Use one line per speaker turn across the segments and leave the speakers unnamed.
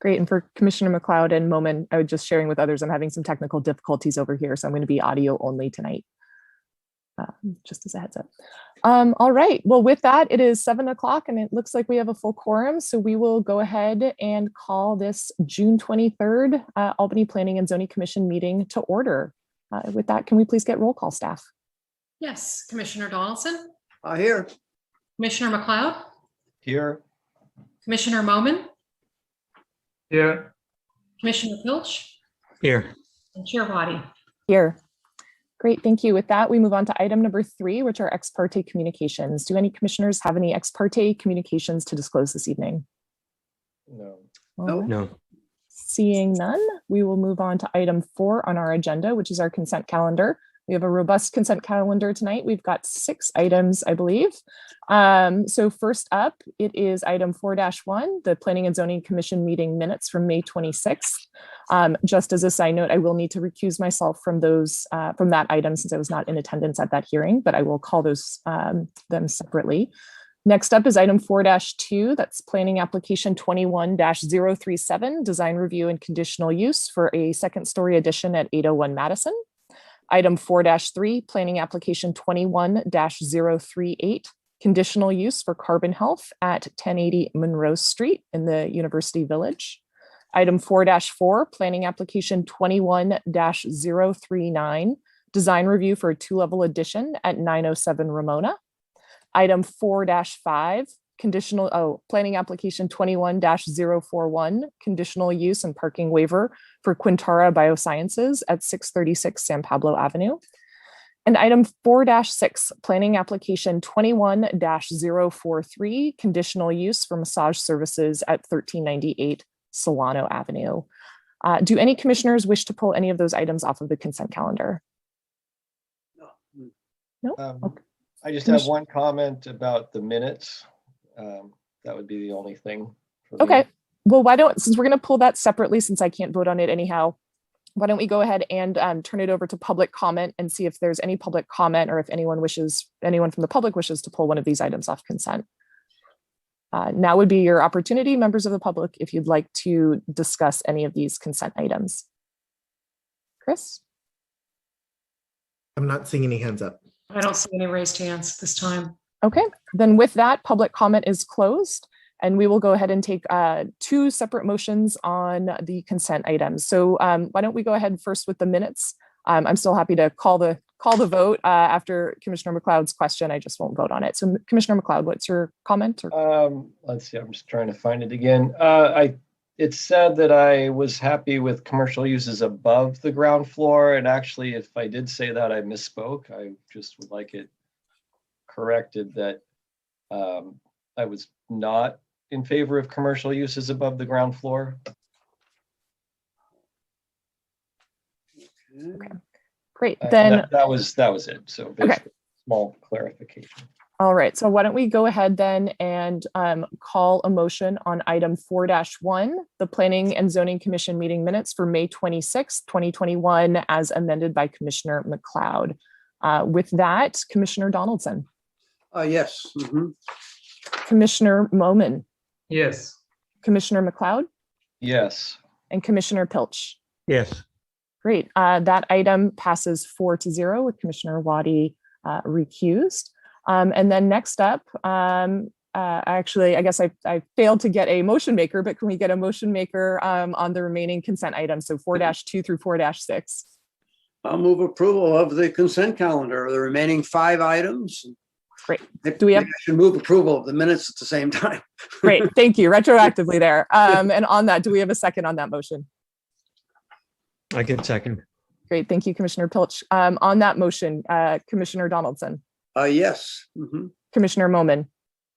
Great. And for Commissioner McLeod and Momin, I was just sharing with others, I'm having some technical difficulties over here, so I'm going to be audio only tonight. Just as a heads up. All right. Well, with that, it is 7 o'clock and it looks like we have a full quorum. So we will go ahead and call this June 23rd Albany Planning and Zoning Commission meeting to order. With that, can we please get roll call, staff?
Yes. Commissioner Donaldson.
Here.
Commissioner McLeod.
Here.
Commissioner Momin.
Here.
Commissioner Pilch.
Here.
And Chair Waddy.
Here. Great, thank you. With that, we move on to item number 3, which are ex parte communications. Do any commissioners have any ex parte communications to disclose this evening?
No.
No.
Seeing none, we will move on to item 4 on our agenda, which is our consent calendar. We have a robust consent calendar tonight. We've got 6 items, I believe. So first up, it is item 4-1, the Planning and Zoning Commission meeting minutes from May 26th. Just as a side note, I will need to recuse myself from that item since I was not in attendance at that hearing, but I will call those them separately. Next up is item 4-2, that's planning application 21-037, design review and conditional use for a second story addition at 801 Madison. Item 4-3, planning application 21-038, conditional use for carbon health at 1080 Monroe Street in the University Village. Item 4-4, planning application 21-039, design review for a 2-level addition at 907 Ramona. Item 4-5, planning application 21-041, conditional use and parking waiver for Quintara Biosciences at 636 San Pablo Avenue. And item 4-6, planning application 21-043, conditional use for massage services at 1398 Solano Avenue. Do any commissioners wish to pull any of those items off of the consent calendar? No? Okay.
I just have one comment about the minutes. That would be the only thing.
Okay. Well, since we're going to pull that separately, since I can't vote on it anyhow, why don't we go ahead and turn it over to public comment and see if there's any public comment or if anyone from the public wishes to pull one of these items off consent. Now would be your opportunity, members of the public, if you'd like to discuss any of these consent items. Chris?
I'm not seeing any hands up.
I don't see any raised hands this time.
Okay, then with that, public comment is closed, and we will go ahead and take 2 separate motions on the consent items. So why don't we go ahead first with the minutes? I'm still happy to call the vote after Commissioner McLeod's question. I just won't vote on it. So Commissioner McLeod, what's your comment?
Let's see, I'm just trying to find it again. It said that I was happy with commercial uses above the ground floor. And actually, if I did say that, I misspoke. I just would like it corrected that I was not in favor of commercial uses above the ground floor.
Okay. Great. Then
that was it. So basically, small clarification.
All right. So why don't we go ahead then and call a motion on item 4-1, the Planning and Zoning Commission meeting minutes for May 26, 2021, as amended by Commissioner McLeod. With that, Commissioner Donaldson.
Yes. Mm-hmm.
Commissioner Momin.
Yes.
Commissioner McLeod.
Yes.
And Commissioner Pilch.
Yes.
Great. That item passes 4-0 with Commissioner Waddy recused. And then next up, actually, I guess I failed to get a motion maker, but can we get a motion maker on the remaining consent items? So 4-2 through 4-6.
I'll move approval of the consent calendar, the remaining 5 items.
Great. Do we have?
I should move approval of the minutes at the same time.
Great. Thank you. Retroactively there. And on that, do we have a second on that motion?
I can second.
Great. Thank you, Commissioner Pilch. On that motion, Commissioner Donaldson.
Yes. Mm-hmm.
Commissioner Momin.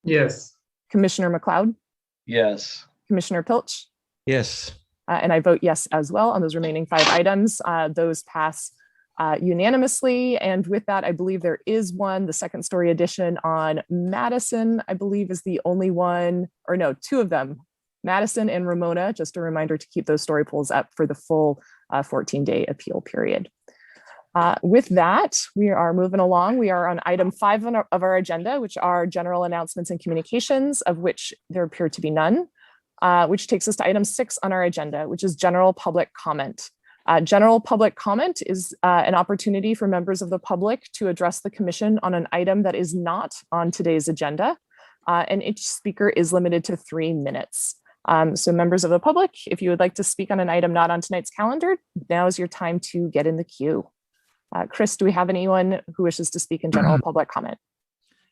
Yes.
Commissioner McLeod.
Yes.
Commissioner Pilch.
Yes.
And I vote yes as well on those remaining 5 items. Those pass unanimously. And with that, I believe there is one, the second story addition on Madison, I believe is the only one, or no, 2 of them, Madison and Ramona. Just a reminder to keep those story polls up for the full 14-day appeal period. With that, we are moving along. We are on item 5 of our agenda, which are general announcements and communications, of which there appear to be none. which takes us to item 6 on our agenda, which is general public comment. General public comment is an opportunity for members of the public to address the commission on an item that is not on today's agenda, and each speaker is limited to 3 minutes. So members of the public, if you would like to speak on an item not on tonight's calendar, now is your time to get in the queue. Chris, do we have anyone who wishes to speak in general public comment?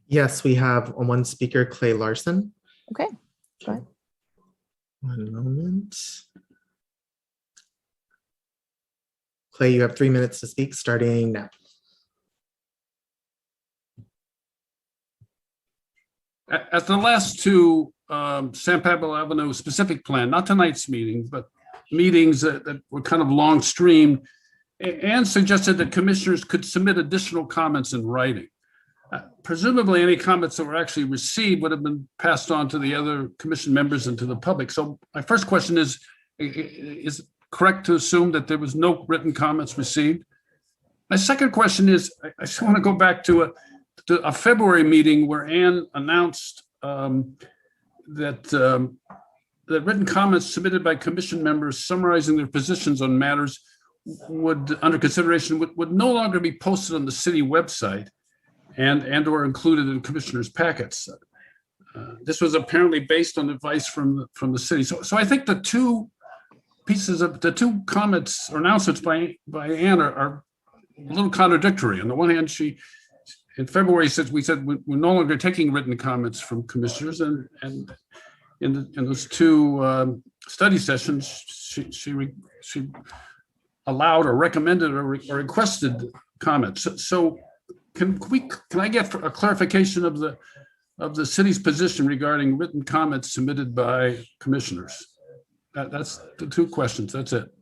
Yes, we have one speaker, Clay Larson.
Okay, go ahead.
One moment. Clay, you have 3 minutes to speak, starting now.
At the last two San Pablo Avenue specific plan, not tonight's meeting, but meetings that were kind of long streamed, and suggested that commissioners could submit additional comments in writing. Presumably any comments that were actually received would have been passed on to the other commission members and to the public. So my first question is it correct to assume that there was no written comments received? My second question is, I just want to go back to a February meeting where Ann announced that written comments submitted by commission members summarizing their positions on matters under consideration would no longer be posted on the city website and or included in commissioners' packets. This was apparently based on advice from the city. So I think the two comments or announcements by Ann are a little contradictory. On the one hand, she in February we said we're no longer taking written comments from commissioners, and in those two study sessions, she allowed or recommended or requested comments. So can I get a clarification of the city's position regarding written comments submitted by commissioners? That's the two questions. That's it.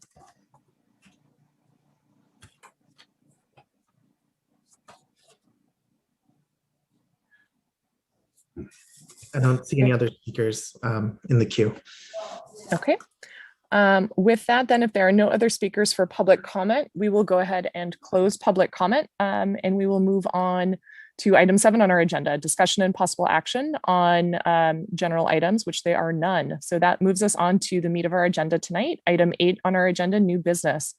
I don't see any other speakers in the queue.
Okay. With that, then, if there are no other speakers for public comment, we will go ahead and close public comment, and we will move on to item 7 on our agenda, discussion and possible action on general items, which there are none. So that moves us on to the meat of our agenda tonight. Item 8 on our agenda, new business.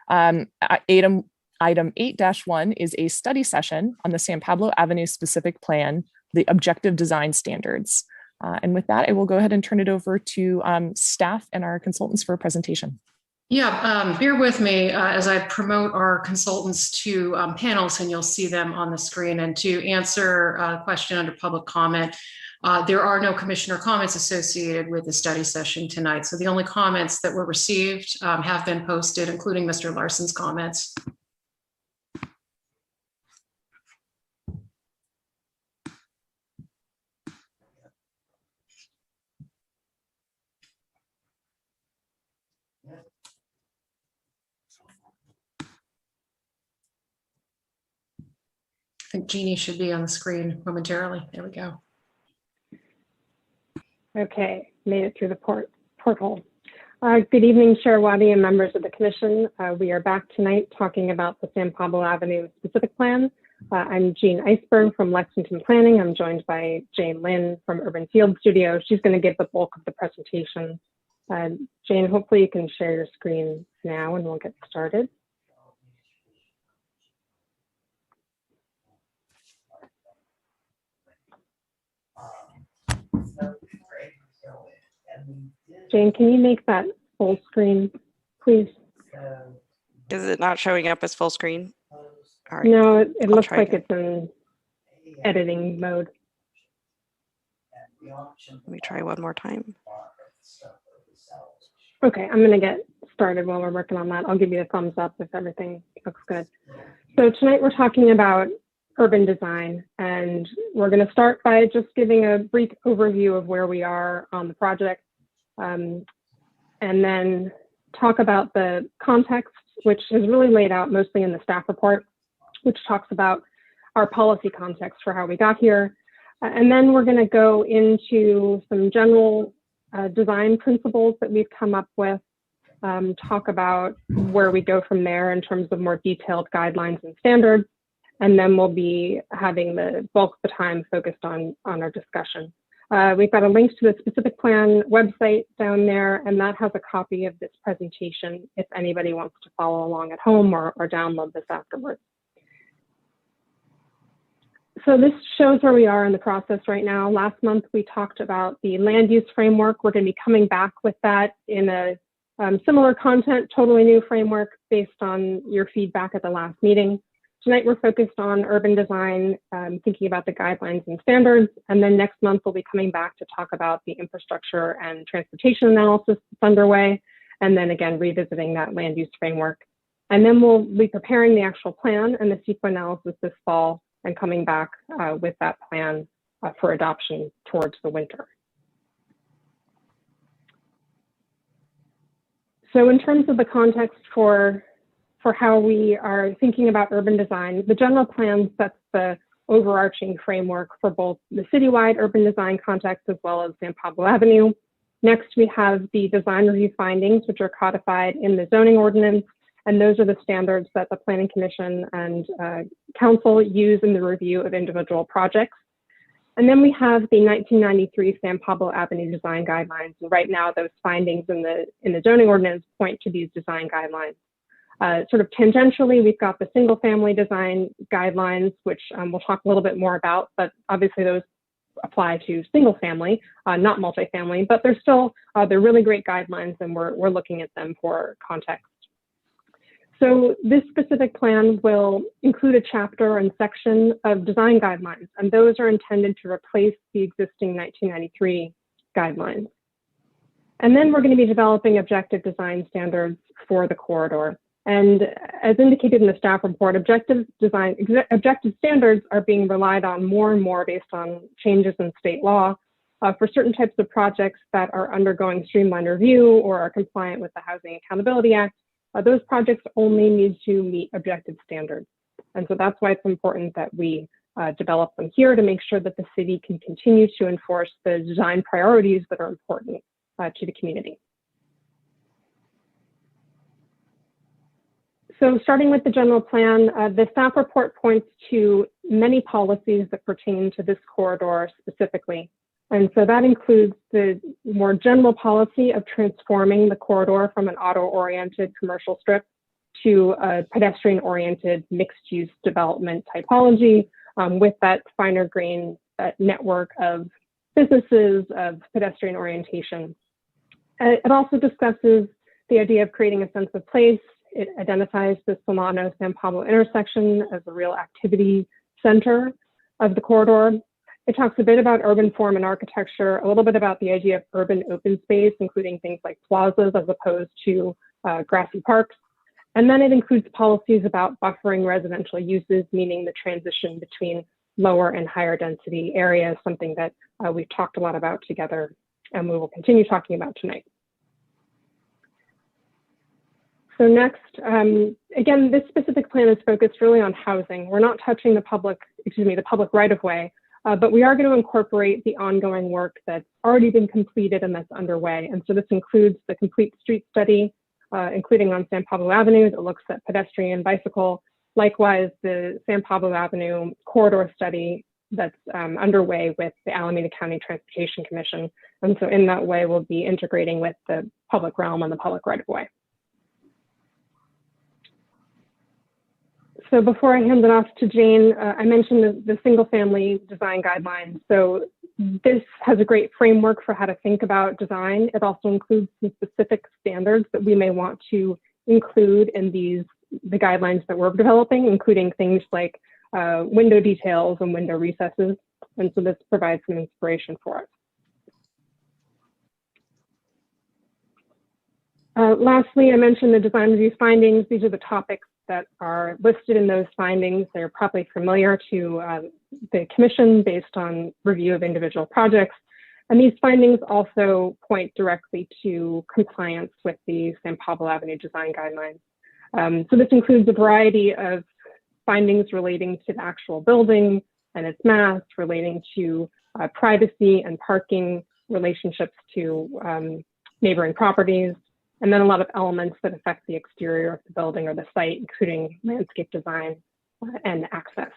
Item 8-1 is a study session on the San Pablo Avenue specific plan, the objective design standards. And with that, I will go ahead and turn it over to staff and our consultants for a presentation.
Yeah, bear with me as I promote our consultants to panels, and you'll see them on the screen. And to answer a question under public comment, there are no commissioner comments associated with the study session tonight. So the only comments that were received have been posted, including Mr. Larson's comments. I think Jeannie should be on the screen momentarily. There we go.
Okay, made it through the porthole. Good evening, Chair Waddy and members of the Commission. We are back tonight talking about the San Pablo Avenue specific plan. I'm Jean Iceberg from Lexington Planning. I'm joined by Jane Lynn from Urban Field Studio. She's going to give the bulk of the presentation. Jane, hopefully you can share your screen now and we'll get started. Jane, can you make that full screen, please?
Is it not showing up as full screen? All right.
No, it looks like
again.
it's in editing mode.
Let me try one more time.
Okay, I'm going to get started while we're working on that. I'll give you a thumbs up if everything looks good. So tonight we're talking about urban design, and we're going to start by just giving a brief overview of where we are on the project, and then talk about the context, which is really laid out mostly in the staff report, which talks about our policy context for how we got here. And then we're going to go into some general design principles that we've come up with, talk about where we go from there in terms of more detailed guidelines and standards. And then we'll be having the bulk of the time focused on our discussion. We've got a link to the specific plan website down there, and that has a copy of this presentation if anybody wants to follow along at home or download this afterwards. So this shows where we are in the process right now. Last month, we talked about the land use framework. We're going to be coming back with that in a similar content, totally new framework based on your feedback at the last meeting. Tonight, we're focused on urban design, thinking about the guidelines and standards. And then next month, we'll be coming back to talk about the infrastructure and transportation analysis that's underway. And then again, revisiting that land use framework. And then we'll be preparing the actual plan and the CEQA analysis this fall and coming back with that plan for adoption towards the winter. So in terms of the context for how we are thinking about urban design, the general plan sets the overarching framework for both the citywide urban design context as well as San Pablo Avenue. Next, we have the design review findings, which are codified in the zoning ordinance. And those are the standards that the Planning Commission and Council use in the review of individual projects. And then we have the 1993 San Pablo Avenue design guidelines. And right now, those findings in the zoning ordinance point to these design guidelines. Sort of tangentially, we've got the single family design guidelines, which we'll talk a little bit more about, but obviously those apply to single family, not multifamily, but they're still, they're really great guidelines and we're looking at them for context. So this specific plan will include a chapter and section of design guidelines, and those are intended to replace the existing 1993 guidelines. And then we're going to be developing objective design standards for the corridor. And as indicated in the staff report, objective standards are being relied on more and more based on changes in state law for certain types of projects that are undergoing streamlined review or are compliant with the Housing Accountability Act. Those projects only need to meet objective standards. And so that's why it's important that we develop them here to make sure that the city can continue to enforce the design priorities that are important to the community. So starting with the general plan, the staff report points to many policies that pertain to this corridor specifically. And so that includes the more general policy of transforming the corridor from an auto-oriented commercial strip to a pedestrian-oriented mixed-use development typology with that finer grained network of businesses, of pedestrian orientation. It also discusses the idea of creating a sense of place. It identifies the Solano San Pablo intersection as a real activity center of the corridor. It talks a bit about urban form and architecture, a little bit about the idea of urban open space, including things like plazas as opposed to grassy parks. And then it includes policies about buffering residential uses, meaning the transition between lower and higher density areas, something that we've talked a lot about together and we will continue talking about tonight. So next, again, this specific plan is focused really on housing. We're not touching the public right-of-way, but we are going to incorporate the ongoing work that's already been completed and that's underway. And so this includes the complete street study, including on San Pablo Avenue that looks at pedestrian, bicycle. Likewise, the San Pablo Avenue corridor study that's underway with the Alameda County Transportation Commission. And so in that way, we'll be integrating with the public realm and the public right-of-way. So before I hand it off to Jane, I mentioned the single family design guidelines. So this has a great framework for how to think about design. It also includes some specific standards that we may want to include in the guidelines that we're developing, including things like window details and window recesses. And so this provides some inspiration for us. Lastly, I mentioned the design review findings. These are the topics that are listed in those findings. They're probably familiar to the commission based on review of individual projects. And these findings also point directly to compliance with the San Pablo Avenue design guidelines. So this includes a variety of findings relating to the actual building and its mass, relating to privacy and parking, relationships to neighboring properties, and then a lot of elements that affect the exterior of the building or the site, including landscape design and access.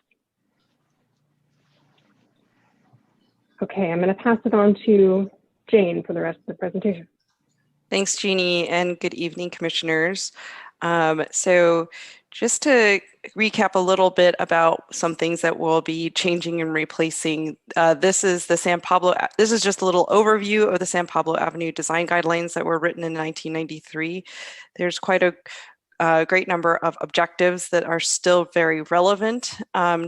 Okay, I'm going to pass it on to Jane for the rest of the presentation.
Thanks, Jeannie, and good evening, commissioners. So just to recap a little bit about some things that will be changing and replacing, this is the San Pablo, this is just a little overview of the San Pablo Avenue design guidelines that were written in 1993. There's quite a great number of objectives that are still very relevant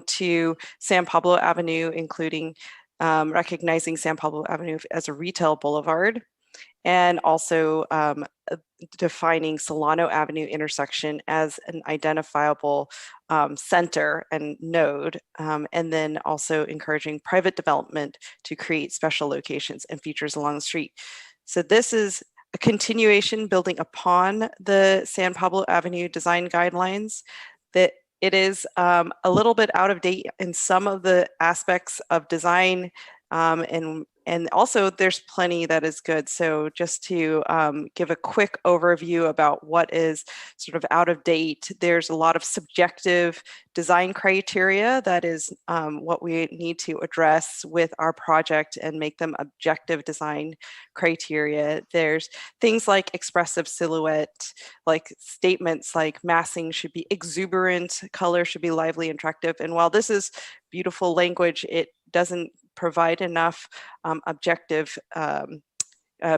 to San Pablo Avenue, including recognizing San Pablo Avenue as a retail boulevard, and also defining Solano Avenue intersection as an identifiable center and node, and then also encouraging private development to create special locations and features along the street. So this is a continuation building upon the San Pablo Avenue design guidelines. That it is a little bit out of date in some of the aspects of design, and also there's plenty that is good. So just to give a quick overview about what is sort of out of date, there's a lot of subjective design criteria that is what we need to address with our project and make them objective design criteria. There's things like expressive silhouette, like statements like massing should be exuberant, color should be lively and attractive. And while this is beautiful language, it doesn't provide enough objective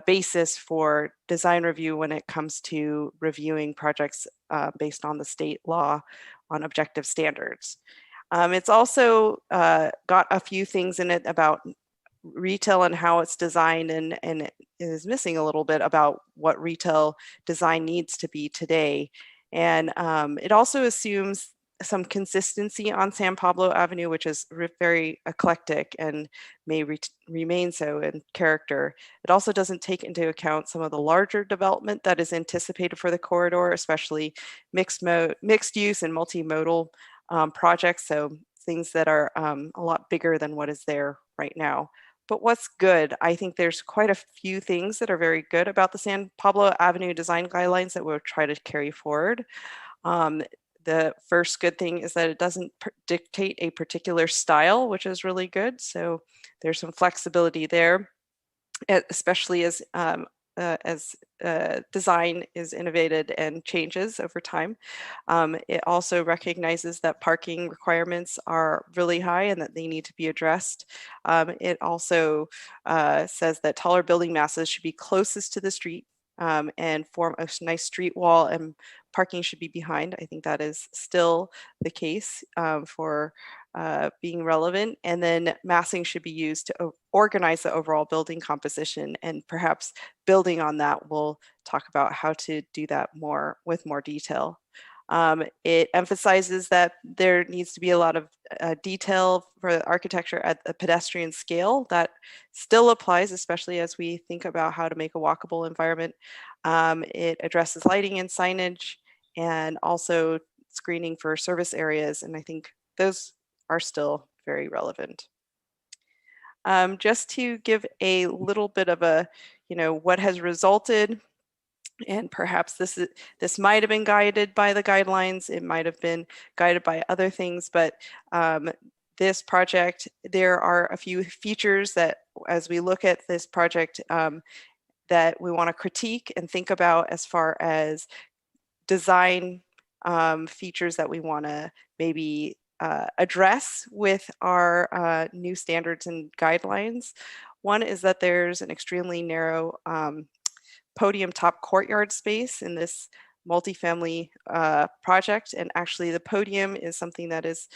basis for design review when it comes to reviewing projects based on the state law on objective standards. It's also got a few things in it about retail and how it's designed, and it is missing a little bit about what retail design needs to be today. And it also assumes some consistency on San Pablo Avenue, which is very eclectic and may remain so in character. It also doesn't take into account some of the larger development that is anticipated for the corridor, especially mixed use and multimodal projects. So things that are a lot bigger than what is there right now. But what's good, I think there's quite a few things that are very good about the San Pablo Avenue design guidelines that we'll try to carry forward. The first good thing is that it doesn't dictate a particular style, which is really good. So there's some flexibility there, especially as design is innovated and changes over time. It also recognizes that parking requirements are really high and that they need to be addressed. It also says that taller building masses should be closest to the street and form a nice street wall, and parking should be behind. I think that is still the case for being relevant. And then massing should be used to organize the overall building composition, and perhaps building on that, we'll talk about how to do that with more detail. It emphasizes that there needs to be a lot of detail for architecture at the pedestrian scale. That still applies, especially as we think about how to make a walkable environment. It addresses lighting and signage, and also screening for service areas. And I think those are still very relevant. Just to give a little bit of a, what has resulted. And perhaps this might have been guided by the guidelines. It might have been guided by other things, but this project, there are a few features that, as we look at this project, that we want to critique and think about as far as design features that we want to maybe address with our new standards and guidelines. One is that there's an extremely narrow podium top courtyard space in this multifamily project. And actually the podium is something that is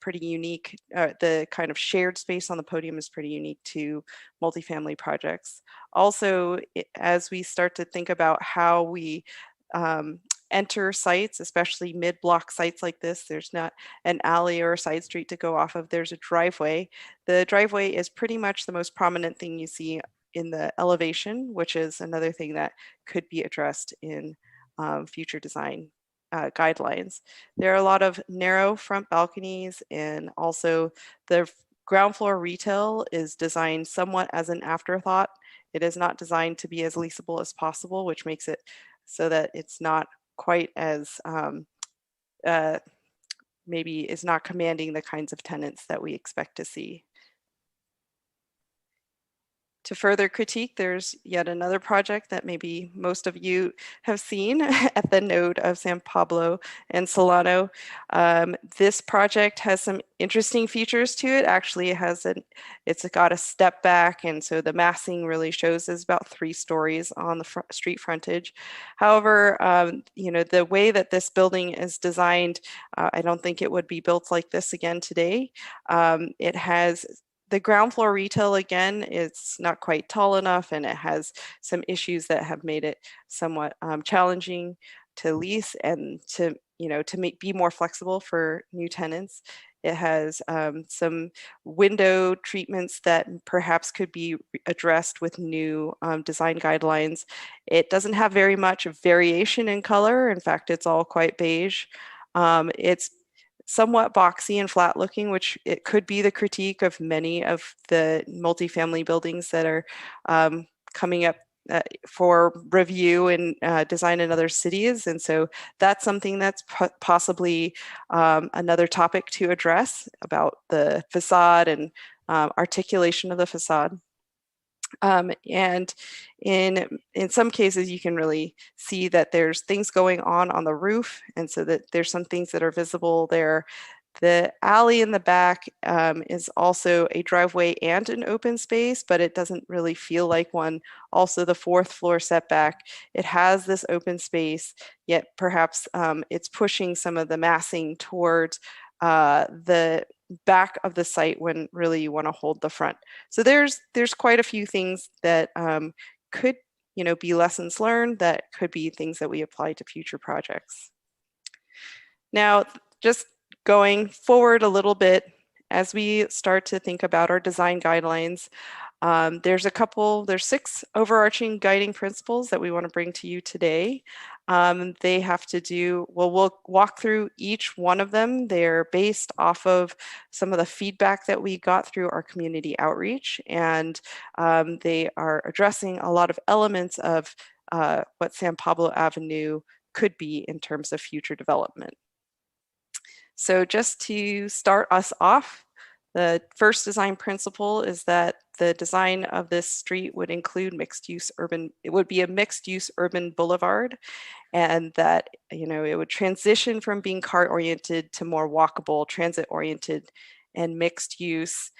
pretty unique. The kind of shared space on the podium is pretty unique to multifamily projects. Also, as we start to think about how we enter sites, especially mid-block sites like this, there's not an alley or a side street to go off of, there's a driveway. The driveway is pretty much the most prominent thing you see in the elevation, which is another thing that could be addressed in future design guidelines. There are a lot of narrow front balconies, and also the ground floor retail is designed somewhat as an afterthought. It is not designed to be as leasable as possible, which makes it so that it's not quite as maybe is not commanding the kinds of tenants that we expect to see. To further critique, there's yet another project that maybe most of you have seen at the node of San Pablo and Solano. This project has some interesting features to it. Actually, it's got a step back, and so the massing really shows is about 3 stories on the street frontage. However, the way that this building is designed, I don't think it would be built like this again today. It has the ground floor retail, again, it's not quite tall enough, and it has some issues that have made it somewhat challenging to lease and to be more flexible for new tenants. It has some window treatments that perhaps could be addressed with new design guidelines. It doesn't have very much variation in color. In fact, it's all quite beige. It's somewhat boxy and flat looking, which it could be the critique of many of the multifamily buildings that are coming up for review and design in other cities. And so that's something that's possibly another topic to address about the facade and articulation of the facade. And in some cases, you can really see that there's things going on the roof, and so that there's some things that are visible there. The alley in the back is also a driveway and an open space, but it doesn't really feel like one. Also, the 4th floor setback, it has this open space, yet perhaps it's pushing some of the massing towards the back of the site when really you want to hold the front. So there's quite a few things that could be lessons learned, that could be things that we apply to future projects. Now, just going forward a little bit, as we start to think about our design guidelines, there's 6 overarching guiding principles that we want to bring to you today. They have to do, we'll walk through each one of them. They're based off of some of the feedback that we got through our community outreach, and they are addressing a lot of elements of what San Pablo Avenue could be in terms of future development. So just to start us off, the first design principle is that the design of this street would include it would be a mixed-use urban boulevard, and that it would transition from being car-oriented to more walkable, transit-oriented, and mixed use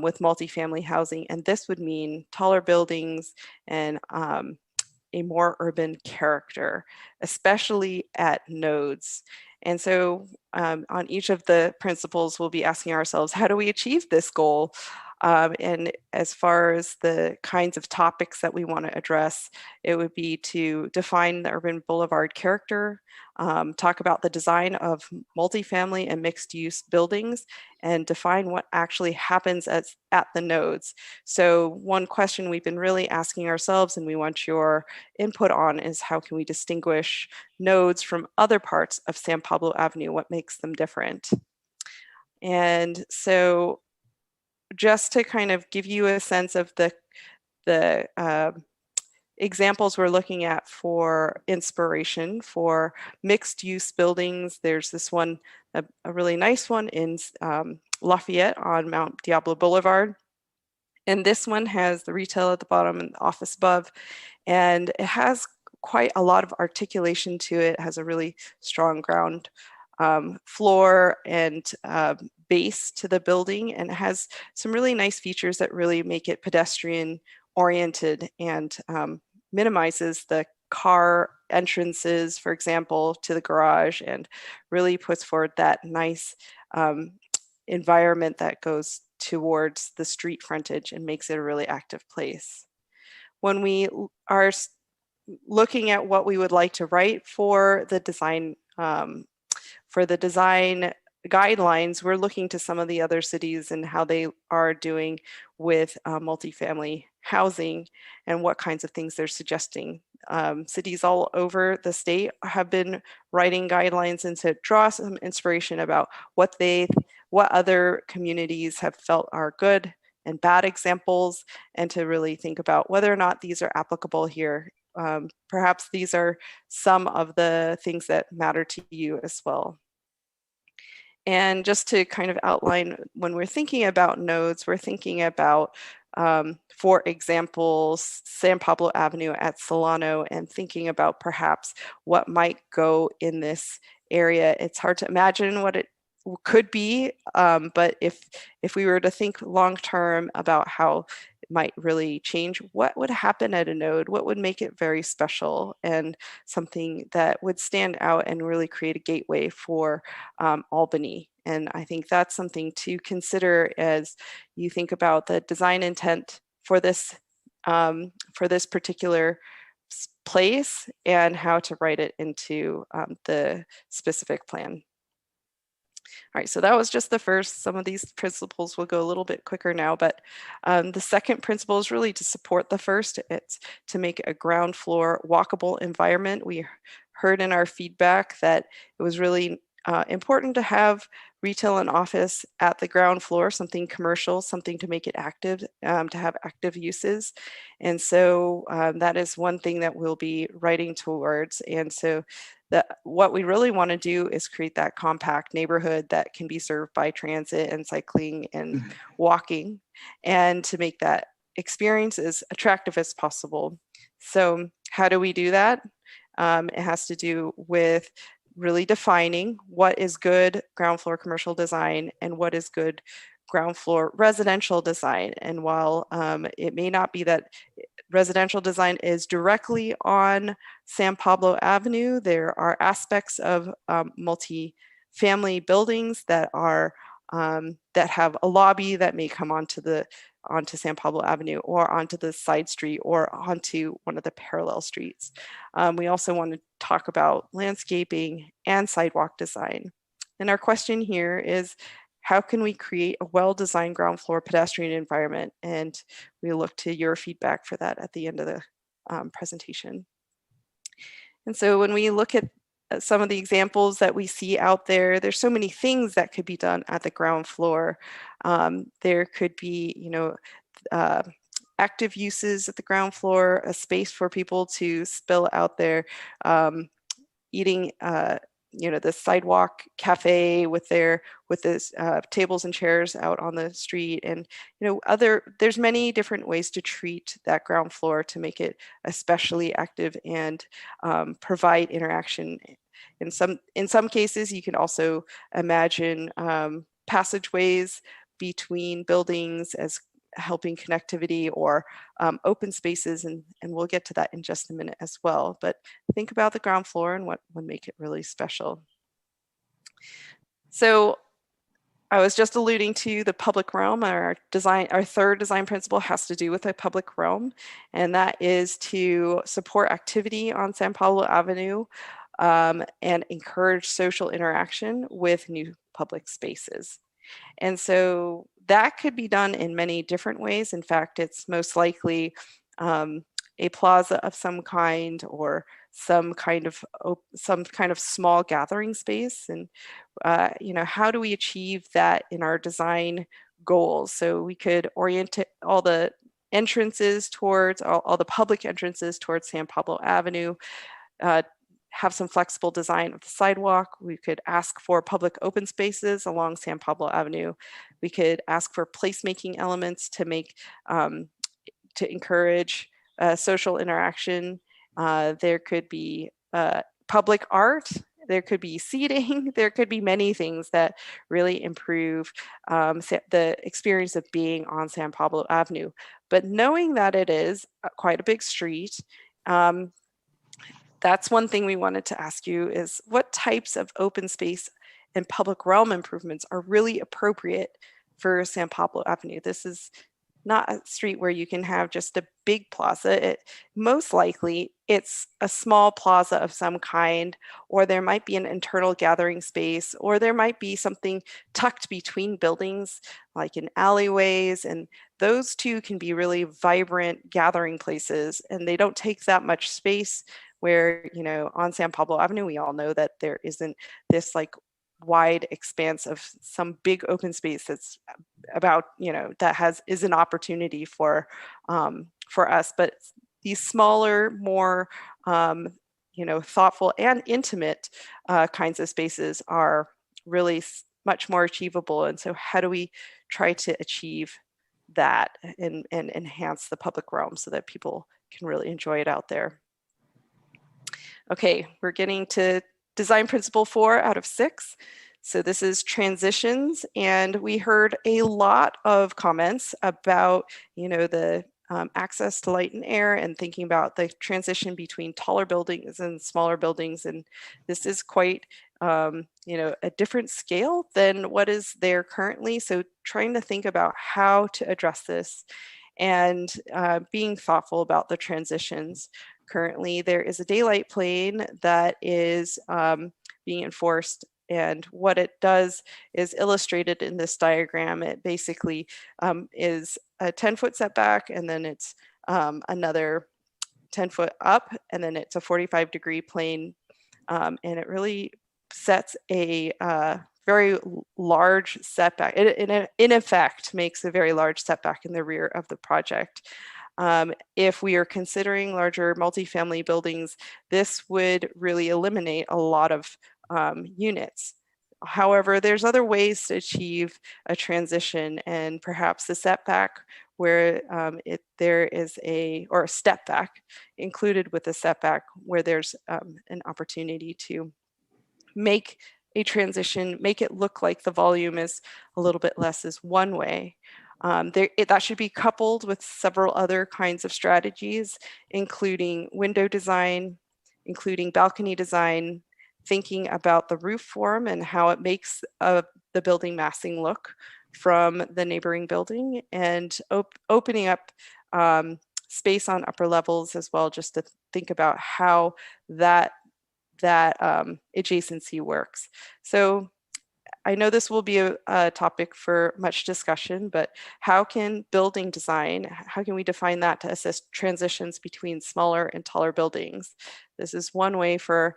with multifamily housing. And this would mean taller buildings and a more urban character, especially at nodes. And so on each of the principles, we'll be asking ourselves, how do we achieve this goal? And as far as the kinds of topics that we want to address, it would be to define the urban boulevard character, talk about the design of multifamily and mixed use buildings, and define what actually happens at the nodes. So one question we've been really asking ourselves, and we want your input on, is how can we distinguish nodes from other parts of San Pablo Avenue? What makes them different? And so just to kind of give you a sense of the examples we're looking at for inspiration for mixed use buildings, there's this one, a really nice one in Lafayette on Mount Diablo Boulevard. And this one has the retail at the bottom and the office above. And it has quite a lot of articulation to it. It has a really strong ground floor and base to the building, and it has some really nice features that really make it pedestrian oriented and minimizes the car entrances, for example, to the garage, and really puts forward that nice environment that goes towards the street frontage and makes it a really active place. When we are looking at what we would like to write for the design guidelines, we're looking to some of the other cities and how they are doing with multifamily housing and what kinds of things they're suggesting. Cities all over the state have been writing guidelines, and to draw some inspiration about what other communities have felt are good and bad examples, and to really think about whether or not these are applicable here. Perhaps these are some of the things that matter to you as well. And just to kind of outline, when we're thinking about nodes, we're thinking about for example, San Pablo Avenue at Solano, and thinking about perhaps what might go in this area. It's hard to imagine what it could be, but if we were to think long term about how it might really change, what would happen at a node, what would make it very special and something that would stand out and really create a gateway for Albany. And I think that's something to consider as you think about the design intent for this particular place and how to write it into the specific plan. All right, so that was just the first. Some of these principles will go a little bit quicker now, but the second principle is really to support the first. It's to make a ground floor walkable environment. We heard in our feedback that it was really important to have retail and office at the ground floor, something commercial, something to make it active, to have active uses. And so that is one thing that we'll be writing towards. And so what we really want to do is create that compact neighborhood that can be served by transit and cycling and walking, and to make that experience as attractive as possible. So how do we do that? It has to do with really defining what is good ground floor commercial design and what is good ground floor residential design. And while it may not be that residential design is directly on San Pablo Avenue, there are aspects of multi-family buildings that are that have a lobby that may come onto San Pablo Avenue or onto the side street or onto one of the parallel streets. We also want to talk about landscaping and sidewalk design. And our question here is, how can we create a well-designed ground floor pedestrian environment? And we look to your feedback for that at the end of the presentation. And so when we look at some of the examples that we see out there, there's so many things that could be done at the ground floor. There could be, active uses at the ground floor, a space for people to spill out there, eating, the sidewalk cafe with this tables and chairs out on the street, and there's many different ways to treat that ground floor to make it especially active and provide interaction. In some cases, you can also imagine passageways between buildings as helping connectivity, or open spaces, and we'll get to that in just a minute as well. But think about the ground floor and what would make it really special. So I was just alluding to the public realm. Our third design principle has to do with the public realm, and that is to support activity on San Pablo Avenue and encourage social interaction with new public spaces. And so that could be done in many different ways. In fact, it's most likely a plaza of some kind, or some kind of small gathering space. And how do we achieve that in our design goals? So we could orient all the entrances towards all the public entrances towards San Pablo Avenue. Have some flexible design of the sidewalk. We could ask for public open spaces along San Pablo Avenue. We could ask for placemaking elements to encourage social interaction. There could be public art. There could be seating. There could be many things that really improve the experience of being on San Pablo Avenue. But knowing that it is quite a big street, that's one thing we wanted to ask you is, what types of open space and public realm improvements are really appropriate for San Pablo Avenue? This is not a street where you can have just a big plaza. Most likely it's a small plaza of some kind, or there might be an internal gathering space, or there might be something tucked between buildings like in alleyways, and those two can be really vibrant gathering places, and they don't take that much space. Where, on San Pablo Avenue, we all know that there isn't this wide expanse of some big open space that's about, that is an opportunity for us. But these smaller, more, thoughtful and intimate kinds of spaces are really much more achievable. And so how do we try to achieve that and enhance the public realm so that people can really enjoy it out there. Okay, we're getting to design principle 4 out of 6. So this is transitions, and we heard a lot of comments about, the access to light and air and thinking about the transition between taller buildings and smaller buildings. And this is quite, a different scale than what is there currently. So trying to think about how to address this and being thoughtful about the transitions. Currently, there is a daylight plane that is being enforced, and what it does is illustrated in this diagram. It basically is a 10-foot setback, and then it's another 10-foot up, and then it's a 45-degree plane, and it really sets a very large setback. It in effect makes a very large setback in the rear of the project. If we are considering larger multifamily buildings, this would really eliminate a lot of units. However, there's other ways to achieve a transition, and perhaps the setback where there is a step back included with a setback where there's an opportunity to make a transition, make it look like the volume is a little bit less is one way. That should be coupled with several other kinds of strategies, including window design, including balcony design, thinking about the roof form and how it makes the building massing look from the neighboring building, and opening up space on upper levels as well, just to think about how that adjacency works. So I know this will be a topic for much discussion, but how can building design, how can we define that to assist transitions between smaller and taller buildings? This is one way for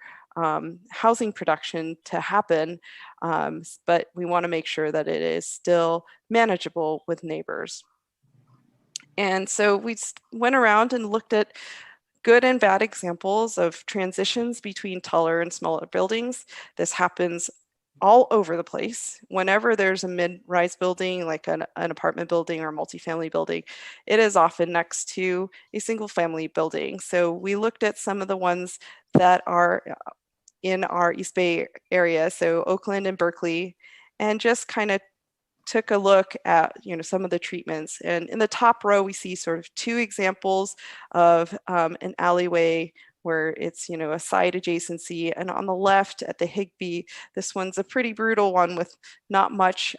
housing production to happen, but we want to make sure that it is still manageable with neighbors. And so we went around and looked at good and bad examples of transitions between taller and smaller buildings. This happens all over the place. Whenever there's a mid-rise building, like an apartment building or a multifamily building, it is often next to a single-family building. So we looked at some of the ones that are in our East Bay area, so Oakland and Berkeley, and just kind of took a look at some of the treatments. And in the top row, we see sort of two examples of an alleyway where it's a side adjacency, and on the left at the Higbee, this one's a pretty brutal one with not much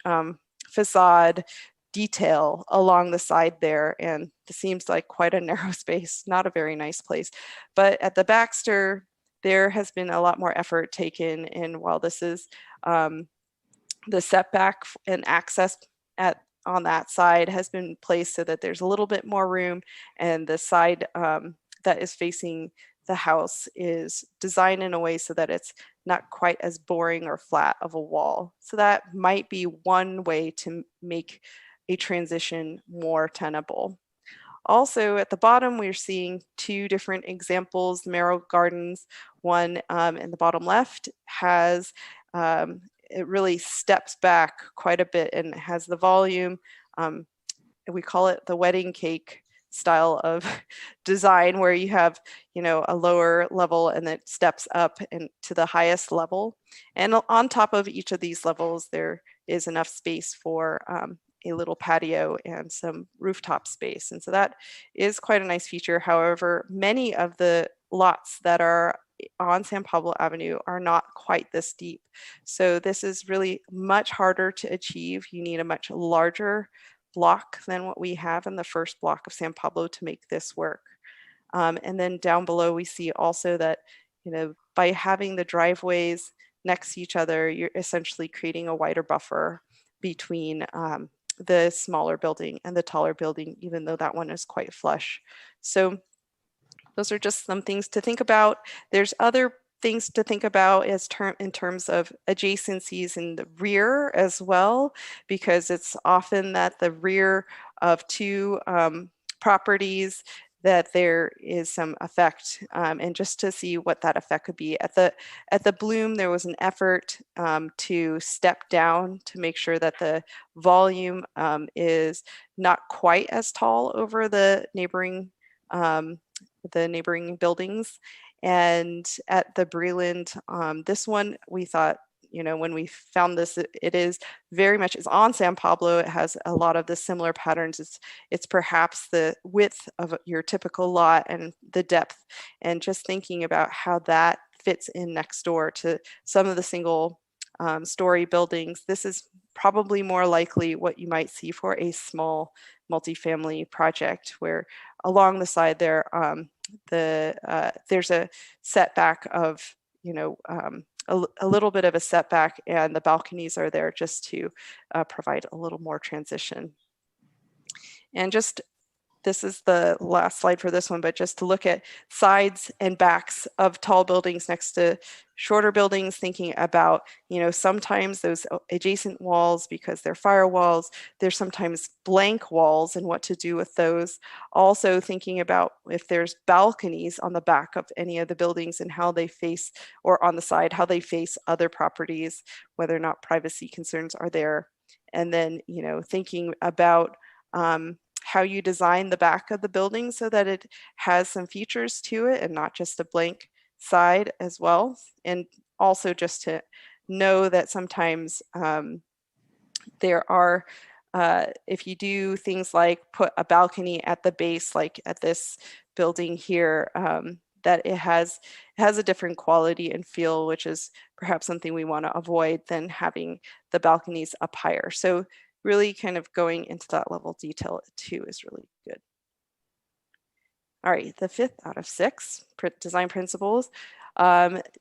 facade detail along the side there, and it seems like quite a narrow space, not a very nice place. But at the Baxter, there has been a lot more effort taken, and while this is the setback and access on that side has been placed so that there's a little bit more room, and the side that is facing the house is designed in a way so that it's not quite as boring or flat of a wall. So that might be one way to make a transition more tenable. Also at the bottom, we're seeing two different examples. Merrill Gardens, one in the bottom left has, it really steps back quite a bit and has the volume. We call it the wedding cake style of design, where you have a lower level and it steps up and to the highest level, and on top of each of these levels there is enough space for a little patio and some rooftop space, and so that is quite a nice feature. However, many of the lots that are on San Pablo Avenue are not quite this deep, so this is really much harder to achieve. You need a much larger block than what we have in the first block of San Pablo to make this work. And then down below we see also that by having the driveways next to each other, you're essentially creating a wider buffer between the smaller building and the taller building, even though that one is quite flush. So those are just some things to think about. There's other things to think about in terms of adjacencies in the rear as well, because it's often that the rear of two properties that there is some effect, and just to see what that effect could be. At the Bloom, there was an effort to step down to make sure that the volume is not quite as tall over the neighboring buildings. And at the Breland, this one, we thought, when we found this, it is very much is on San Pablo. It has a lot of the similar patterns. It's perhaps the width of your typical lot and the depth, and just thinking about how that fits in next door to some of the single story buildings. This is probably more likely what you might see for a small multifamily project, where along the side there, there's a setback of, a little bit of a setback, and the balconies are there just to provide a little more transition. And just, this is the last slide for this one, but just to look at sides and backs of tall buildings next to shorter buildings, thinking about, sometimes those adjacent walls, because they're firewalls, there's sometimes blank walls and what to do with those. Also thinking about if there's balconies on the back of any of the buildings and how they face, or on the side, how they face other properties, whether or not privacy concerns are there. And then, thinking about how you design the back of the building so that it has some features to it and not just a blank side as well. And also just to know that sometimes there are, if you do things like put a balcony at the base, like at this building here, that it has a different quality and feel, which is perhaps something we want to avoid than having the balconies up higher. So really kind of going into that level of detail too is really good. All right, the 5th out of 6 design principles.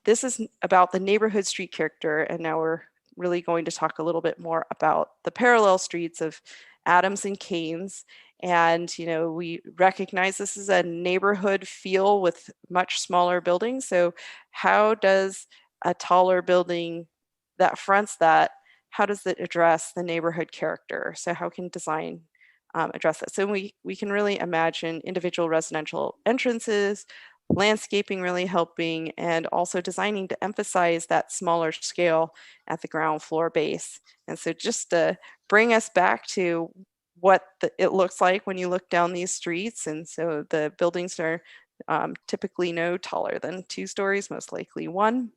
This is about the neighborhood street character, and now we're really going to talk a little bit more about the parallel streets of Adams and Keynes. And we recognize this is a neighborhood feel with much smaller buildings. So how does a taller building that fronts that, how does it address the neighborhood character? So how can design address that? So we can really imagine individual residential entrances, landscaping really helping, and also designing to emphasize that smaller scale at the ground floor base. And so just to bring us back to what it looks like when you look down these streets. And so the buildings are typically no taller than 2 stories, most likely 1.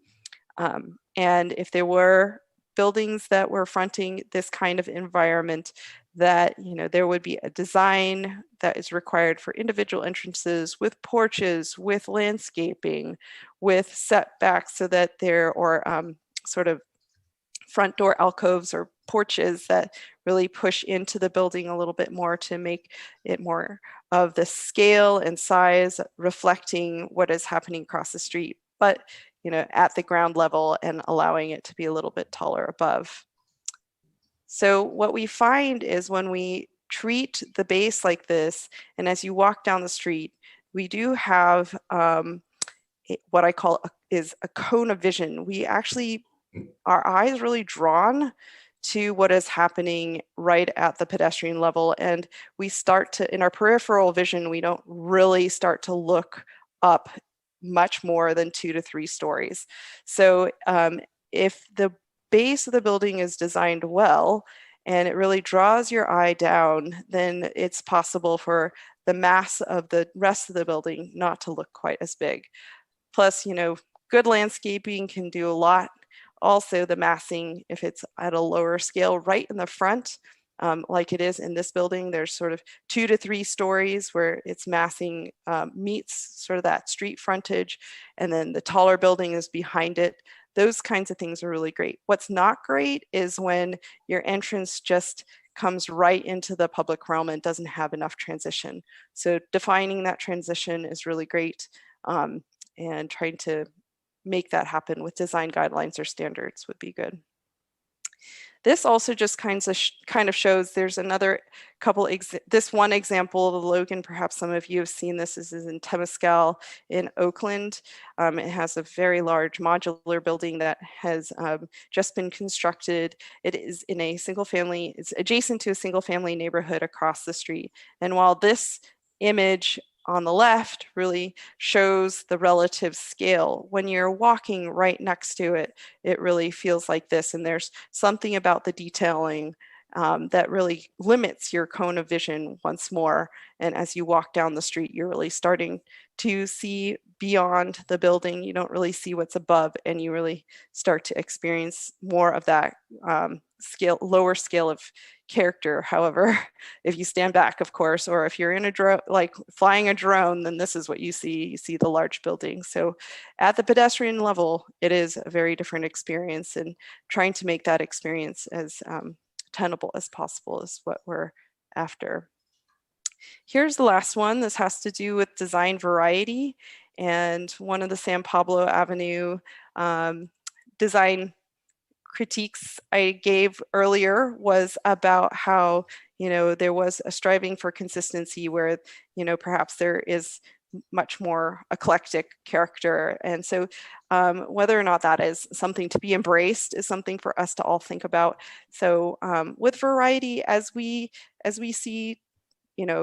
And if there were buildings that were fronting this kind of environment, that there would be a design that is required for individual entrances with porches, with landscaping, with setbacks, so that there are sort of front door alcoves or porches that really push into the building a little bit more to make it more of the scale and size reflecting what is happening across the street, but at the ground level, and allowing it to be a little bit taller above. So what we find is when we treat the base like this, and as you walk down the street, we do have what I call is a cone of vision. We actually, our eyes really drawn to what is happening right at the pedestrian level. And we start to, in our peripheral vision, we don't really start to look up much more than 2 to 3 stories. So if the base of the building is designed well and it really draws your eye down, then it's possible for the mass of the rest of the building not to look quite as big. Plus, good landscaping can do a lot. Also, the massing, if it's at a lower scale right in the front, like it is in this building, there's sort of 2 to 3 stories where its massing meets sort of that street frontage, and then the taller building is behind it. Those kinds of things are really great. What's not great is when your entrance just comes right into the public realm and doesn't have enough transition. So defining that transition is really great, and trying to make that happen with design guidelines or standards would be good. This also just kind of shows, there's another couple, this one example of Logan, perhaps some of you have seen this, is in Temescal in Oakland. It has a very large modular building that has just been constructed. It is in a single family, it's adjacent to a single family neighborhood across the street. And while this image on the left really shows the relative scale. When you're walking right next to it, it really feels like this. And there's something about the detailing that really limits your cone of vision once more. And as you walk down the street, you're really starting to see beyond the building. You don't really see what's above, and you really start to experience more of that lower scale of character. However, if you stand back, of course, or if you're in a drone, like flying a drone, then this is what you see. You see the large building. So at the pedestrian level, it is a very different experience, and trying to make that experience as tenable as possible is what we're after. Here's the last one. This has to do with design variety. And one of the San Pablo Avenue design critiques I gave earlier was about how, there was a striving for consistency where, perhaps there is much more eclectic character. And so whether or not that is something to be embraced is something for us to all think about. So with variety, as we see,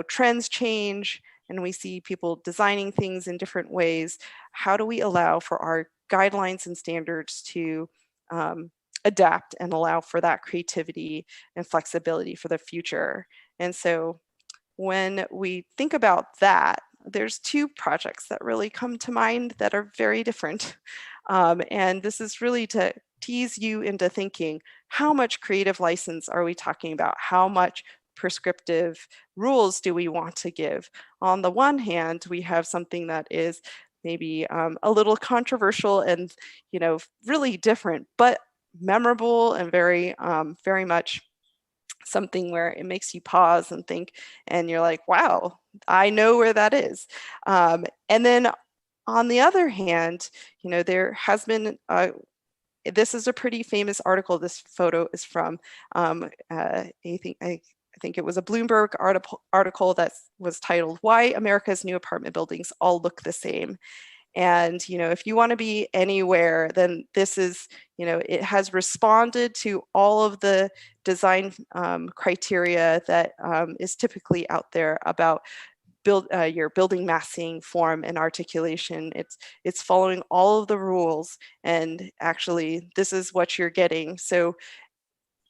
trends change and we see people designing things in different ways, how do we allow for our guidelines and standards to adapt and allow for that creativity and flexibility for the future? And so when we think about that, there's two projects that really come to mind that are very different. And this is really to tease you into thinking, how much creative license are we talking about? How much prescriptive rules do we want to give? On the one hand, we have something that is maybe a little controversial and, really different, but memorable and very, very much something where it makes you pause and think, and you're like, wow, I know where that is. And then on the other hand, there has been, this is a pretty famous article. This photo is from, I think it was a Bloomberg article that was titled, "Why America's New Apartment Buildings All Look the Same." And, if you want to be anywhere, then this is, it has responded to all of the design criteria that is typically out there about your building massing, form, and articulation. It's following all of the rules, and actually this is what you're getting. So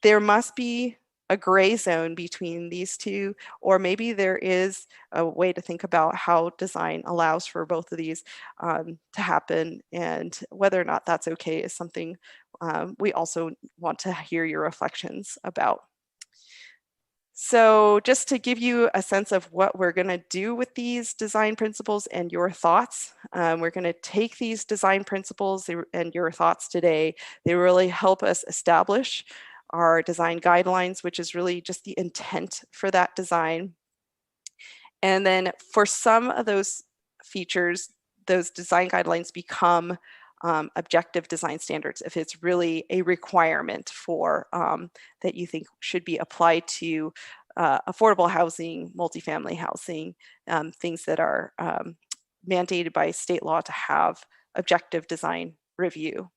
there must be a gray zone between these two, or maybe there is a way to think about how design allows for both of these to happen, and whether or not that's okay is something we also want to hear your reflections about. So just to give you a sense of what we're going to do with these design principles and your thoughts, we're going to take these design principles and your thoughts today. They really help us establish our design guidelines, which is really just the intent for that design. And then for some of those features, those design guidelines become objective design standards if it's really a requirement for that you think should be applied to affordable housing, multifamily housing, things that are mandated by state law to have objective design review.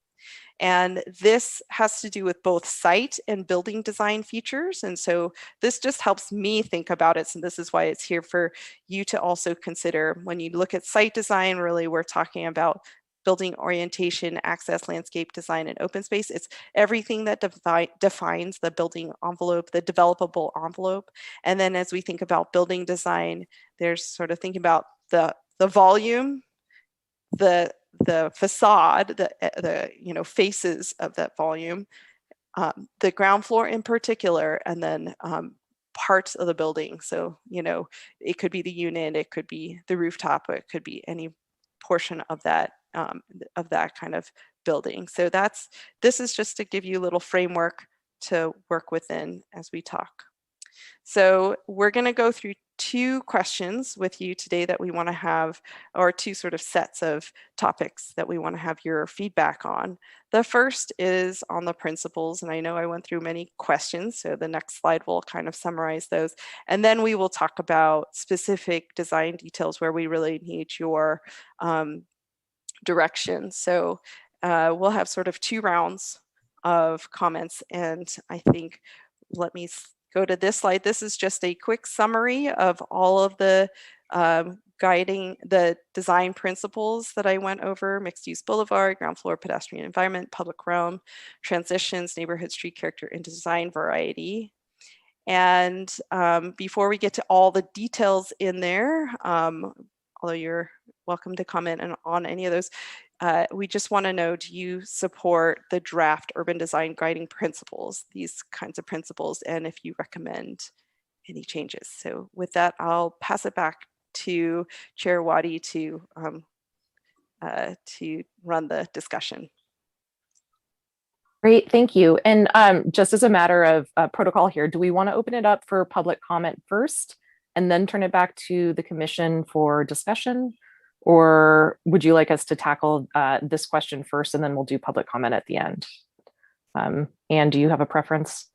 And this has to do with both site and building design features. And so this just helps me think about it. So this is why it's here for you to also consider. When you look at site design, really we're talking about building orientation, access, landscape design, and open space. It's everything that defines the building envelope, the developable envelope. And then as we think about building design, there's sort of thinking about the volume, the facade, the faces of that volume, the ground floor in particular, and then parts of the building. So, it could be the unit, it could be the rooftop, or it could be any portion of that kind of building. So this is just to give you a little framework to work within as we talk. So we're going to go through two questions with you today that we want to have, or two sort of sets of topics that we want to have your feedback on. The first is on the principles, and I know I went through many questions, so the next slide will kind of summarize those. And then we will talk about specific design details where we really need your direction. So we'll have sort of two rounds of comments, and I think, let me go to this slide. This is just a quick summary of all of the the design principles that I went over: mixed use boulevard, ground floor pedestrian environment, public realm, transitions, neighborhood street character, and design variety. And before we get to all the details in there, although you're welcome to comment on any of those, we just want to know, do you support the draft urban design guiding principles, these kinds of principles, and if you recommend any changes? So with that, I'll pass it back to Chair Waddy to run the discussion.
Great, thank you. And just as a matter of protocol here, do we want to open it up for public comment first and then turn it back to the commission for discussion? Or would you like us to tackle this question first and then we'll do public comment at the end? Anne, do you have a preference?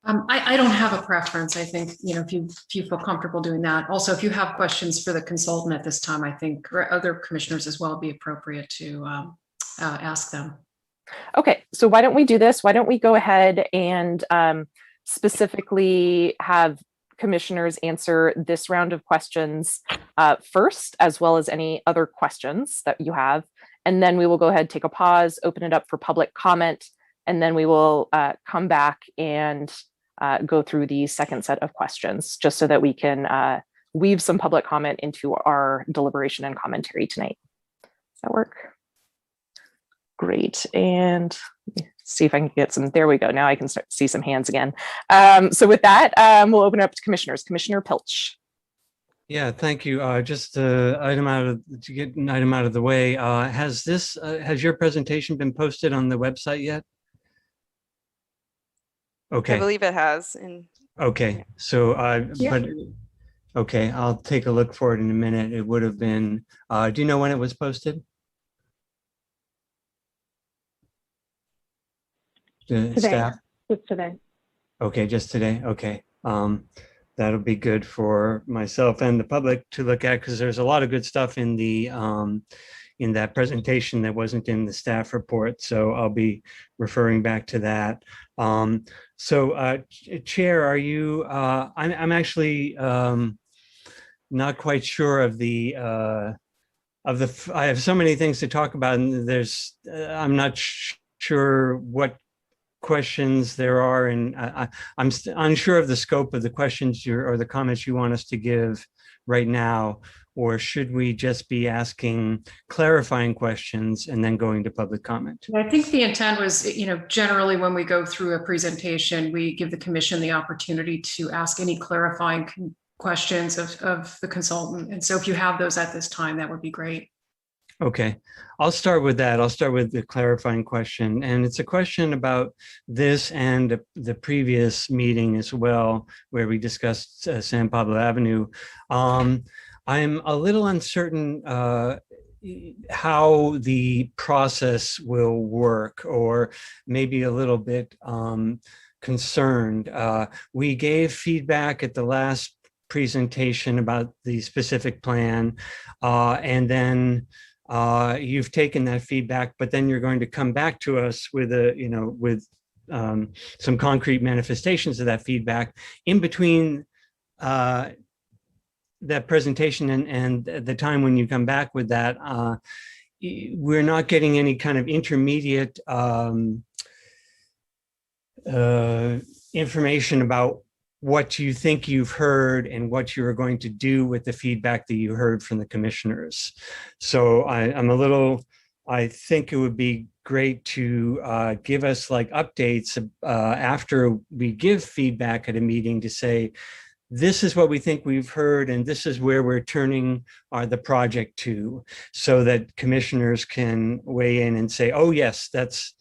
I don't have a preference. I think, if you feel comfortable doing that. Also, if you have questions for the consultant at this time, I think other commissioners as well would be appropriate to ask them.
Okay, so why don't we do this? Why don't we go ahead and specifically have commissioners answer this round of questions first, as well as any other questions that you have. And then we will go ahead, take a pause, open it up for public comment, and then we will come back and go through the second set of questions, just so that we can weave some public comment into our deliberation and commentary tonight. Does that work? Great. And see if I can get some, there we go. Now I can start to see some hands again. So with that, we'll open it up to commissioners. Commissioner Pilch.
Yeah, thank you. Just to get an item out of the way. Has your presentation been posted on the website yet? Okay.
I believe it has.
Okay. So,
Yeah.
but okay, I'll take a look for it in a minute. It would have been. Do you know when it was posted? The
Today.
staff?
Just today.
Okay, just today. Okay. That'll be good for myself and the public to look at, because there's a lot of good stuff in the in that presentation that wasn't in the staff report. So I'll be referring back to that. Chair, are you? I'm actually not quite sure of the. I have so many things to talk about, and I'm not sure what questions there are, and I'm unsure of the scope of the questions or the comments you want us to give right now, or should we just be asking clarifying questions and then going to public comment?
I think the intent was, generally when we go through a presentation, we give the commission the opportunity to ask any clarifying questions of the consultant. And so if you have those at this time, that would be great.
Okay, I'll start with that. I'll start with the clarifying question. And it's a question about this and the previous meeting as well, where we discussed San Pablo Avenue. I'm a little uncertain how the process will work, or maybe a little bit concerned. We gave feedback at the last presentation about the specific plan, and then you've taken that feedback, but then you're going to come back to us with some concrete manifestations of that feedback in between that presentation and the time when you come back with that. We're not getting any kind of intermediate information about what you think you've heard and what you're going to do with the feedback that you heard from the commissioners. So I think it would be great to give us like updates after we give feedback at a meeting to say, this is what we think we've heard, and this is where we're turning the project to, so that commissioners can weigh in and say, oh yes, that's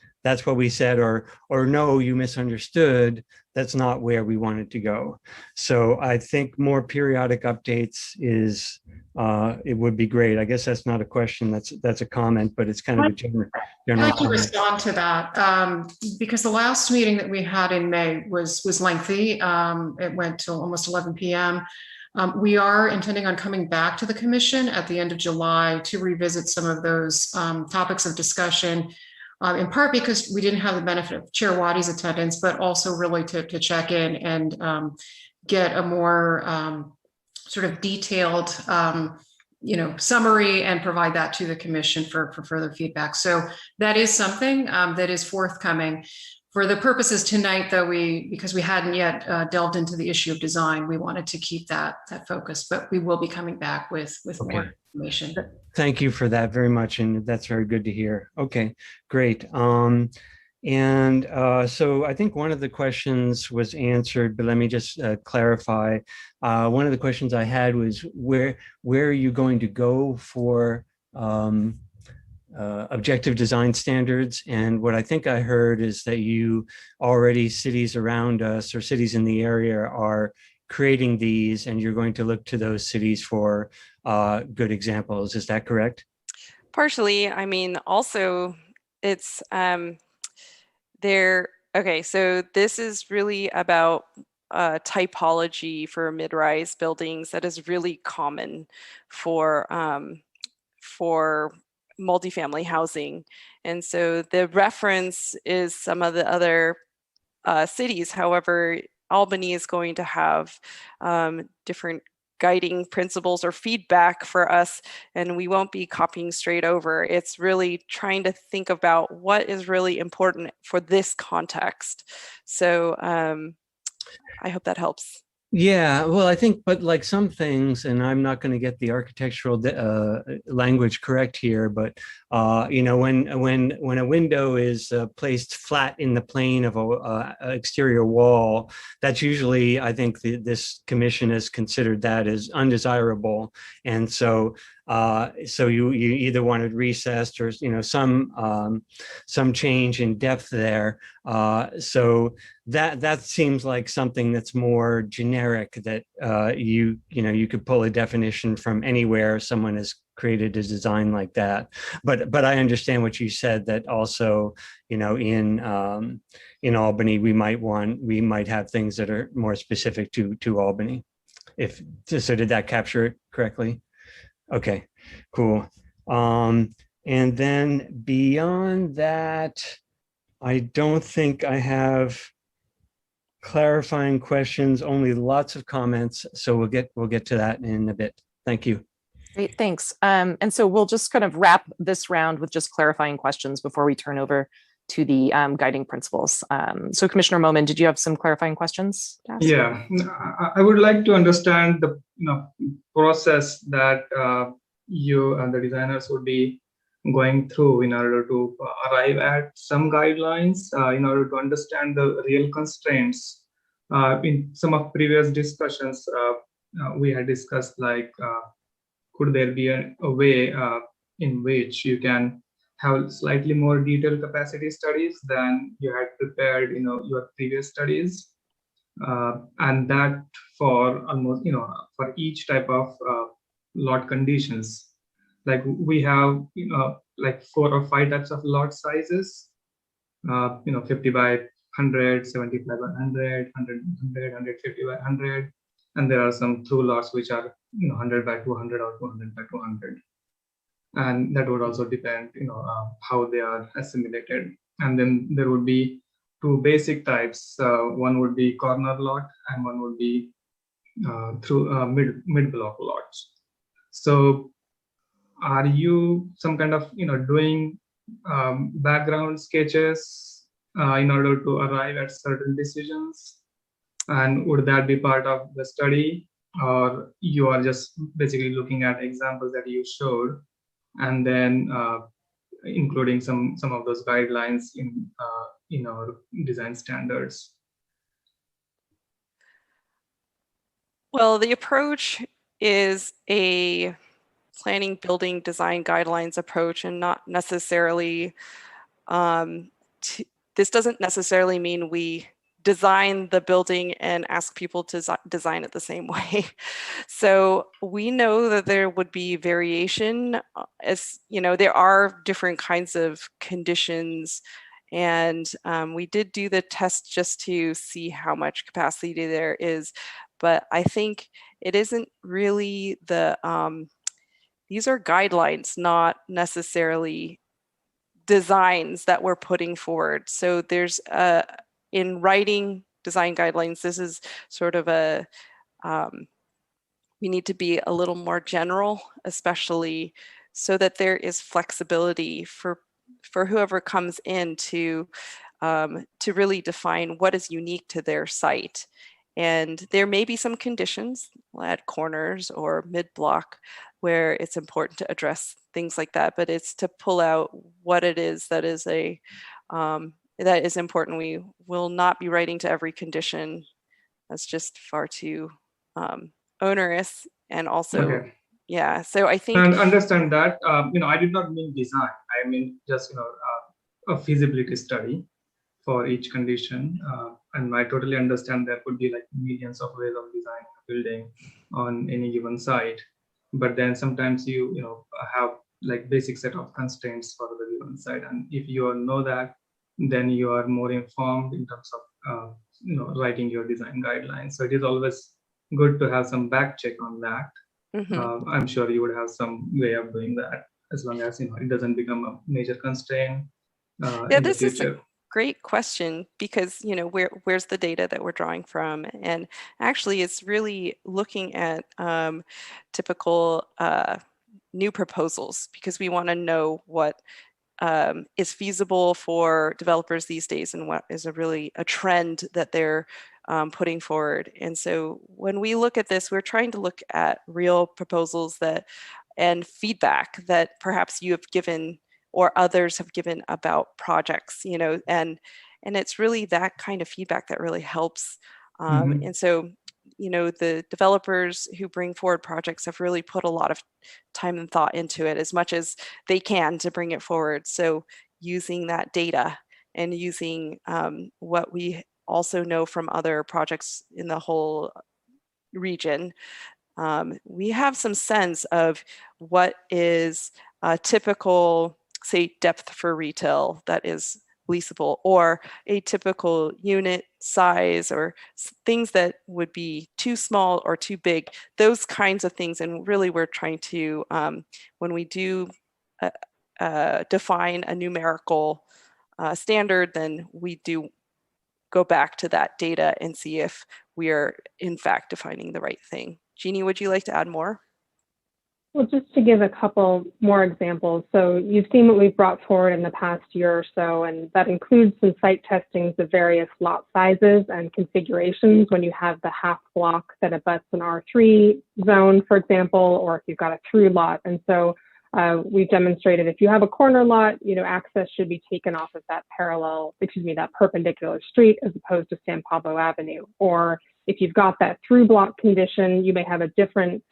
what we said, or no, you misunderstood. That's not where we wanted to go. So I think more periodic updates it would be great. I guess that's not a question, that's a comment, but it's kind of a general
I'd like to
comment.
respond to that because the last meeting that we had in May was lengthy. It went till almost 11 p.m. We are intending on coming back to the commission at the end of July to revisit some of those topics of discussion. In part because we didn't have the benefit of Chair Waddy's attendance, but also really to check in and get a more sort of detailed summary and provide that to the commission for further feedback. So that is something that is forthcoming. For the purposes tonight, though, because we hadn't yet delved into the issue of design, we wanted to keep that focus, but we will be coming back with more information.
Thank you for that very much, and that's very good to hear. Okay, great. So I think one of the questions was answered, but let me just clarify. One of the questions I had was where are you going to go for objective design standards? And what I think I heard is that cities around us or cities in the area are creating these, and you're going to look to those cities for good examples. Is that correct?
Partially. I mean, also it's okay, so this is really about typology for mid-rise buildings that is really common for multifamily housing. And so the reference is some of the other cities. However, Albany is going to have different guiding principles or feedback for us, and we won't be copying straight over. It's really trying to think about what is really important for this context. So I hope that helps.
Yeah, well, I think, but like some things, and I'm not going to get the architectural language correct here, but when a window is placed flat in the plane of a exterior wall, that's usually, I think, this commission has considered that as undesirable, and so you either wanted recessed or some change in depth there. So that seems like something that's more generic, that you could pull a definition from anywhere someone has created a design like that. But I understand what you said, that also in Albany we might have things that are more specific to Albany. So did that capture it correctly? Okay, cool. And then beyond that, I don't think I have clarifying questions, only lots of comments. So we'll get to that in a bit. Thank you.
Great, thanks. And so we'll just kind of wrap this round with just clarifying questions before we turn over to the guiding principles. So Commissioner Momin, did you have some clarifying questions to ask?
Yeah, I would like to understand the process that you and the designers would be going through in order to arrive at some guidelines, in order to understand the real constraints. In some of previous discussions, we had discussed could there be a way in which you can have slightly more detailed capacity studies than you had prepared your previous studies, and that for almost for each type of lot conditions. Like we have 4 or 5 types of lot sizes, 50 by 100, 75 by 100, 100, 150 by 100, and there are some through lots which are 100 by 200 or 200 by 200, and that would also depend how they are assimilated. And then there would be 2 basic types. One would be corner lot, and one would be through mid block lots. So are you some kind of doing background sketches in order to arrive at certain decisions, and would that be part of the study, or you are just basically looking at examples that you showed and then including some of those guidelines in our design standards?
Well, the approach is a planning, building, design guidelines approach, and not necessarily, this doesn't necessarily mean we design the building and ask people to design it the same way. So we know that there would be variation, as there are different kinds of conditions, and we did do the test just to see how much capacity there is, but I think it isn't really these are guidelines, not necessarily designs that we're putting forward. So there's in writing design guidelines, this is sort of a we need to be a little more general, especially so that there is flexibility for whoever comes in to really define what is unique to their site. And there may be some conditions at corners or mid-block where it's important to address things like that, but it's to pull out what it is that is that is important. We will not be writing to every condition. That's just far too onerous. And also,
Okay.
yeah, so I think—
And understand that, I did not mean design. I mean just, a feasibility study for each condition. And I totally understand there could be like millions of ways of designing a building on any given site. But then sometimes you have like basic set of constraints for the given site. And if you know that, then you are more informed in terms of, writing your design guidelines. So it is always good to have some back check on that. I'm sure you would have some way of doing that, as long as it doesn't become a major constraint in the future.
Great question, because where's the data that we're drawing from? And actually it's really looking at typical new proposals, because we want to know what is feasible for developers these days and what is a trend that they're putting forward. And so when we look at this, we're trying to look at real proposals and feedback that perhaps you have given or others have given about projects, and it's really that kind of feedback that really helps. And so, the developers who bring forward projects have really put a lot of time and thought into it, as much as they can, to bring it forward. So using that data and using what we also know from other projects in the whole region, we have some sense of what is a typical, say, depth for retail that is leasable, or a typical unit size, or things that would be too small or too big, those kinds of things. And really we're trying to, when we do define a numerical standard, then we do go back to that data and see if we are in fact defining the right thing. Jeannie, would you like to add more?
Well, just to give a couple more examples. So you've seen what we've brought forward in the past year or so, and that includes some site testings of various lot sizes and configurations when you have the half block that abuts an R3 zone, for example, or if you've got a through lot. And so we've demonstrated if you have a corner lot, access should be taken off of that perpendicular street as opposed to San Pablo Avenue. Or if you've got that through block condition, you may have a different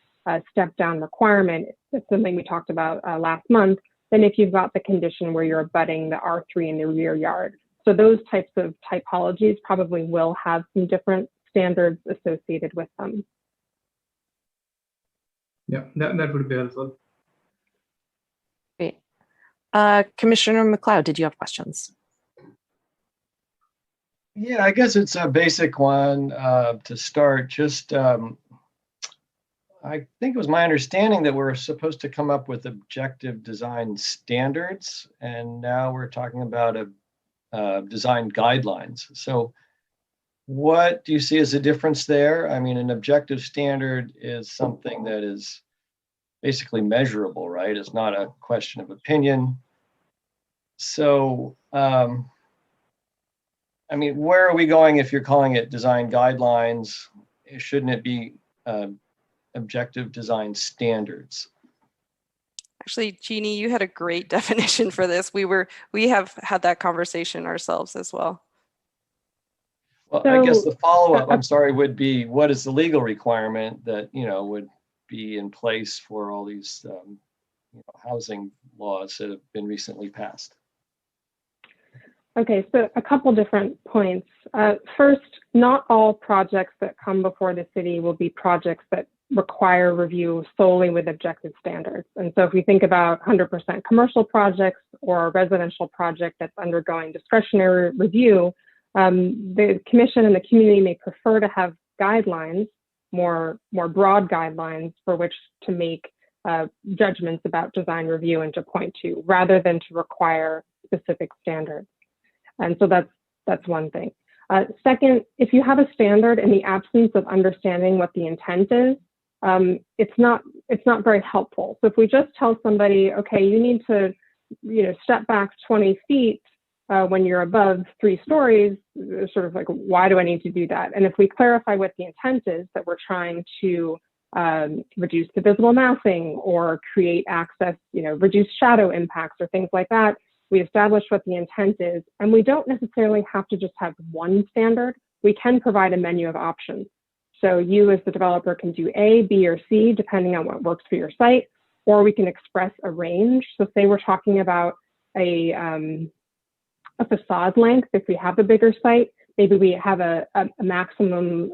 step down requirement. That's something we talked about last month, than if you've got the condition where you're abutting the R3 in the rear yard. So those types of typologies probably will have some different standards associated with them.
Yeah, that would be helpful.
Great. Commissioner McLeod, did you have questions?
Yeah, I guess it's a basic one to start. Just I think it was my understanding that we're supposed to come up with objective design standards, and now we're talking about design guidelines. So what do you see as a difference there? I mean, an objective standard is something that is basically measurable, right? It's not a question of opinion. So, I mean, where are we going if you're calling it design guidelines? Shouldn't it be objective design standards?
Actually, Jeannie, you had a great definition for this. We have had that conversation ourselves as well.
Well, I guess the follow-up, I'm sorry, would be, what is the legal requirement that, would be in place for all these housing laws that have been recently passed?
Okay, so a couple different points. First, not all projects that come before the city will be projects that require review solely with objective standards. And so if we think about 100% commercial projects or a residential project that's undergoing discretionary review, the commission and the community may prefer to have guidelines, more broad guidelines for which to make judgments about design review and to point to, rather than to require specific standards. And so that's one thing. Second, if you have a standard in the absence of understanding what the intent is, it's not very helpful. So if we just tell somebody, okay, you need to, step back 20 feet when you're above 3 stories, sort of like, why do I need to do that? And if we clarify what the intent is, that we're trying to reduce the visible massing or create access, reduce shadow impacts or things like that, we establish what the intent is, and we don't necessarily have to just have one standard. We can provide a menu of options. So you as the developer can do A, B, or C, depending on what works for your site, or we can express a range. So say we're talking about a facade length. If we have a bigger site, maybe we have a maximum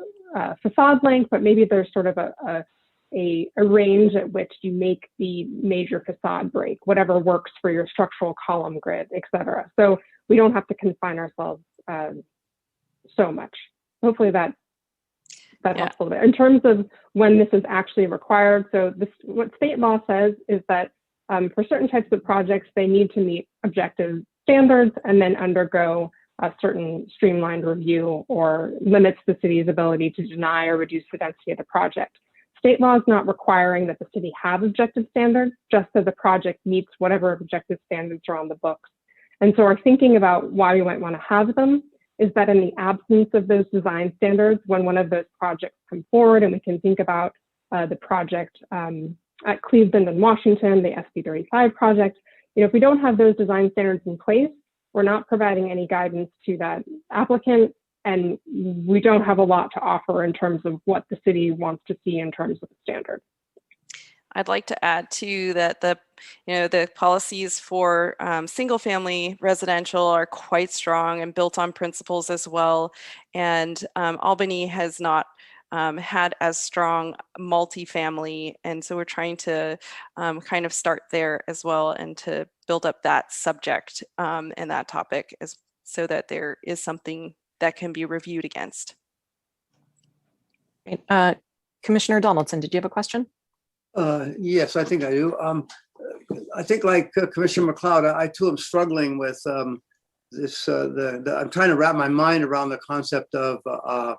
facade length, but maybe there's sort of a range at which you make the major facade break, whatever works for your structural column grid, et cetera. So we don't have to confine ourselves so much. Hopefully that helps a little bit. In terms of when this is actually required, so what state law says is that for certain types of projects, they need to meet objective standards and then undergo a certain streamlined review or limits the city's ability to deny or reduce the density of the project. State law is not requiring that the city have objective standards, just that the project meets whatever objective standards are on the books. And so our thinking about why we might want to have them is that in the absence of those design standards, when one of those projects come forward, and we can think about the project at Cleveland and Washington, the SB 35 project, if we don't have those design standards in place, we're not providing any guidance to that applicant, and we don't have a lot to offer in terms of what the city wants to see in terms of the standard.
I'd like to add too that the policies for single family residential are quite strong and built on principles as well. And Albany has not had as strong multifamily. And so we're trying to kind of start there as well and to build up that subject and that topic so that there is something that can be reviewed against.
Commissioner Donaldson, did you have a question?
Yes, I think I do. I think like Commissioner McLeod, I too am struggling with this. I'm trying to wrap my mind around the concept of a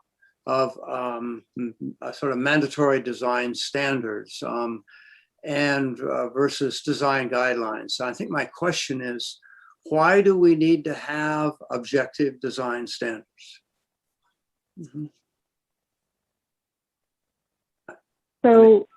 sort of mandatory design standards and versus design guidelines. So I think my question is, why do we need to have objective design standards? Mm-hmm.
So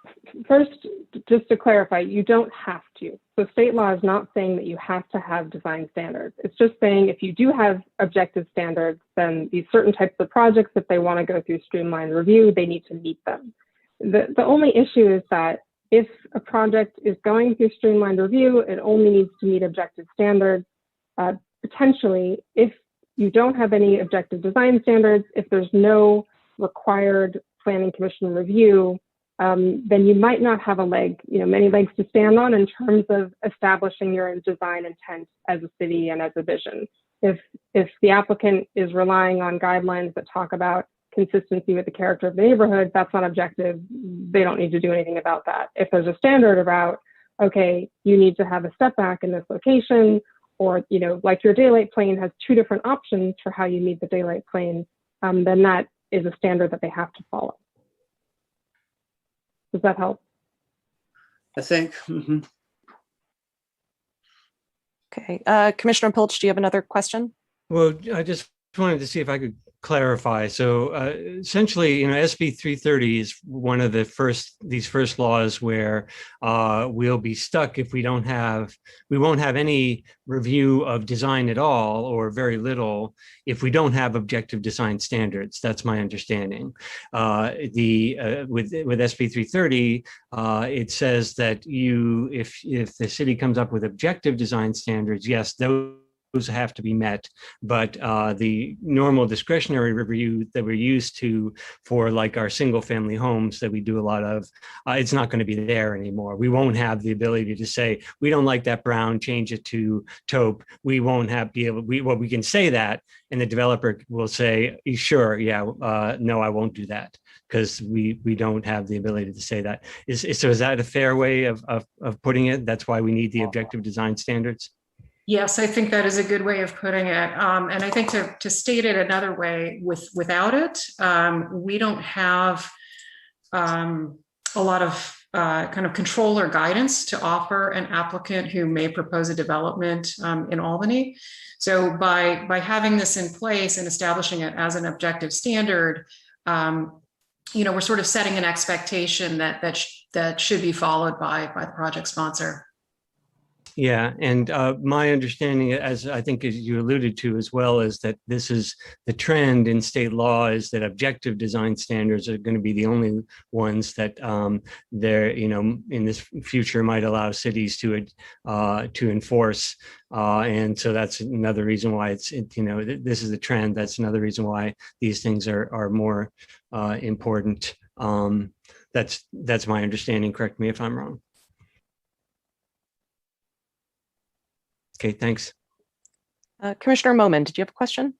first, just to clarify, you don't have to. So state law is not saying that you have to have design standards. It's just saying if you do have objective standards, then these certain types of projects, if they want to go through streamlined review, they need to meet them. The only issue is that if a project is going through streamlined review, it only needs to meet objective standards. Potentially, if you don't have any objective design standards, if there's no required planning commission review, then you might not have many legs to stand on in terms of establishing your design intent as a city and as a vision. If the applicant is relying on guidelines that talk about consistency with the character of the neighborhood, that's not objective. They don't need to do anything about that. If there's a standard about, okay, you need to have a step back in this location, or like your daylight plane has 2 different options for how you meet the daylight plane, then that is a standard that they have to follow. Does that help?
I think. Mm-hmm.
Okay. Commissioner Pilch, do you have another question?
Well, I just wanted to see if I could clarify. So essentially, SB 330 is one of these first laws where we'll be stuck if we won't have any review of design at all, or very little, if we don't have objective design standards. That's my understanding. With SB 330, it says that if the city comes up with objective design standards, yes, those have to be met, but the normal discretionary review that we're used to for like our single family homes that we do a lot of, it's not going to be there anymore. We won't have the ability to say, we don't like that brown, change it to taupe. We won't we can say that, and the developer will say, sure, yeah, no, I won't do that, because we don't have the ability to say that. So is that a fair way of putting it? That's why we need the objective design standards?
Yes, I think that is a good way of putting it. And I think to state it another way, without it, we don't have a lot of kind of control or guidance to offer an applicant who may propose a development in Albany. So by having this in place and establishing it as an objective standard, we're sort of setting an expectation that should be followed by the project sponsor.
Yeah, and my understanding, as I think as you alluded to as well, is that this is the trend in state law, is that objective design standards are going to be the only ones that in this future might allow cities to enforce. And so that's another reason why this is the trend. That's another reason why these things are more important. That's my understanding. Correct me if I'm wrong. Okay, thanks.
Commissioner Momin, did you have a question?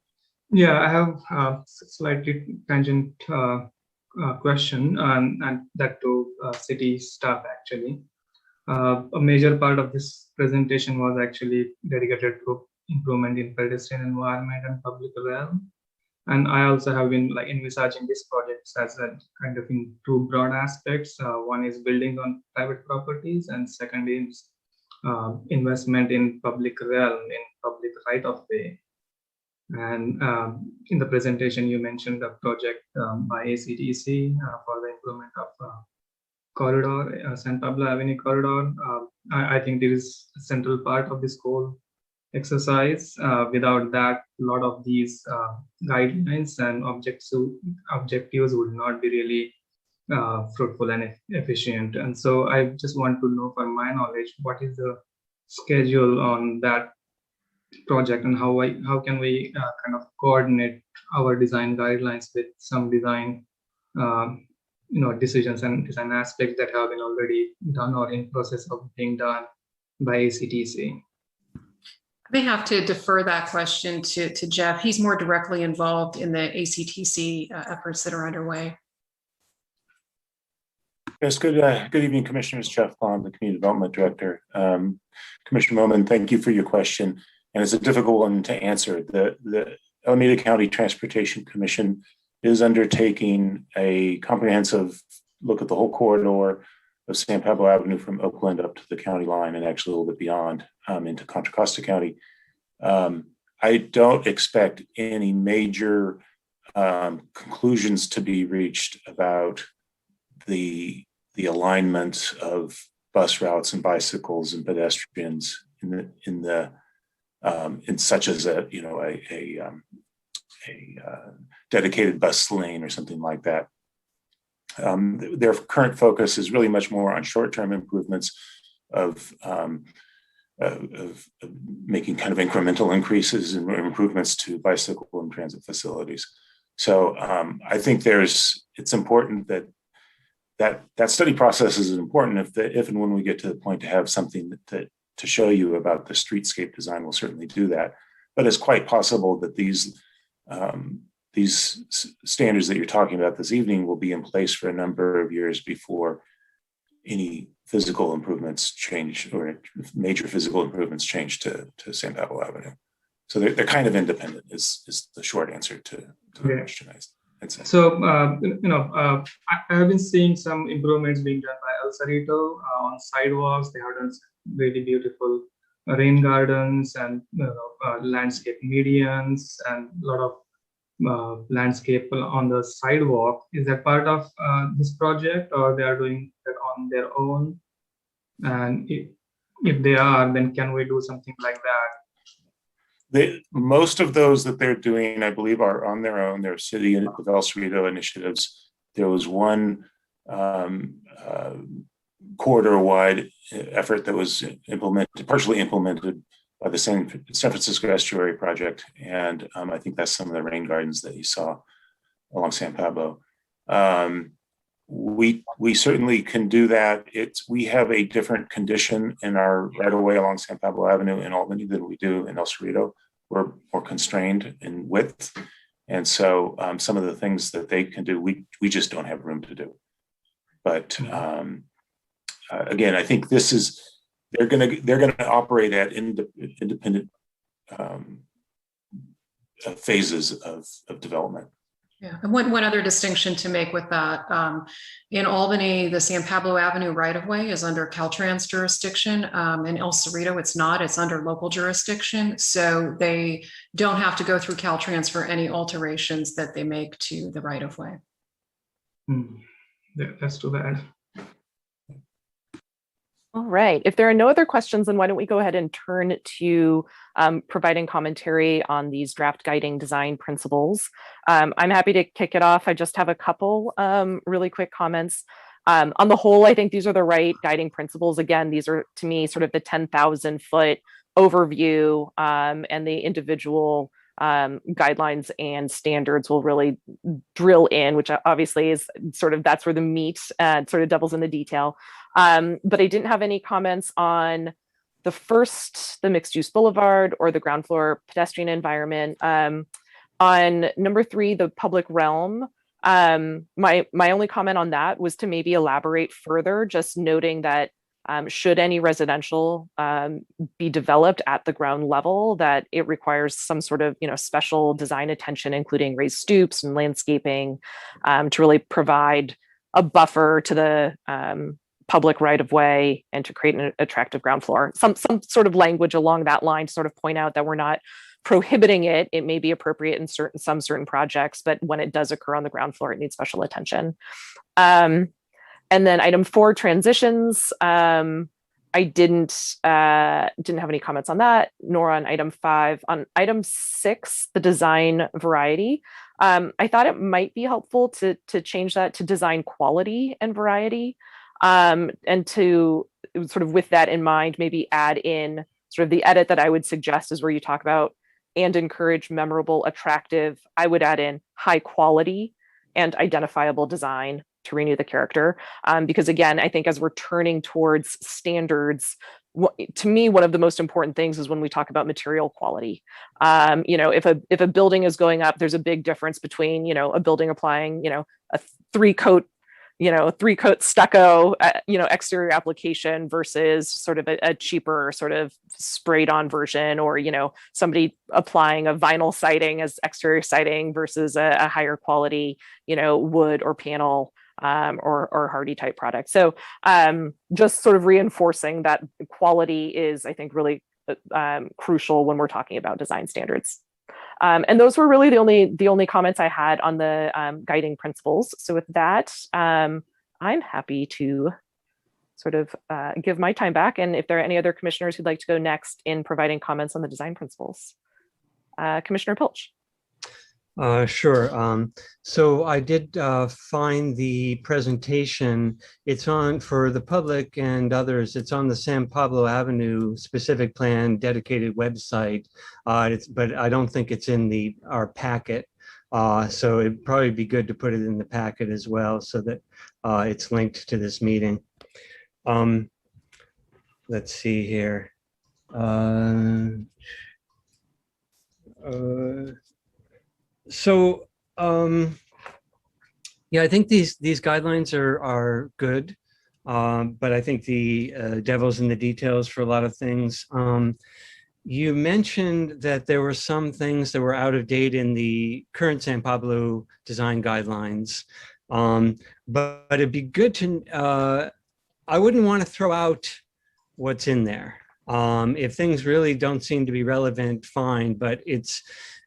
Yeah, I have a slightly tangent question, and that to city staff actually. A major part of this presentation was actually dedicated to improvement in pedestrian environment and public realm. And I also have been envisaging this project as a kind of in two broad aspects. One is building on private properties, and second is investment in public realm, in public right of way. And in the presentation, you mentioned a project by ACTC for the improvement of corridor, San Pablo Avenue corridor. I think this is a central part of this whole exercise. Without that, a lot of these guidelines and objectives would not be really fruitful and efficient. And so I just want to know, from my knowledge, what is the schedule on that project, and how can we kind of coordinate our design guidelines with some design decisions and design aspects that have been already done or in process of being done by ACTC?
I may have to defer that question to Jeff. He's more directly involved in the ACTC efforts that are underway.
Yes, good evening, Commissioners. Jeff Bond, the Community Development Director. Commissioner Momin, thank you for your question. And it's a difficult one to answer. The Alameda County Transportation Commission is undertaking a comprehensive look at the whole corridor of San Pablo Avenue from Oakland up to the county line, and actually a little bit beyond into Contra Costa County. I don't expect any major conclusions to be reached about the alignment of bus routes and bicycles and pedestrians in such as a dedicated bus lane or something like that. Their current focus is really much more on short-term improvements of making kind of incremental increases and improvements to bicycle and transit facilities. So I think it's important that study process is important. If and when we get to the point to have something to show you about the streetscape design, we'll certainly do that. But it's quite possible that these standards that you're talking about this evening will be in place for a number of years before any physical improvements change, or major physical improvements change to San Pablo Avenue. So they're kind of independent is the short answer to the question.
So, I have been seeing some improvements being done by El Cerrito on sidewalks. They have done really beautiful rain gardens and landscape medians and a lot of landscape on the sidewalk. Is that part of this project, or they are doing that on their own? And if they are, then can we do something like that?
Most of those that they're doing, I believe, are on their own. They're city of El Cerrito initiatives. There was one corridor-wide effort that was partially implemented by the San Francisco Estuary Project, and I think that's some of the rain gardens that you saw along San Pablo. We certainly can do that. We have a different condition in our right-of-way along San Pablo Avenue in Albany than we do in El Cerrito. We're more constrained in width, and so some of the things that they can do, we just don't have room to do. But again, I think they're gonna operate at independent phases of development.
Yeah, and one other distinction to make with that, in Albany, the San Pablo Avenue right-of-way is under Caltrans jurisdiction. In El Cerrito, it's not, it's under local jurisdiction. So they don't have to go through Caltrans for any alterations that they make to the right-of-way.
Yeah, that's too bad.
All right. If there are no other questions, then why don't we go ahead and turn to providing commentary on these draft guiding design principles. I'm happy to kick it off. I just have a couple really quick comments. On the whole, I think these are the right guiding principles. Again, these are, to me, sort of the 10,000 foot overview, and the individual guidelines and standards will really drill in, which obviously is sort of, that's where the meat sort of devil's in the detail. But I didn't have any comments on the mixed use boulevard or the ground floor pedestrian environment. On number 3, the public realm, my only comment on that was to maybe elaborate further, just noting that should any residential be developed at the ground level, that it requires some sort of, special design attention, including raised stoops and landscaping, to really provide a buffer to the public right of way and to create an attractive ground floor. Some sort of language along that line to sort of point out that we're not prohibiting it. It may be appropriate in some certain projects, but when it does occur on the ground floor, it needs special attention. And then item 4, transitions. I didn't have any comments on that, nor on item 5. On item 6, the design variety, I thought it might be helpful to change that to design quality and variety, and to sort of with that in mind, maybe add in sort of the edit that I would suggest is where you talk about and encourage memorable, attractive. I would add in high quality and identifiable design to renew the character. Because again, I think as we're turning towards standards, to me, one of the most important things is when we talk about material quality. If a building is going up, there's a big difference between, a building applying, a 3-coat stucco, exterior application versus sort of a cheaper sort of sprayed on version, or, somebody applying a vinyl siding as exterior siding versus a higher quality, wood or panel, or hardy type product. So just sort of reinforcing that quality is, I think, really crucial when we're talking about design standards. And those were really the only comments I had on the guiding principles. So with that, I'm happy to sort of give my time back. And if there are any other commissioners who'd like to go next in providing comments on the design principles, Commissioner Pilch.
Sure. So I did find the presentation. It's on, for the public and others, it's on the San Pablo Avenue specific plan dedicated website. But I don't think it's in our packet. So it'd probably be good to put it in the packet as well, so that it's linked to this meeting. Let's see here. Yeah, I think these guidelines are good, but I think the devil's in the details for a lot of things. You mentioned that there were some things that were out of date in the current San Pablo design guidelines, but it'd be good to, I wouldn't want to throw out what's in there. If things really don't seem to be relevant, fine, but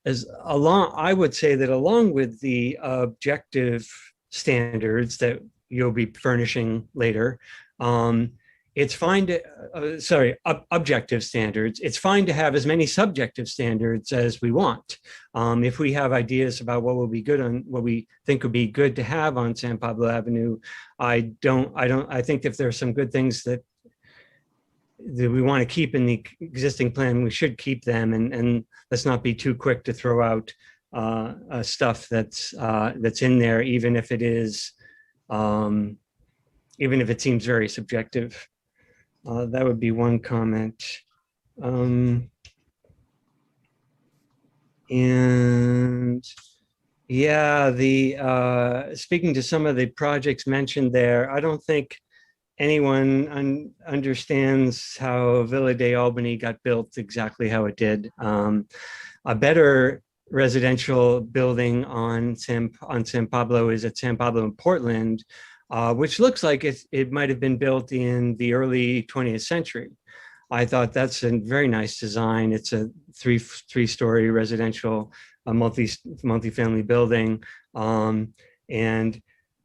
I would say that along with the objective standards that you'll be furnishing later, it's fine to, objective standards, it's fine to have as many subjective standards as we want. If we have ideas about what will be good on, what we think would be good to have on San Pablo Avenue, I think if there's some good things that we want to keep in the existing plan, we should keep them, and let's not be too quick to throw out stuff that's in there, even if it seems very subjective. That would be one comment. And yeah, speaking to some of the projects mentioned there, I don't think anyone understands how Villa de Albany got built exactly how it did. A better residential building on San Pablo is at San Pablo in Portland, which looks like it might have been built in the early 20th century. I thought that's a very nice design. It's a three-story residential multi-family building. And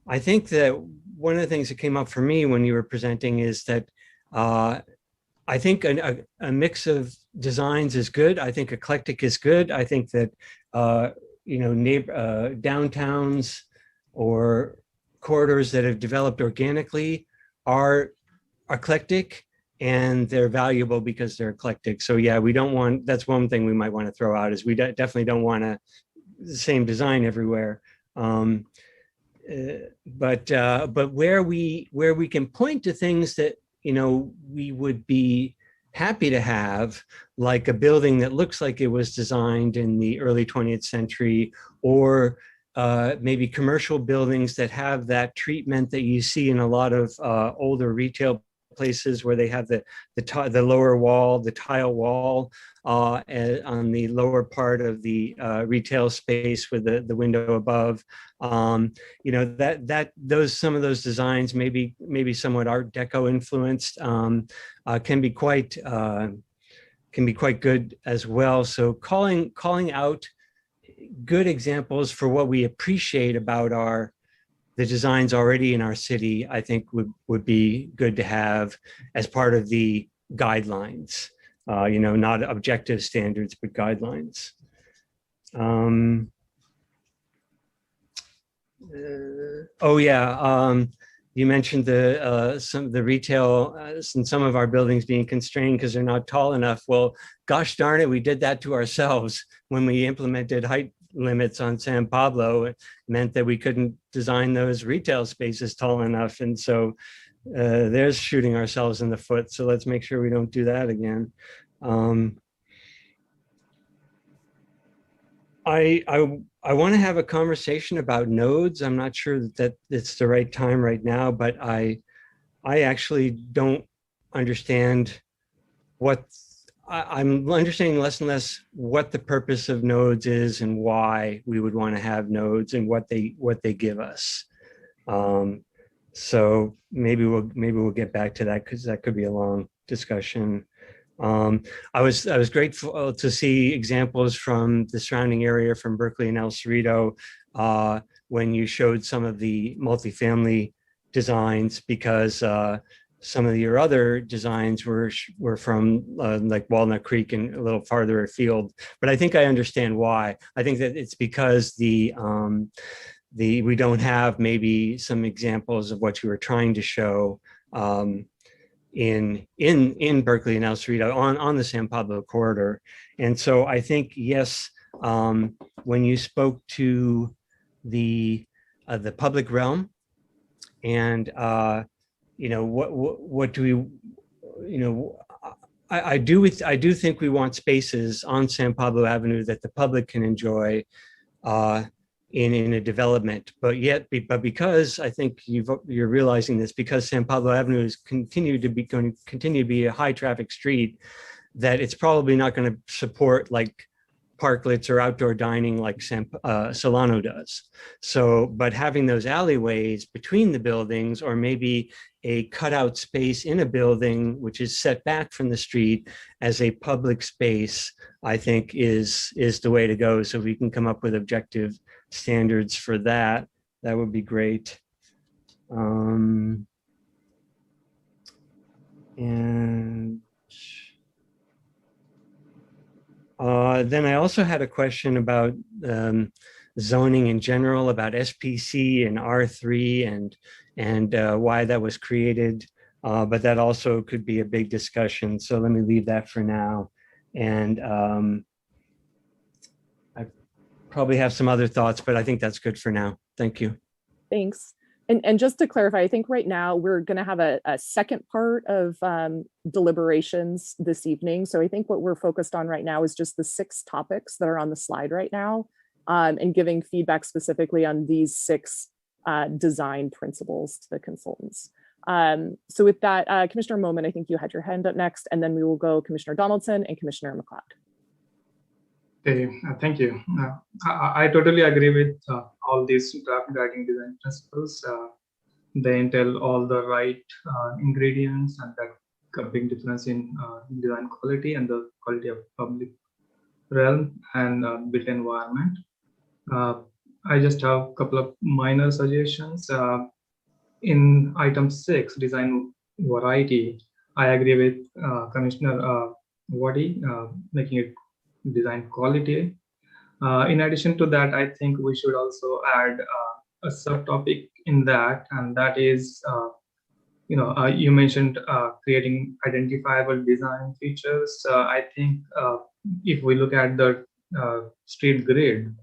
I think that one of the things that came up for me when you were presenting is that I think a mix of designs is good. I think eclectic is good. I think that downtowns or corridors that have developed organically are eclectic, and they're valuable because they're eclectic. So yeah, we don't want, that's one thing we might want to throw out, is we definitely don't want the same design everywhere. But where we can point to things that, we would be happy to have, like a building that looks like it was designed in the early 20th century, or maybe commercial buildings that have that treatment that you see in a lot of older retail places, where they have the lower wall, the tile wall on the lower part of the retail space with the window above. Some of those designs, maybe somewhat Art Deco influenced, can be quite good as well. So calling out good examples for what we appreciate about the designs already in our city, I think would be good to have as part of the guidelines, not objective standards, but guidelines. You mentioned some of the retail and some of our buildings being constrained because they're not tall enough. Well, gosh darn it, we did that to ourselves when we implemented height limits on San Pablo. It meant that we couldn't design those retail spaces tall enough. And so there's shooting ourselves in the foot. So let's make sure we don't do that again. I want to have a conversation about nodes. I'm not sure that it's the right time right now, but I actually don't understand I'm understanding less and less what the purpose of nodes is and why we would want to have nodes and what they give us. So maybe we'll get back to that, because that could be a long discussion. I was grateful to see examples from the surrounding area, from Berkeley and El Cerrito, when you showed some of the multifamily designs, because some of your other designs were from like Walnut Creek and a little farther afield. But I think I understand why. I think that it's because we don't have maybe some examples of what you were trying to show in Berkeley and El Cerrito on the San Pablo corridor. And so I think, yes, when you spoke to the public realm, and what do we, I do think we want spaces on San Pablo Avenue that the public can enjoy in a development, but because I think you're realizing this, because San Pablo Avenue is going to continue to be a high traffic street, that it's probably not going to support like parklets or outdoor dining like Solano does. So, but having those alleyways between the buildings, or maybe a cutout space in a building which is set back from the street as a public space, I think is the way to go. So if we can come up with objective standards for that, that would be great. And then I also had a question about zoning in general, about SPC and R3 and why that was created. But that also could be a big discussion. So let me leave that for now. And I probably have some other thoughts, but I think that's good for now. Thank you.
Thanks. And just to clarify, I think right now we're going to have a second part of deliberations this evening. So I think what we're focused on right now is just the 6 topics that are on the slide right now, and giving feedback specifically on these 6 design principles to the consultants. So with that, Commissioner Moment, I think you had your hand up next, and then we will go Commissioner Donaldson and Commissioner McLeod.
Okay, thank you. I totally agree with all these draft guiding design principles. They entail all the right ingredients, and that a big difference in design quality and the quality of public realm and built environment. I just have a couple of minor suggestions. In item 6, design variety, I agree with Commissioner Wadi, making it design quality. In addition to that, I think we should also add a subtopic in that, and that is, you mentioned creating identifiable design features. I think if we look at the street grid,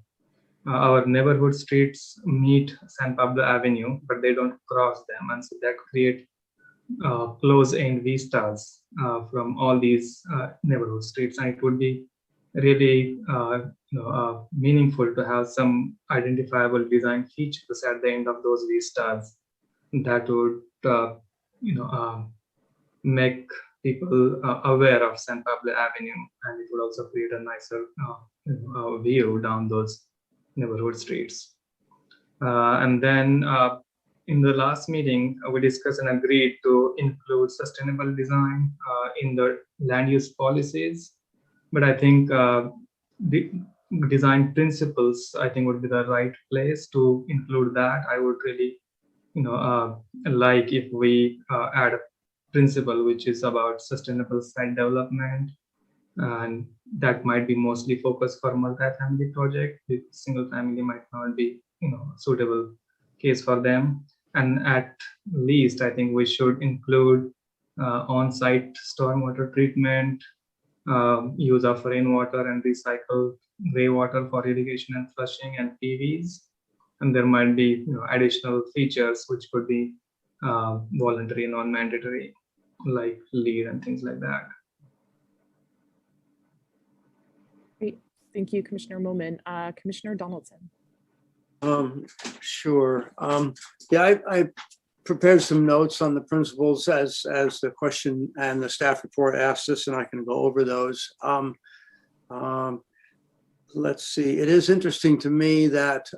our neighborhood streets meet San Pablo Avenue, but they don't cross them, and so that create close-end vistas from all these neighborhood streets, and it would be really meaningful to have some identifiable design features at the end of those vistas that would make people aware of San Pablo Avenue, and it would also create a nicer view down those neighborhood streets. And then in the last meeting, we discussed and agreed to include sustainable design in the land use policies. But I think the design principles, I think, would be the right place to include that. I would really, like if we add a principle which is about sustainable site development, and that might be mostly focused for multi-family project. The single family might not be, suitable case for them. And at least, I think we should include on-site stormwater treatment, use of rainwater and recycled gray water for irrigation and flushing, and PVs. And there might be additional features which could be voluntary, non-mandatory, like LEED and things like that.
Great. Thank you, Commissioner Momin. Commissioner Donaldson.
Sure. Yeah, I prepared some notes on the principles as the question and the staff report asked us, and I can go over those. Let's see. It is interesting to me that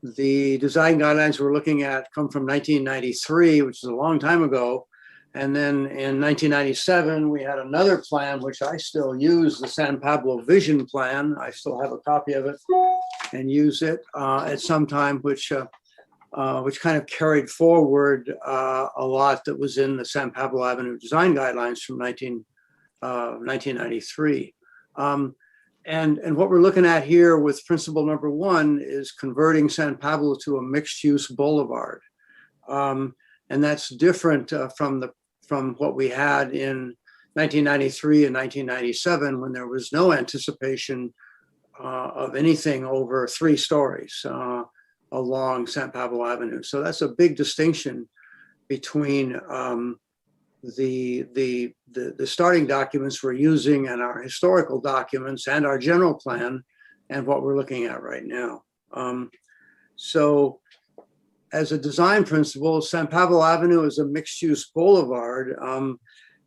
the design guidelines we're looking at come from 1993, which is a long time ago. And then in 1997, we had another plan, which I still use, the San Pablo Vision Plan. I still have a copy of it and use it at some time, which kind of carried forward a lot that was in the San Pablo Avenue design guidelines from 1993. And what we're looking at here with principle number 1 is converting San Pablo to a mixed-use boulevard. And that's different from what we had in 1993 and 1997, when there was no anticipation of anything over 3 stories along San Pablo Avenue. So that's a big distinction between the starting documents we're using and our historical documents and our general plan and what we're looking at right now. So as a design principle, San Pablo Avenue is a mixed-use boulevard.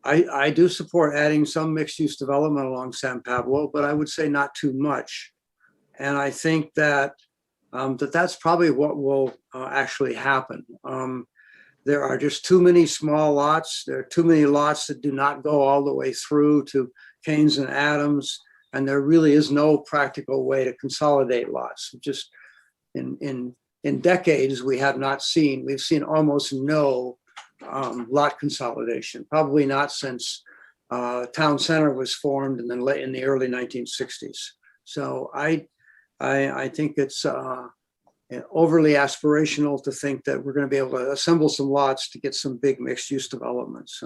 I do support adding some mixed-use development along San Pablo, but I would say not too much. And I think that that's probably what will actually happen. There are just too many small lots. There are too many lots that do not go all the way through to Keynes and Adams, and there really is no practical way to consolidate lots. Just in decades, we've seen almost no lot consolidation, probably not since Town Center was formed and then late in the early 1960s. So I think it's overly aspirational to think that we're going to be able to assemble some lots to get some big mixed-use developments.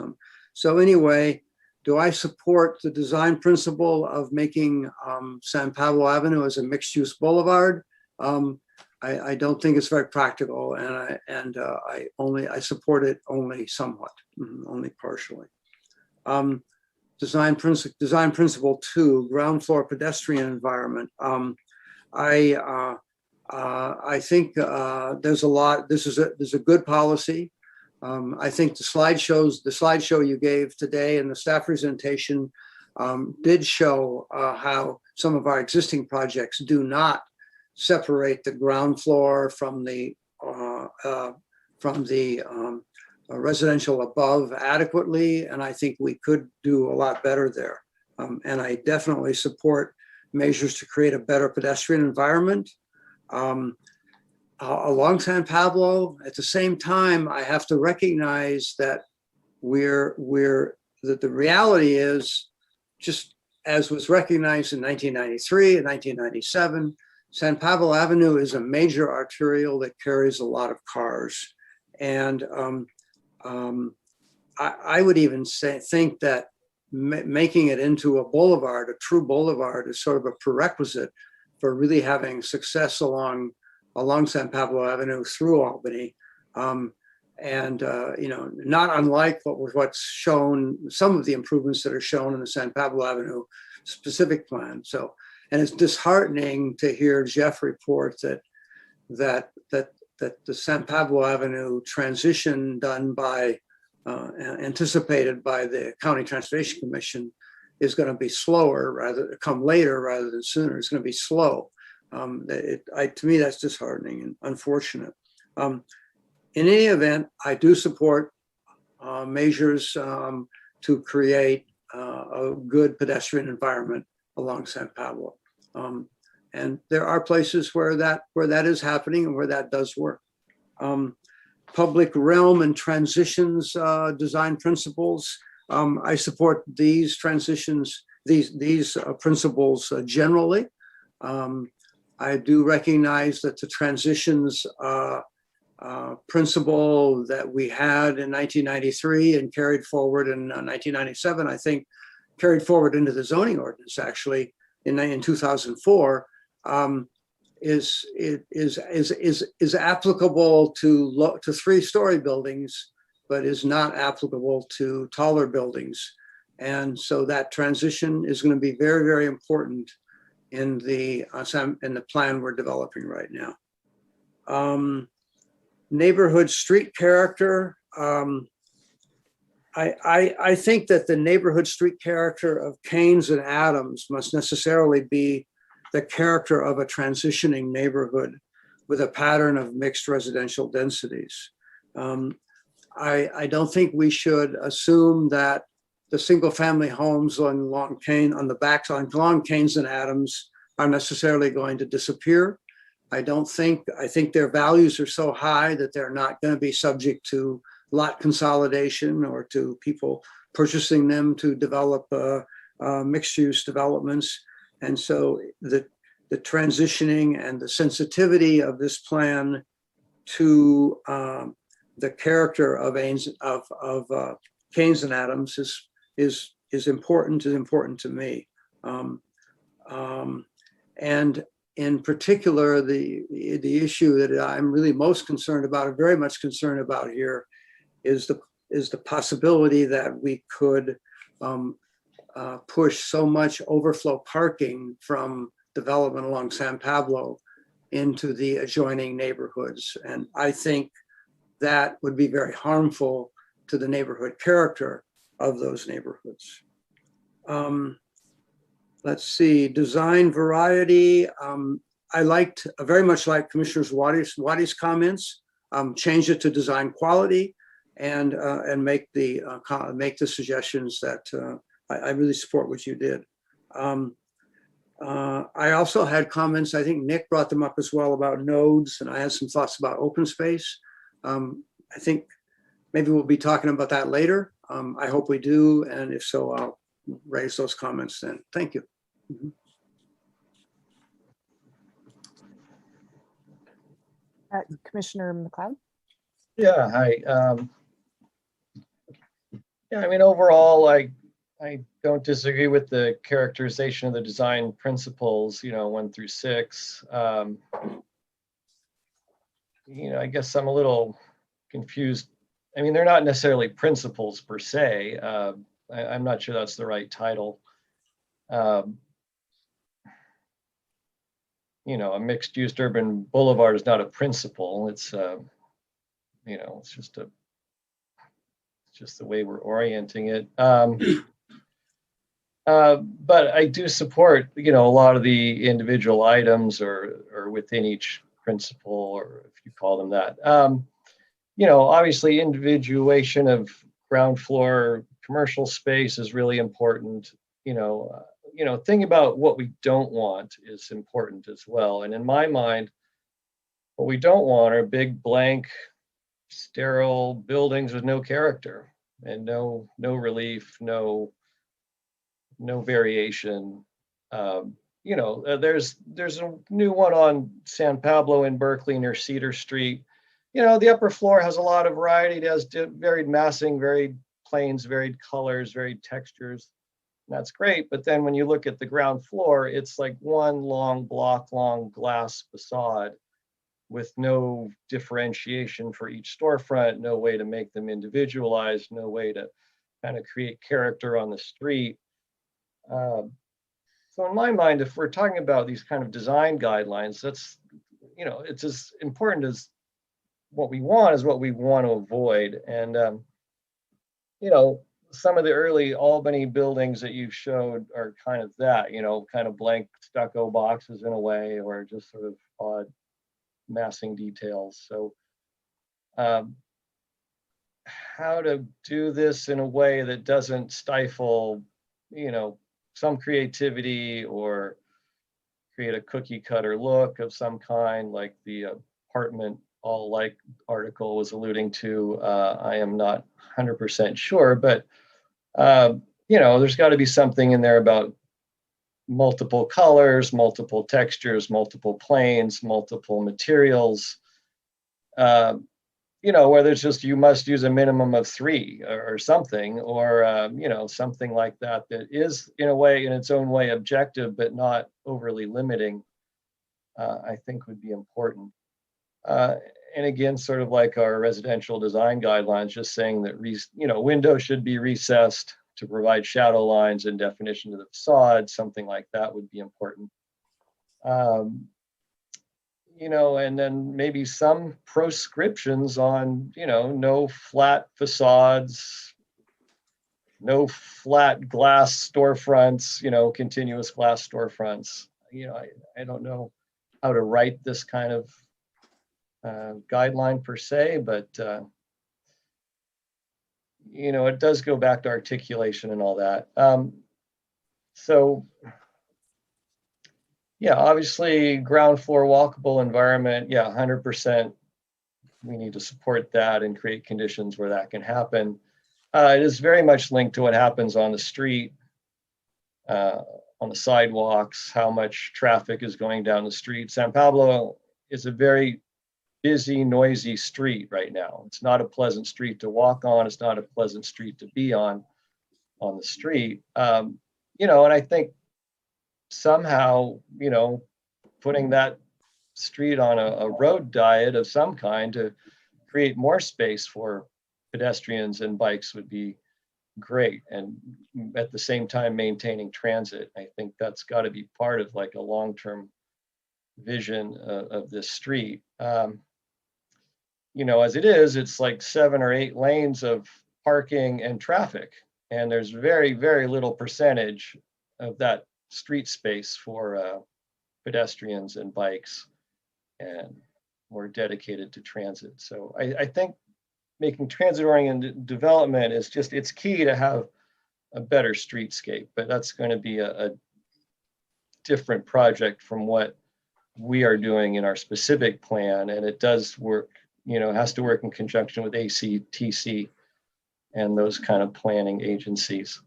So anyway, do I support the design principle of making San Pablo Avenue as a mixed-use boulevard? I don't think it's very practical, and I support it only somewhat, only partially. Design principle 2, ground floor pedestrian environment. I think there's a lot. There's a good policy. I think the slideshow you gave today and the staff presentation did show how some of our existing projects do not separate the ground floor from the residential above adequately, and I think we could do a lot better there. And I definitely support measures to create a better pedestrian environment along San Pablo. At the same time, I have to recognize that that the reality is, just as was recognized in 1993 and 1997, San Pablo Avenue is a major arterial that carries a lot of cars. And I would even think that making it into a boulevard, a true boulevard, is sort of a prerequisite for really having success along San Pablo Avenue through Albany. Not unlike what's shown, some of the improvements that are shown in the San Pablo Avenue specific plan. So, and it's disheartening to hear Jeff report that the San Pablo Avenue transition done by, anticipated by the County Transportation Commission is going to be slower, come later rather than sooner. It's going to be slow. To me, that's disheartening and unfortunate. In any event, I do support measures to create a good pedestrian environment along San Pablo. And there are places where that is happening and where that does work. Public realm and transitions design principles. I support these transitions, these principles generally. I do recognize that the transitions principle that we had in 1993 and carried forward in 1997, I think carried forward into the zoning ordinance actually in 2004, is applicable to three-story buildings, but is not applicable to taller buildings. And so that transition is going to be very, very important in the plan we're developing right now. Neighborhood street character. I think that the neighborhood street character of Keynes and Adams must necessarily be the character of a transitioning neighborhood with a pattern of mixed residential densities. I don't think we should assume that the single family homes along Keynes, on the backs along Keynes and Adams are necessarily going to disappear. I think their values are so high that they're not going to be subject to lot consolidation or to people purchasing them to develop mixed use developments. And so the transitioning and the sensitivity of this plan to the character of Keynes and Adams is important to me. And in particular, the issue that I'm really most concerned about, very much concerned about here, is the possibility that we could push so much overflow parking from development along San Pablo into the adjoining neighborhoods. And I think that would be very harmful to the neighborhood character of those neighborhoods. Let's see, design variety. I very much like Commissioner Wadi's comments. Change it to design quality and make the suggestions that I really support what you did. I also had comments, I think Nick brought them up as well, about nodes, and I had some thoughts about open space. I think maybe we'll be talking about that later. I hope we do, and if so, I'll raise those comments then. Thank you.
Commissioner McLeod?
Yeah, hi. Yeah, I mean, overall, I don't disagree with the characterization of the design principles, 1 through 6. I guess I'm a little confused. I mean, they're not necessarily principles per se. I'm not sure that's the right title. A mixed-use urban boulevard is not a principle. It's it's just the way we're orienting it. But I do support, a lot of the individual items or within each principle, or if you call them that. Obviously individuation of ground floor commercial space is really important. Thinking about what we don't want is important as well. And in my mind, what we don't want are big, blank, sterile buildings with no character and no relief, no variation. There's a new one on San Pablo in Berkeley near Cedar Street. The upper floor has a lot of variety. It has varied massing, varied planes, varied colors, varied textures. That's great. But then when you look at the ground floor, it's like one long glass facade with no differentiation for each storefront, no way to make them individualized, no way to kind of create character on the street. So in my mind, if we're talking about these kind of design guidelines, that's, it's as important as what we want is what we want to avoid. And, some of the early Albany buildings that you showed are kind of that, kind of blank stucco boxes in a way, or just sort of odd massing details. So how to do this in a way that doesn't stifle, some creativity or create a cookie cutter look of some kind, like the apartment all like article was alluding to. I am not 100% sure, but there's got to be something in there about multiple colors, multiple textures, multiple planes, multiple materials, where there's just, you must use a minimum of 3 or something, or, something like that, that is in a way, in its own way, objective, but not overly limiting, I think would be important. And again, sort of like our residential design guidelines, just saying that, windows should be recessed to provide shadow lines and definition to the facade, something like that would be important. And then maybe some proscriptions on, no flat facades, no flat glass storefronts, continuous glass storefronts. I don't know how to write this kind of guideline per se, but it does go back to articulation and all that. So yeah, obviously ground floor walkable environment. Yeah, 100%. We need to support that and create conditions where that can happen. It is very much linked to what happens on the street, on the sidewalks, how much traffic is going down the street. San Pablo is a very busy, noisy street right now. It's not a pleasant street to walk on. It's not a pleasant street to be on the street. And I think somehow, putting that street on a road diet of some kind to create more space for pedestrians and bikes would be great. And at the same time, maintaining transit. I think that's got to be part of like a long-term vision of this street. As it is, it's like 7 or 8 lanes of parking and traffic. And there's very, very little percentage of that street space for pedestrians and bikes, and more dedicated to transit. So I think making transit-oriented development is just, it's key to have a better streetscape, but that's going to be a different project from what we are doing in our specific plan. And it does work, has to work in conjunction with ACTC and those kind of planning agencies.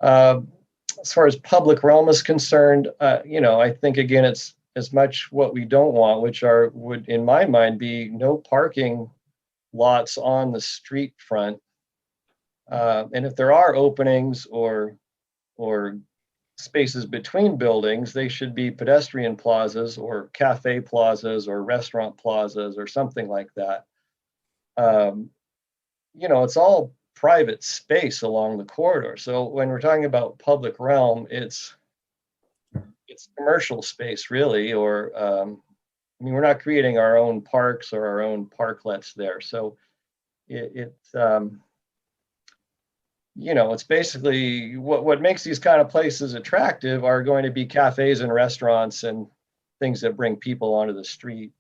As far as public realm is concerned, I think, again, it's as much what we don't want, which would, in my mind, be no parking lots on the street front. And if there are openings or spaces between buildings, they should be pedestrian plazas or cafe plazas or restaurant plazas or something like that. It's all private space along the corridor. So when we're talking about public realm, it's commercial space really, or we're not creating our own parks or our own parklets there. So you know, it's basically what makes these kind of places attractive are going to be cafes and restaurants and things that bring people onto the street.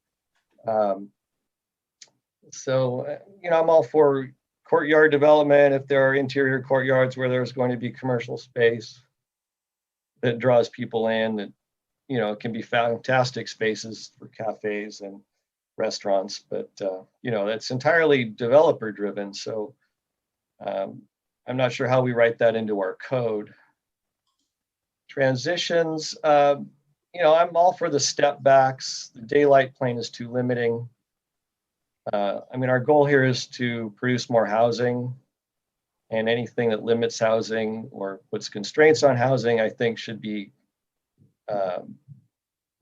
So, you know, I'm all for courtyard development if there are interior courtyards where there's going to be commercial space that draws people in, that, you know, it can be fantastic spaces for cafes and restaurants, but, you know, that's entirely developer driven. So I'm not sure how we write that into our code. Transitions, you know, I'm all for the step backs. The daylight plane is too limiting. I mean, our goal here is to produce more housing, and anything that limits housing or puts constraints on housing, I think should be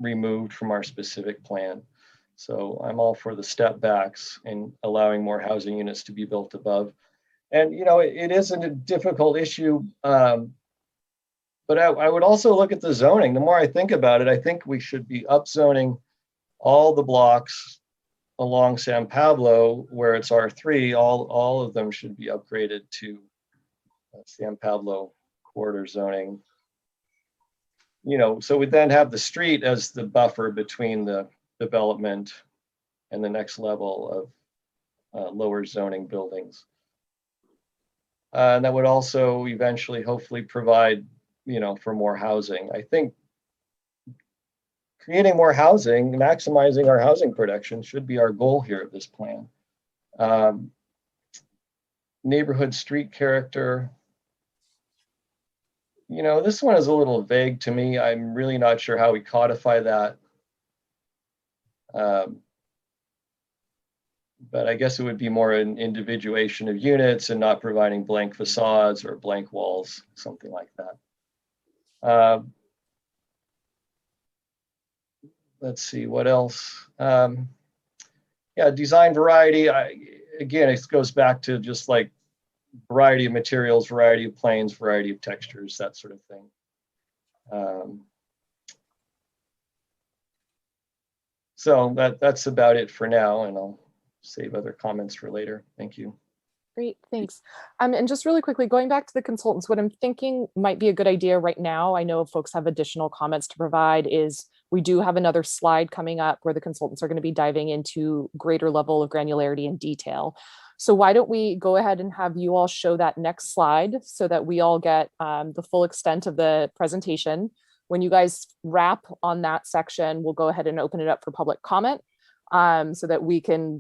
removed from our specific plan. So I'm all for the step backs and allowing more housing units to be built above. And, you know, it isn't a difficult issue, but I would also look at the zoning. The more I think about it, I think we should be upzoning all the blocks along San Pablo where it's R3. All of them should be upgraded to San Pablo corridor zoning. You know, so we then have the street as the buffer between the development and the next level of lower zoning buildings. And that would also eventually hopefully provide, you know, for more housing. I think creating more housing, maximizing our housing production should be our goal here of this plan. Neighborhood street character. You know, this one is a little vague to me. I'm really not sure how we codify that. But I guess it would be more an individuation of units and not providing blank facades or blank walls, something like that. Let's see, what else? Yeah, design variety. Again, it goes back to just like variety of materials, variety of planes, variety of textures, that sort of thing. So that's about it for now, and I'll save other comments for later. Thank you.
Great, thanks. And just really quickly, going back to the consultants, what I'm thinking might be a good idea right now, I know folks have additional comments to provide, is we do have another slide coming up where the consultants are going to be diving into greater level of granularity and detail. So why don't we go ahead and have you all show that next slide so that we all get the full extent of the presentation. When you guys wrap on that section, we'll go ahead and open it up for public comment. So that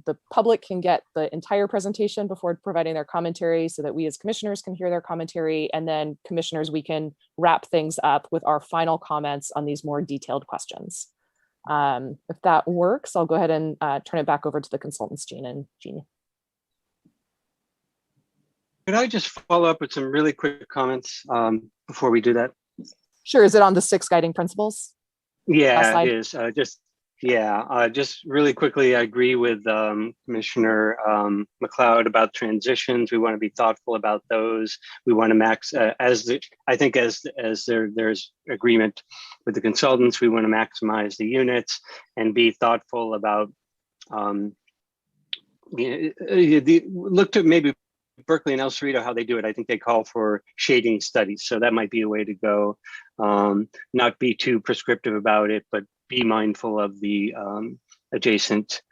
the public can get the entire presentation before providing their commentary, so that we as commissioners can hear their commentary, and then commissioners, we can wrap things up with our final comments on these more detailed questions. If that works, I'll go ahead and turn it back over to the consultants, Jean and Jeannie.
Could I just follow up with some really quick comments before we do that?
Sure. Is it on the 6 guiding principles?
Yeah, it is. Just really quickly, I agree with Commissioner McLeod about transitions. We want to be thoughtful about those. We want to as there's agreement with the consultants, we want to maximize the units and be thoughtful about look to maybe Berkeley and El Cerrito, how they do it. I think they call for shading studies. So that might be a way to go. Not be too prescriptive about it, but be mindful of the adjacent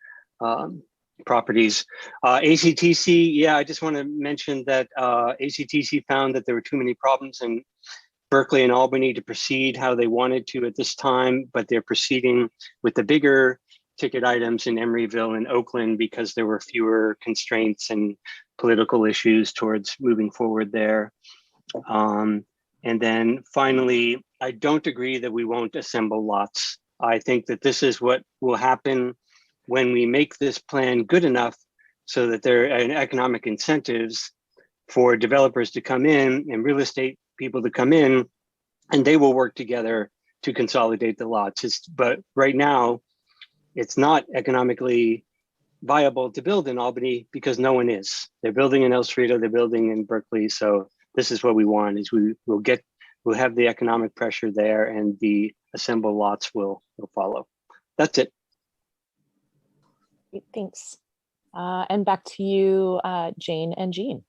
properties. ACTC, I just want to mention that ACTC found that there were too many problems in Berkeley and Albany to proceed how they wanted to at this time, but they're proceeding with the bigger ticket items in Emeryville and Oakland because there were fewer constraints and political issues towards moving forward there. And then finally, I don't agree that we won't assemble lots. I think that this is what will happen when we make this plan good enough so that there are economic incentives for developers to come in and real estate people to come in, and they will work together to consolidate the lots. But right now, it's not economically viable to build in Albany because no one is. They're building in El Cerrito, they're building in Berkeley. So this is what we want: is we'll have the economic pressure there, and the assembled lots will follow. That's it.
Great, thanks. And back to you, Jane and Jean.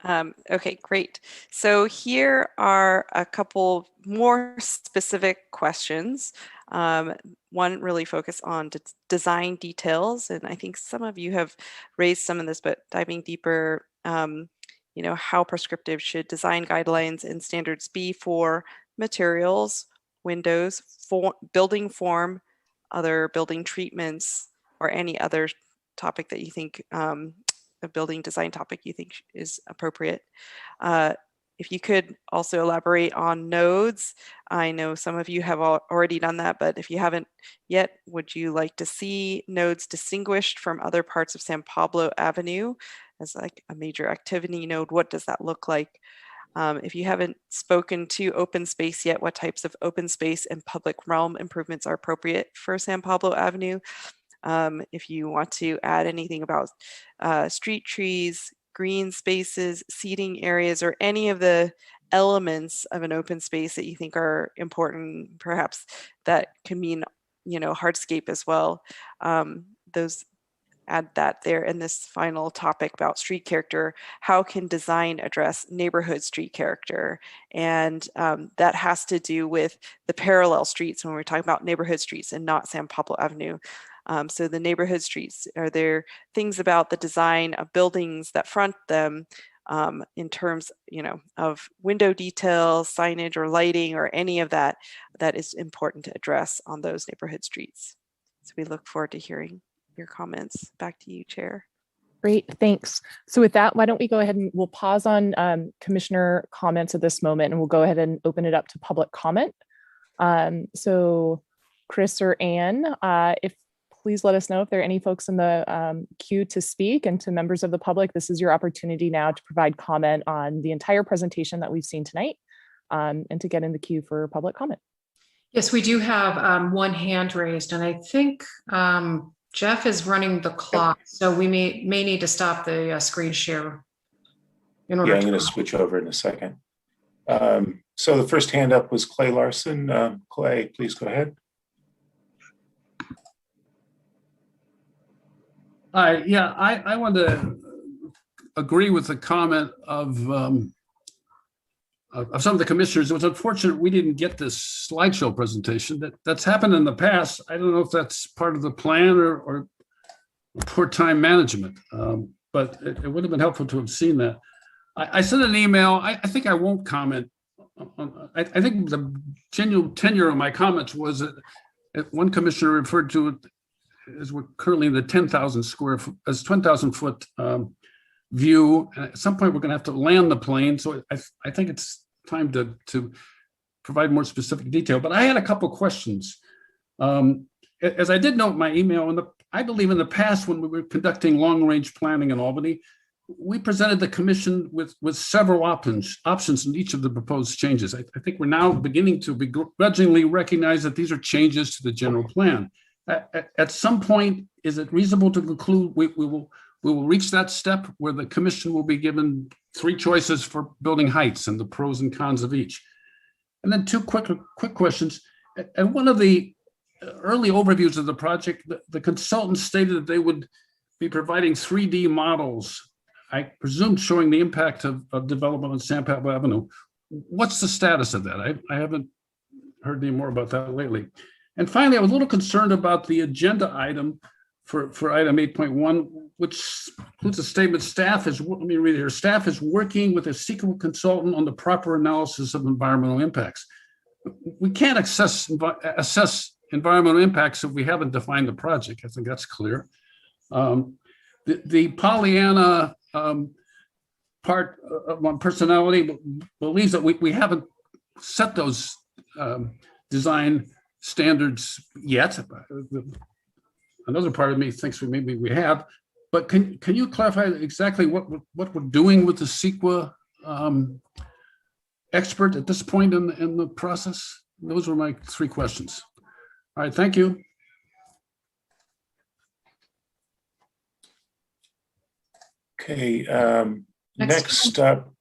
Okay, great. So here are a couple more specific questions. One really focused on design details, and I think some of you have raised some of this, but diving deeper, how prescriptive should design guidelines and standards be for materials, windows, building form, other building treatments, or any other topic that you think a building design topic you think is appropriate. If you could also elaborate on nodes. I know some of you have already done that, but if you haven't yet, would you like to see nodes distinguished from other parts of San Pablo Avenue as like a major activity node? What does that look like? If you haven't spoken to open space yet, what types of open space and public realm improvements are appropriate for San Pablo Avenue? If you want to add anything about street trees, green spaces, seating areas, or any of the elements of an open space that you think are important, perhaps that can mean, hardscape as well. Those add that there in this final topic about street character. How can design address neighborhood street character? And that has to do with the parallel streets when we're talking about neighborhood streets and not San Pablo Avenue. So the neighborhood streets, are there things about the design of buildings that front them in terms, of window details, signage, or lighting, or any of that that is important to address on those neighborhood streets? So we look forward to hearing your comments. Back to you, Chair.
Great, thanks. So with that, why don't we go ahead and we'll pause on commissioner comments at this moment, and we'll go ahead and open it up to public comment. So Chris or Anne, if please let us know if there are any folks in the queue to speak, and to members of the public, this is your opportunity now to provide comment on the entire presentation that we've seen tonight, and to get in the queue for public comment.
Yes, we do have one hand raised, and I think Jeff is running the clock, so we may need to stop the screen share.
I'm going to switch over in a second. So the first hand up was Clay Larson. Clay, please go ahead.
I want to agree with the comment of some of the commissioners. It was unfortunate we didn't get this slideshow presentation. That's happened in the past. I don't know if that's part of the plan or poor time management, but it would have been helpful to have seen that. I sent an email. I think I won't comment on, I think the genuine tenure of my comments was that one commissioner referred to it as we're currently in the 10,000 foot view. And at some point, we're going to have to land the plane. So I think it's time to provide more specific detail. But I had a couple questions. As I did note in my email, I believe in the past when we were conducting long-range planning in Albany, we presented the commission with several options in each of the proposed changes. I think we're now beginning to begrudgingly recognize that these are changes to the general plan. At some point, is it reasonable to conclude we will reach that step where the commission will be given three choices for building heights and the pros and cons of each? And then two quick questions. And one of the early overviews of the project, the consultants stated that they would be providing 3D models, I presume showing the impact of development on San Pablo Avenue. What's the status of that? I haven't heard any more about that lately. And finally, I was a little concerned about the agenda item for item 8.1, which includes a statement, let me read it here, staff is working with a CEQA consultant on the proper analysis of environmental impacts. We can't assess environmental impacts if we haven't defined the project. I think that's clear. The Pollyanna part of my personality believes that we haven't set those design standards yet. Another part of me thinks maybe we have, but can you clarify exactly what we're doing with the CEQA expert at this point in the process? Those were my three questions. All right, thank you.
Okay, next up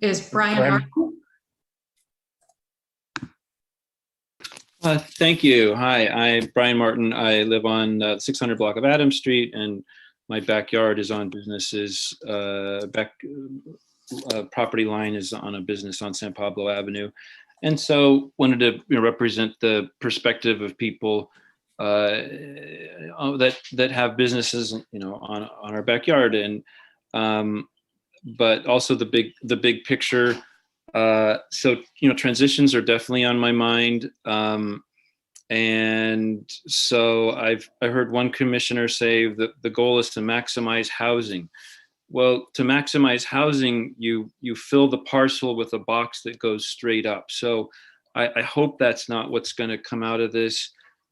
is Brian Martin.
Thank you. Hi, I'm Brian Martin. I live on the 600 block of Adams Street, and my backyard is on businesses property line is on a business on San Pablo Avenue. And so wanted to represent the perspective of people that have businesses, on our backyard, and but also the big picture. So transitions are definitely on my mind, and so I heard one commissioner say that the goal is to maximize housing. Well, to maximize housing, you fill the parcel with a box that goes straight up. So I hope that's not what's going to come out of this.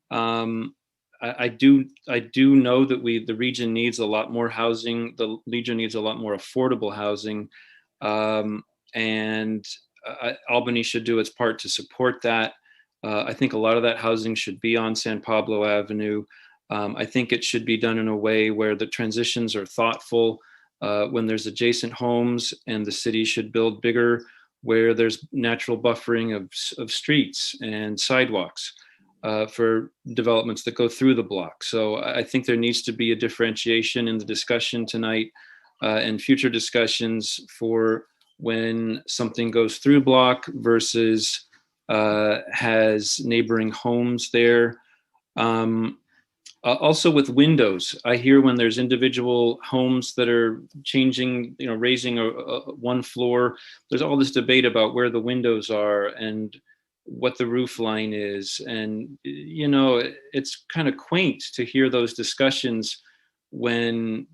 I do know that the region needs a lot more housing. The region needs a lot more affordable housing, and Albany should do its part to support that. I think a lot of that housing should be on San Pablo Avenue. I think it should be done in a way where the transitions are thoughtful. When there's adjacent homes, and the city should build bigger where there's natural buffering of streets and sidewalks for developments that go through the block. So I think there needs to be a differentiation in the discussion tonight and future discussions for when something goes through block versus has neighboring homes there. Also with windows, I hear when there's individual homes that are changing, raising one floor, there's all this debate about where the windows are and what the roof line is. And, it's kind of quaint to hear those discussions when,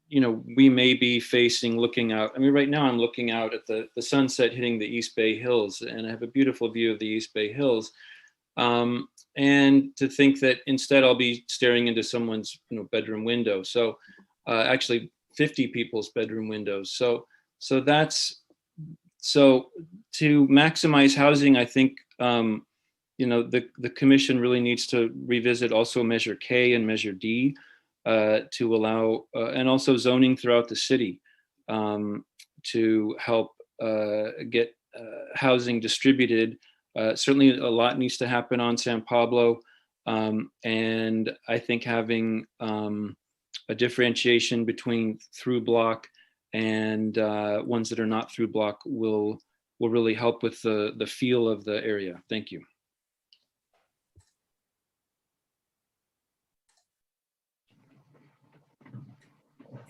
we may be looking out. I mean, right now I'm looking out at the sunset hitting the East Bay Hills, and I have a beautiful view of the East Bay Hills. And to think that instead I'll be staring into someone's bedroom window. So actually 50 people's bedroom windows. So to maximize housing, I think the commission really needs to revisit also Measure K and Measure D to allow and also zoning throughout the city to help get housing distributed. Certainly a lot needs to happen on San Pablo. And I think having a differentiation between through block and ones that are not through block will really help with the feel of the area. Thank you.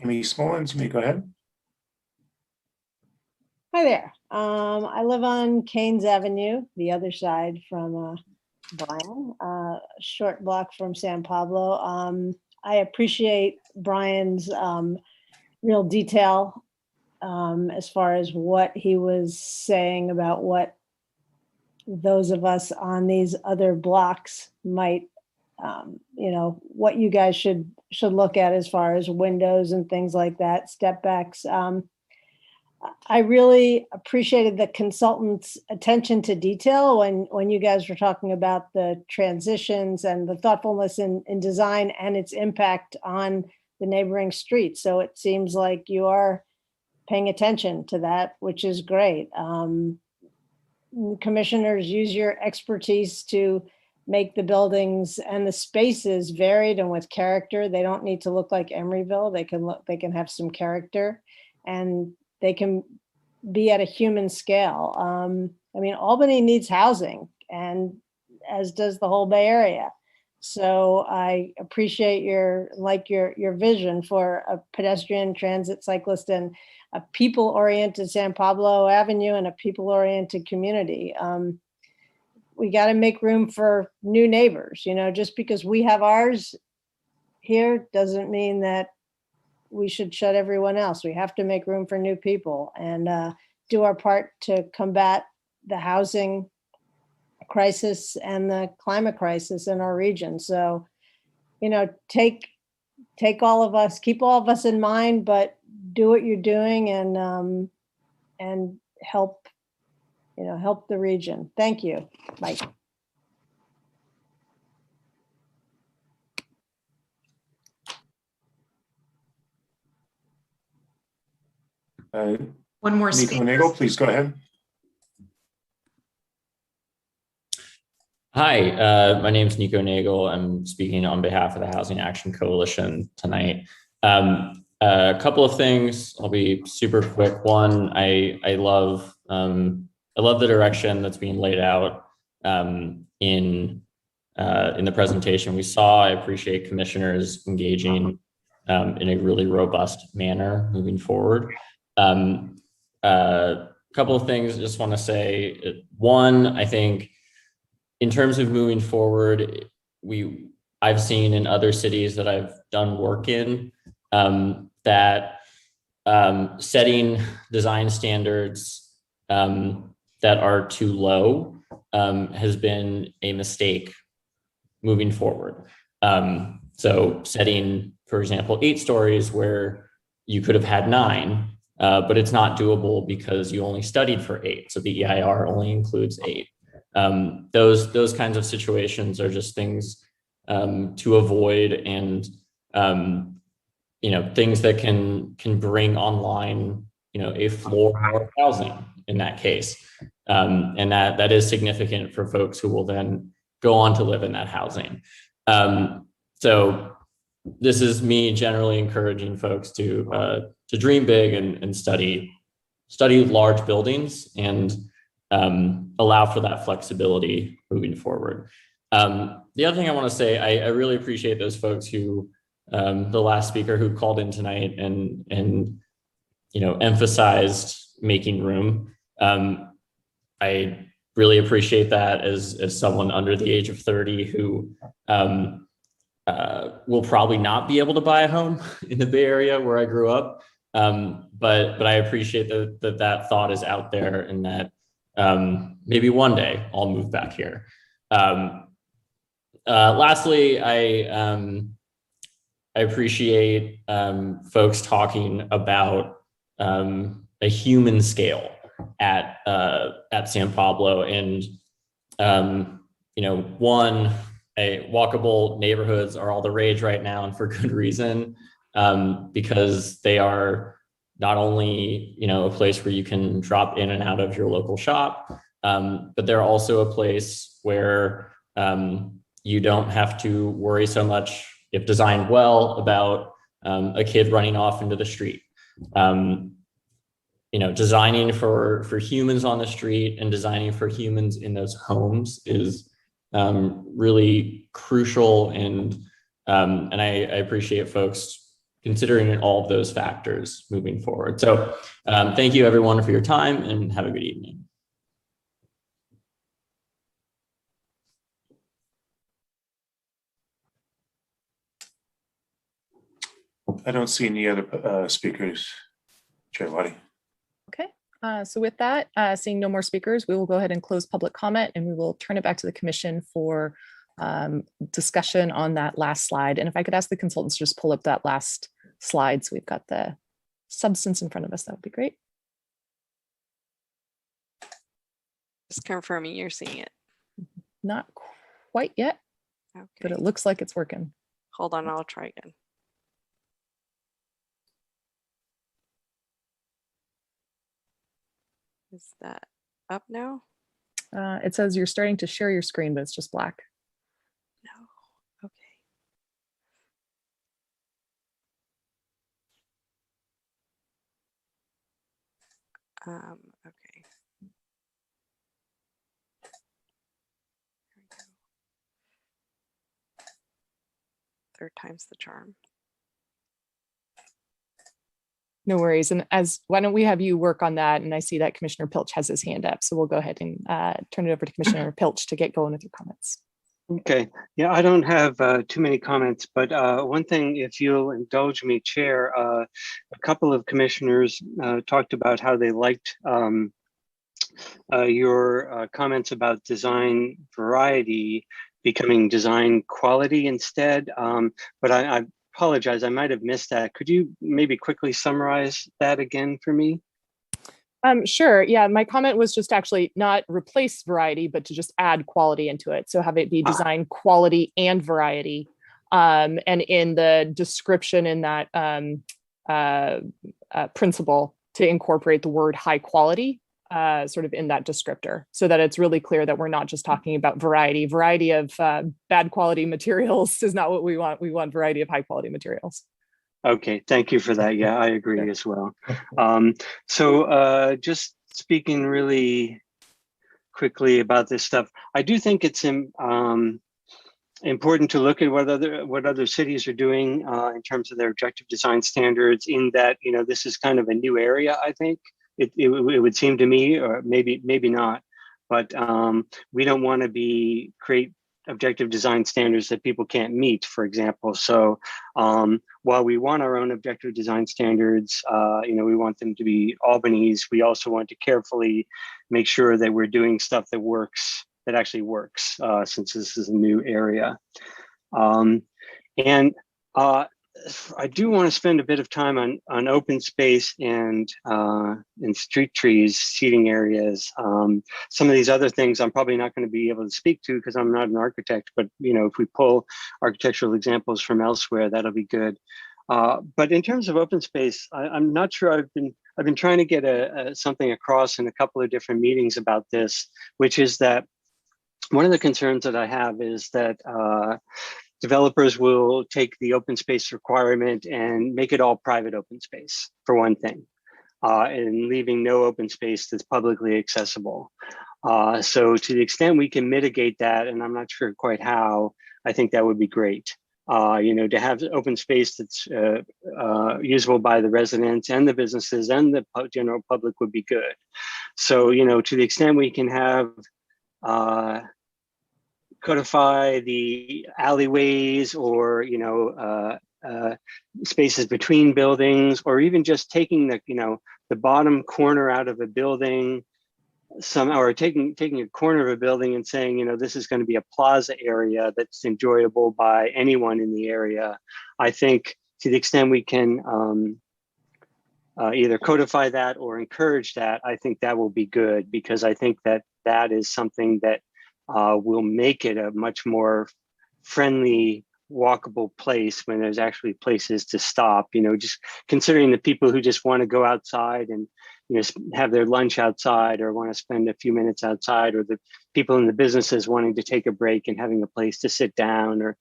Amy Smolens, you may go ahead.
Hi there. I live on Keynes Avenue, the other side from Brian, short block from San Pablo. I appreciate Brian's real detail as far as what he was saying about what those of us on these other blocks might, what you guys should look at as far as windows and things like that, step backs. I really appreciated the consultant's attention to detail when you guys were talking about the transitions and the thoughtfulness in design and its impact on the neighboring streets. So it seems like you are paying attention to that, which is great. Commissioners, use your expertise to make the buildings and the spaces varied and with character. They don't need to look like Emeryville. They can have some character, and they can be at a human scale. Albany needs housing, and as does the whole Bay Area. So I appreciate your vision for a pedestrian, transit, cyclist, and a people-oriented San Pablo Avenue and a people-oriented community. We got to make room for new neighbors. Just because we have ours here doesn't mean that we should shut everyone else. We have to make room for new people and do our part to combat the housing crisis and the climate crisis in our region. So, take all of us, keep all of us in mind, but do what you're doing and help the region. Thank you. Bye.
One more
Nico
speaker.
Nagel, please go ahead.
Hi, my name is Nico Nagel. I'm speaking on behalf of the Housing Action Coalition tonight. A couple of things. I'll be super quick. One, I love the direction that's being laid out in the presentation we saw. I appreciate commissioners engaging in a really robust manner moving forward. Couple of things I just want to say. One, I think in terms of moving forward, I've seen in other cities that I've done work in that setting design standards that are too low has been a mistake moving forward. So setting, for example, 8 stories where you could have had 9, but it's not doable because you only studied for 8. So the EIR only includes 8. Those kinds of situations are just things to avoid, and things that can bring online a floor more housing in that case, and that is significant for folks who will then go on to live in that housing. So this is me generally encouraging folks to dream big and study large buildings and allow for that flexibility moving forward. The other thing I want to say, I really appreciate those folks who, the last speaker who called in tonight and emphasized making room. I really appreciate that as someone under the age of 30 who will probably not be able to buy a home in the Bay Area where I grew up. But I appreciate that thought is out there, and that maybe one day I'll move back here. Lastly, I appreciate folks talking about a human scale at San Pablo, and walkable neighborhoods are all the rage right now, and for good reason, because they are not only a place where you can drop in and out of your local shop, but they're also a place where you don't have to worry so much, if designed well, about a kid running off into the street. Designing for humans on the street and designing for humans in those homes is really crucial, and I appreciate folks considering all of those factors moving forward. So thank you everyone for your time, and have a good evening.
I don't see any other speakers, Chair Waddy.
Okay, so with that, seeing no more speakers, we will go ahead and close public comment, and we will turn it back to the commission for discussion on that last slide. And if I could ask the consultants to just pull up that last slide so we've got the substance in front of us, that would be great.
Just confirming you're seeing it.
Not quite yet,
okay,
but it looks like it's working.
Hold on, I'll try again. Is that up now?
It says you're starting to share your screen, but it's just black.
No. Okay. Okay. Here we go. Third time's the charm.
No worries. And why don't we have you work on that? And I see that Commissioner Pilch has his hand up. So we'll go ahead and turn it over to Commissioner Pilch to get going with your comments.
Okay. Yeah, I don't have too many comments, but one thing, if you'll indulge me, Chair, a couple of commissioners talked about how they liked your comments about design variety becoming design quality instead. But I apologize, I might have missed that. Could you maybe quickly summarize that again for me?
Sure. Yeah, my comment was just actually not replace variety, but to just add quality into it. So have it be design quality and variety. And in the description in that principle, to incorporate the word high quality sort of in that descriptor, so that it's really clear that we're not just talking about variety. Variety of bad quality materials is not what we want. We want variety of high quality materials.
Okay, thank you for that. Yeah, I agree as well. Just speaking really quickly about this stuff, I do think it's important to look at what other cities are doing in terms of their objective design standards. In that, you know, this is kind of a new area. I think it would seem to me, or maybe not, but we don't want to create objective design standards that people can't meet, for example. So while we want our own objective design standards, you know, we want them to be Albany's, we also want to carefully make sure that we're doing stuff that works, that actually works, since this is a new area. I do want to spend a bit of time on open space and street trees, seating areas. Some of these other things I'm probably not going to be able to speak to because I'm not an architect, but you know, if we pull architectural examples from elsewhere, that'll be good. But in terms of open space, I'm not sure. I've been trying to get something across in a couple of different meetings about this, which is that one of the concerns that I have is that developers will take the open space requirement and make it all private open space, for one thing, and leaving no open space that's publicly accessible. So to the extent we can mitigate that, and I'm not sure quite how, I think that would be great. You know, to have open space that's usable by the residents and the businesses and the general public would be good. So, you know, to the extent we can have codify the alleyways or, you know, spaces between buildings, or even just taking the, you know, the bottom corner out of a building, or taking a corner of a building and saying, you know, this is going to be a plaza area that's enjoyable by anyone in the area. I think to the extent we can either codify that or encourage that, I think that will be good, because I think that that is something that will make it a much more friendly, walkable place when there's actually places to stop. You know, just considering the people who just want to go outside and, you know, have their lunch outside or want to spend a few minutes outside, or the people in the businesses wanting to take a break and having a place to sit down, or,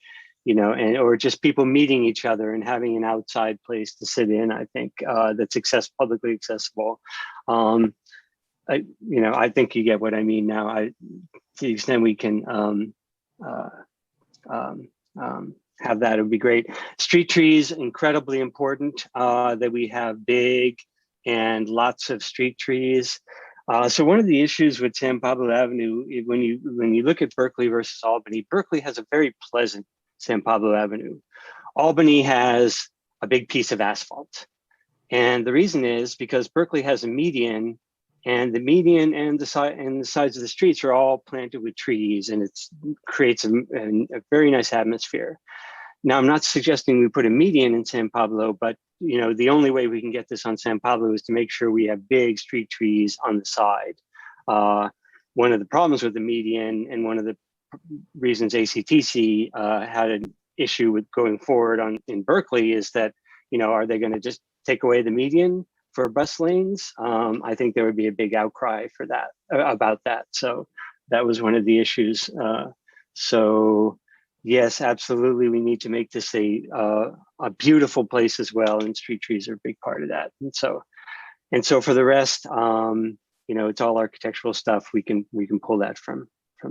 you know, or just people meeting each other and having an outside place to sit in. I think that's publicly accessible. You know, I think you get what I mean now. To the extent we can have that, it would be great. Street trees, incredibly important, that we have big and lots of street trees. So one of the issues with San Pablo Avenue, when you look at Berkeley versus Albany, Berkeley has a very pleasant San Pablo Avenue. Albany has a big piece of asphalt. And the reason is because Berkeley has a median, and the median and the sides of the streets are all planted with trees, and it creates a very nice atmosphere. Now, I'm not suggesting we put a median in San Pablo, but you know, the only way we can get this on San Pablo is to make sure we have big street trees on the side. One of the problems with the median, and one of the reasons ACTC had an issue with going forward in Berkeley, is that, you know, are they going to just take away the median for bus lanes? I think there would be a big outcry for that, about that. So that was one of the issues. So yes, absolutely, we need to make this a beautiful place as well, and street trees are a big part of that. And so for the rest, you know, it's all architectural stuff. We can pull that from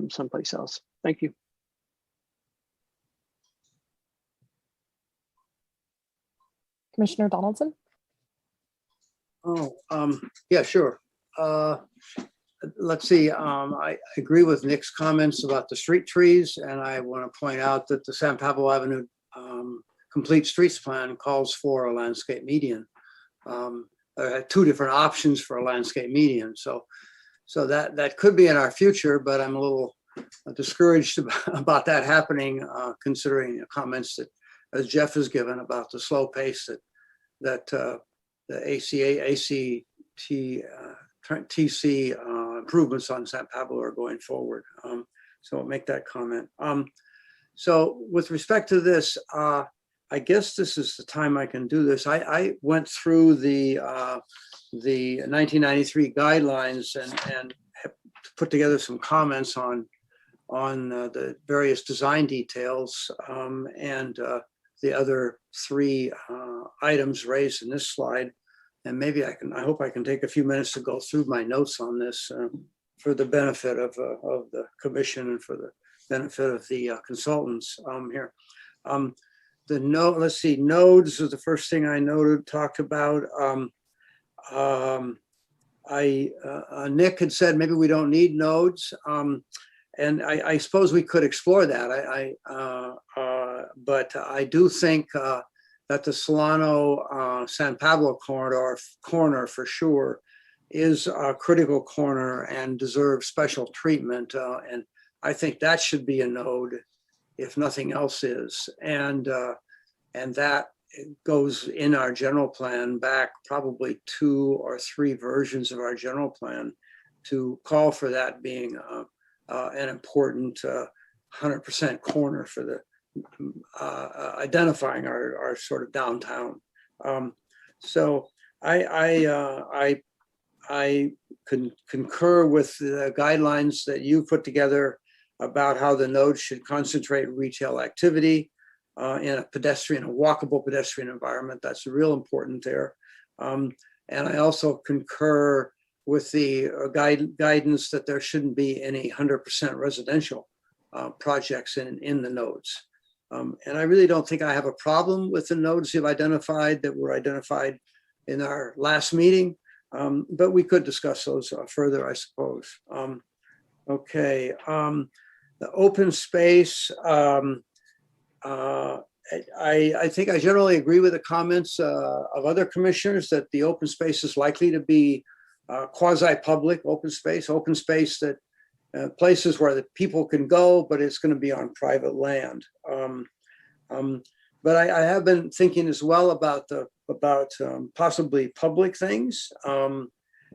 someplace else. Thank you.
Commissioner Donaldson?
Oh, yeah, sure. Let's see. I agree with Nick's comments about the street trees, and I want to point out that the San Pablo Avenue Complete Streets Plan calls for a landscape median. There are two different options for a landscape median, so that could be in our future, but I'm a little discouraged about that happening, considering the comments that, as Jeff has given, about the slow pace that the TC improvements on San Pablo are going forward. So I'll make that comment. So with respect to this, I guess this is the time I can do this. I went through the 1993 guidelines and put together some comments on the various design details, and the other three items raised in this slide. And maybe I hope I can take a few minutes to go through my notes on this for the benefit of the commission and for the benefit of the consultants here. Let's see, nodes is the first thing I talked about. Nick had said maybe we don't need nodes. And I suppose we could explore that. But I do think that the Solano San Pablo corner for sure is a critical corner and deserves special treatment. And I think that should be a node, if nothing else is. And that goes in our general plan back probably 2 or 3 versions of our general plan to call for that being an important 100% corner for the identifying our sort of downtown. So I concur with the guidelines that you put together about how the nodes should concentrate retail activity in a walkable pedestrian environment. That's real important there. And I also concur with the guidance that there shouldn't be any 100% residential projects in the nodes. And I really don't think I have a problem with the nodes you've identified that were identified in our last meeting, but we could discuss those further, I suppose. Okay, the open space. I think I generally agree with the comments of other commissioners that the open space is likely to be quasi-public open space that places where the people can go, but it's going to be on private land. But I have been thinking as well about possibly public things.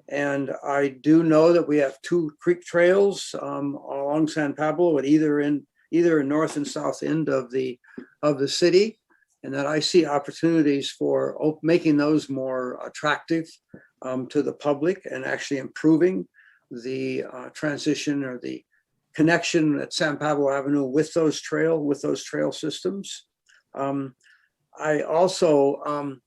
And I do know that we have 2 creek trails along San Pablo at either in north and south end of the city, and that I see opportunities for making those more attractive to the public and actually improving the transition or the connection at San Pablo Avenue with those trail systems. I also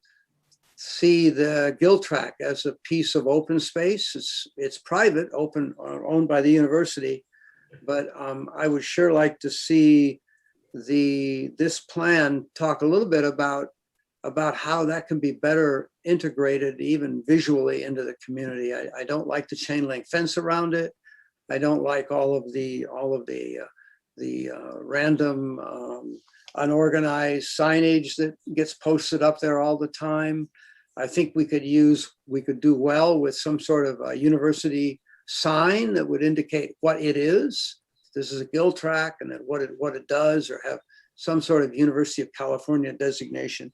see the Gill Track as a piece of open space. It's private, owned by the university, but I would sure like to see this plan talk a little bit about how that can be better integrated even visually into the community. I don't like the chain link fence around it. I don't like all of the random unorganized signage that gets posted up there all the time. I think we could do well with some sort of a university sign that would indicate what it is. This is a Gill Track and what it does, or have some sort of University of California designation.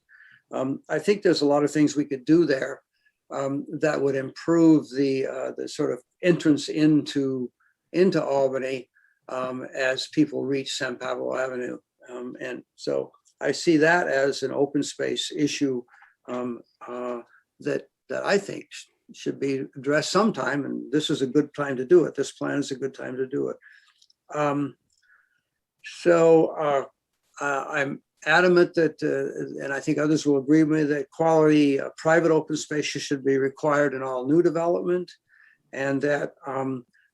I think there's a lot of things we could do there that would improve the sort of entrance into Albany as people reach San Pablo Avenue. And so I see that as an open space issue that I think should be addressed sometime, and this is a good time to do it. This plan is a good time to do it. I'm adamant that, and I think others will agree with me, that quality private open spaces should be required in all new development, and that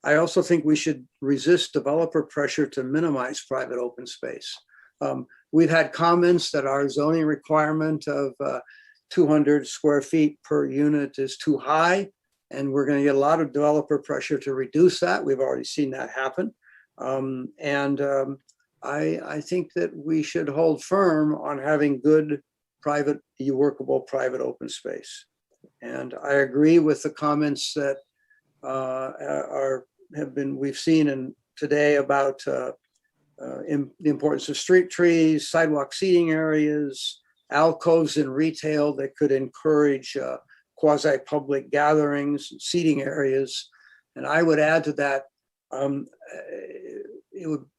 I also think we should resist developer pressure to minimize private open space. We've had comments that our zoning requirement of 200 square feet per unit is too high, and we're going to get a lot of developer pressure to reduce that. We've already seen that happen. I think that we should hold firm on having good workable private open space. And I agree with the comments that we've seen today about the importance of street trees, sidewalk seating areas, alcoves in retail that could encourage quasi-public gatherings, seating areas. And I would add to that,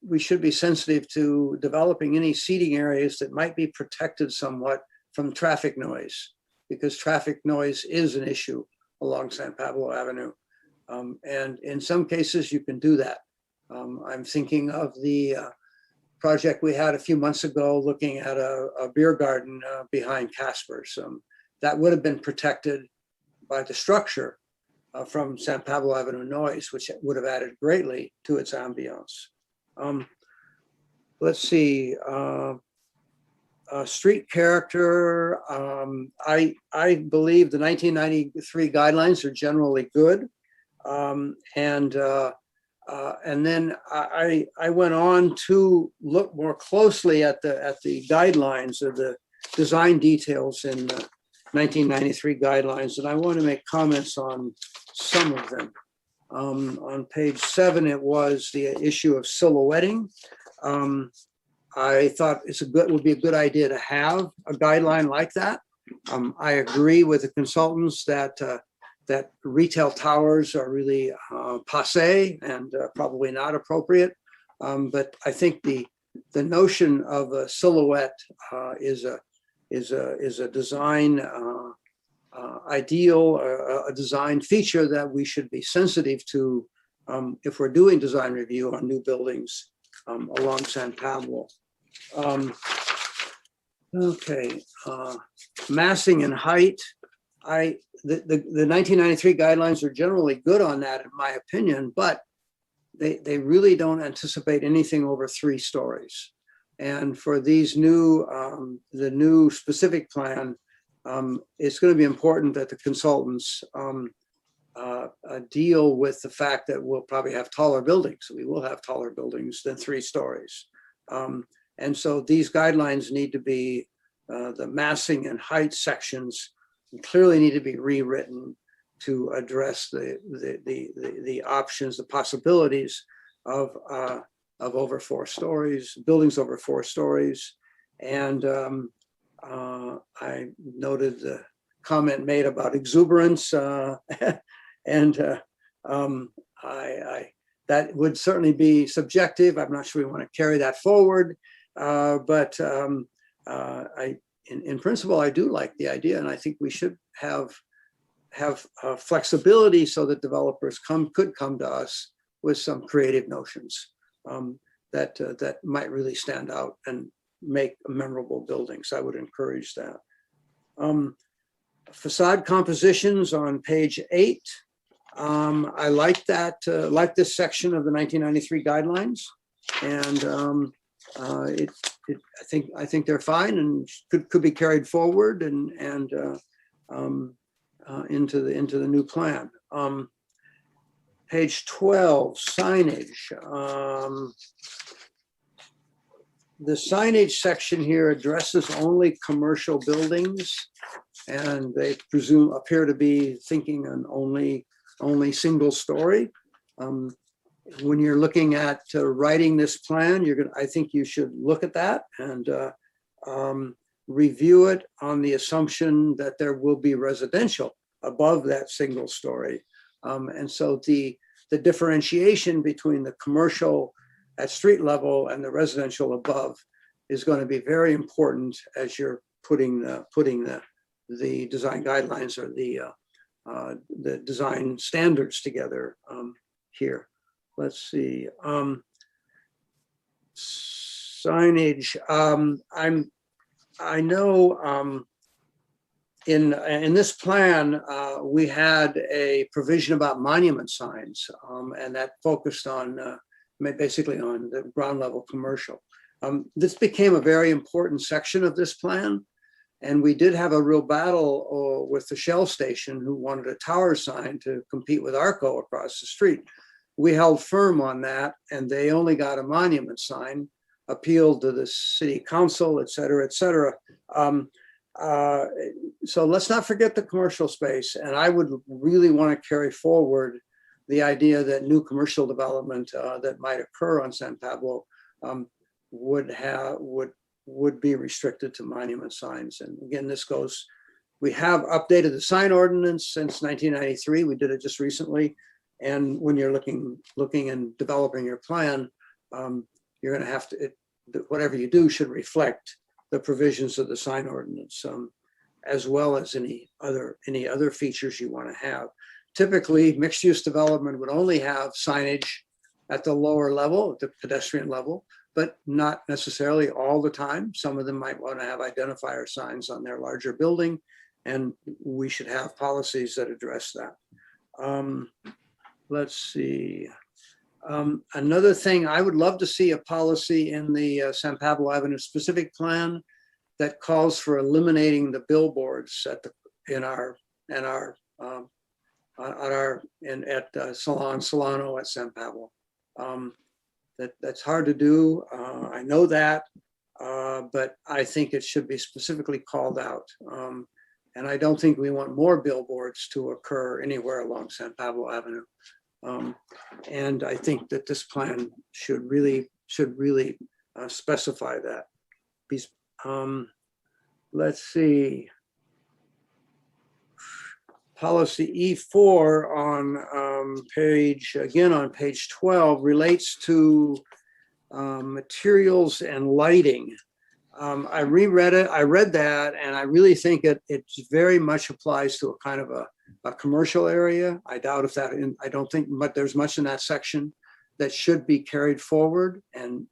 we should be sensitive to developing any seating areas that might be protected somewhat from traffic noise, because traffic noise is an issue along San Pablo Avenue. And in some cases you can do that. I'm thinking of the project we had a few months ago looking at a beer garden behind Casper's. That would have been protected by the structure from San Pablo Avenue noise, which would have added greatly to its ambiance. Let's see, street character. I believe the 1993 guidelines are generally good. And then I went on to look more closely at the guidelines of the design details in the 1993 guidelines, and I want to make comments on some of them. On page 7, it was the issue of silhouetting. I thought would be a good idea to have a guideline like that. I agree with the consultants that retail towers are really passé and probably not appropriate. But I think the notion of a silhouette is a design ideal, a design feature that we should be sensitive to if we're doing design review on new buildings along San Pablo. Okay, massing and height. The 1993 guidelines are generally good on that, in my opinion, but they really don't anticipate anything over 3 stories. And for these new, the new specific plan, it's going to be important that the consultants deal with the fact that we'll probably have taller buildings. We will have taller buildings than 3 stories. And so these guidelines need to be, the massing and height sections clearly need to be rewritten to address the options, the possibilities of over 4 stories, buildings over 4 stories. And I noted the comment made about exuberance, and that would certainly be subjective. I'm not sure we want to carry that forward, but in principle, I do like the idea, and I think we should have flexibility so that developers could come to us with some creative notions that might really stand out and make memorable buildings. I would encourage that. Facade compositions on page 8. I like that, like this section of the 1993 guidelines, and I think they're fine and could be carried forward and into the new plan. Page 12, signage. The signage section here addresses only commercial buildings, and they appear to be thinking an only single story. When you're looking at writing this plan, I think you should look at that and review it on the assumption that there will be residential above that single story. And so the differentiation between the commercial at street level and the residential above is going to be very important as you're putting the design guidelines or the design standards together here. Let's see. Signage. I know in this plan we had a provision about monument signs, and that focused on basically on the ground level commercial. This became a very important section of this plan, and we did have a real battle with the Shell station, who wanted a tower sign to compete with Arco across the street. We held firm on that, and they only got a monument sign, appealed to the city council, et cetera, et cetera. So let's not forget the commercial space. And I would really want to carry forward the idea that new commercial development that might occur on San Pablo would be restricted to monument signs. And again, we have updated the sign ordinance since 1993. We did it just recently. And when you're looking and developing your plan, you're going to have to, whatever you do should reflect the provisions of the sign ordinance, as well as any other features you want to have. Typically, mixed-use development would only have signage at the lower level, at the pedestrian level, but not necessarily all the time. Some of them might want to have identifier signs on their larger building, and we should have policies that address that. Let's see. Another thing, I would love to see a policy in the San Pablo Avenue specific plan that calls for eliminating the billboards at Solano at San Pablo. That's hard to do. I know that, but I think it should be specifically called out. And I don't think we want more billboards to occur anywhere along San Pablo Avenue. And I think that this plan should really specify that. Let's see. Policy E4 on page 12 relates to materials and lighting. I reread it. I read that, and I really think it very much applies to a kind of a commercial area. I doubt if that. I don't think there's much in that section that should be carried forward, and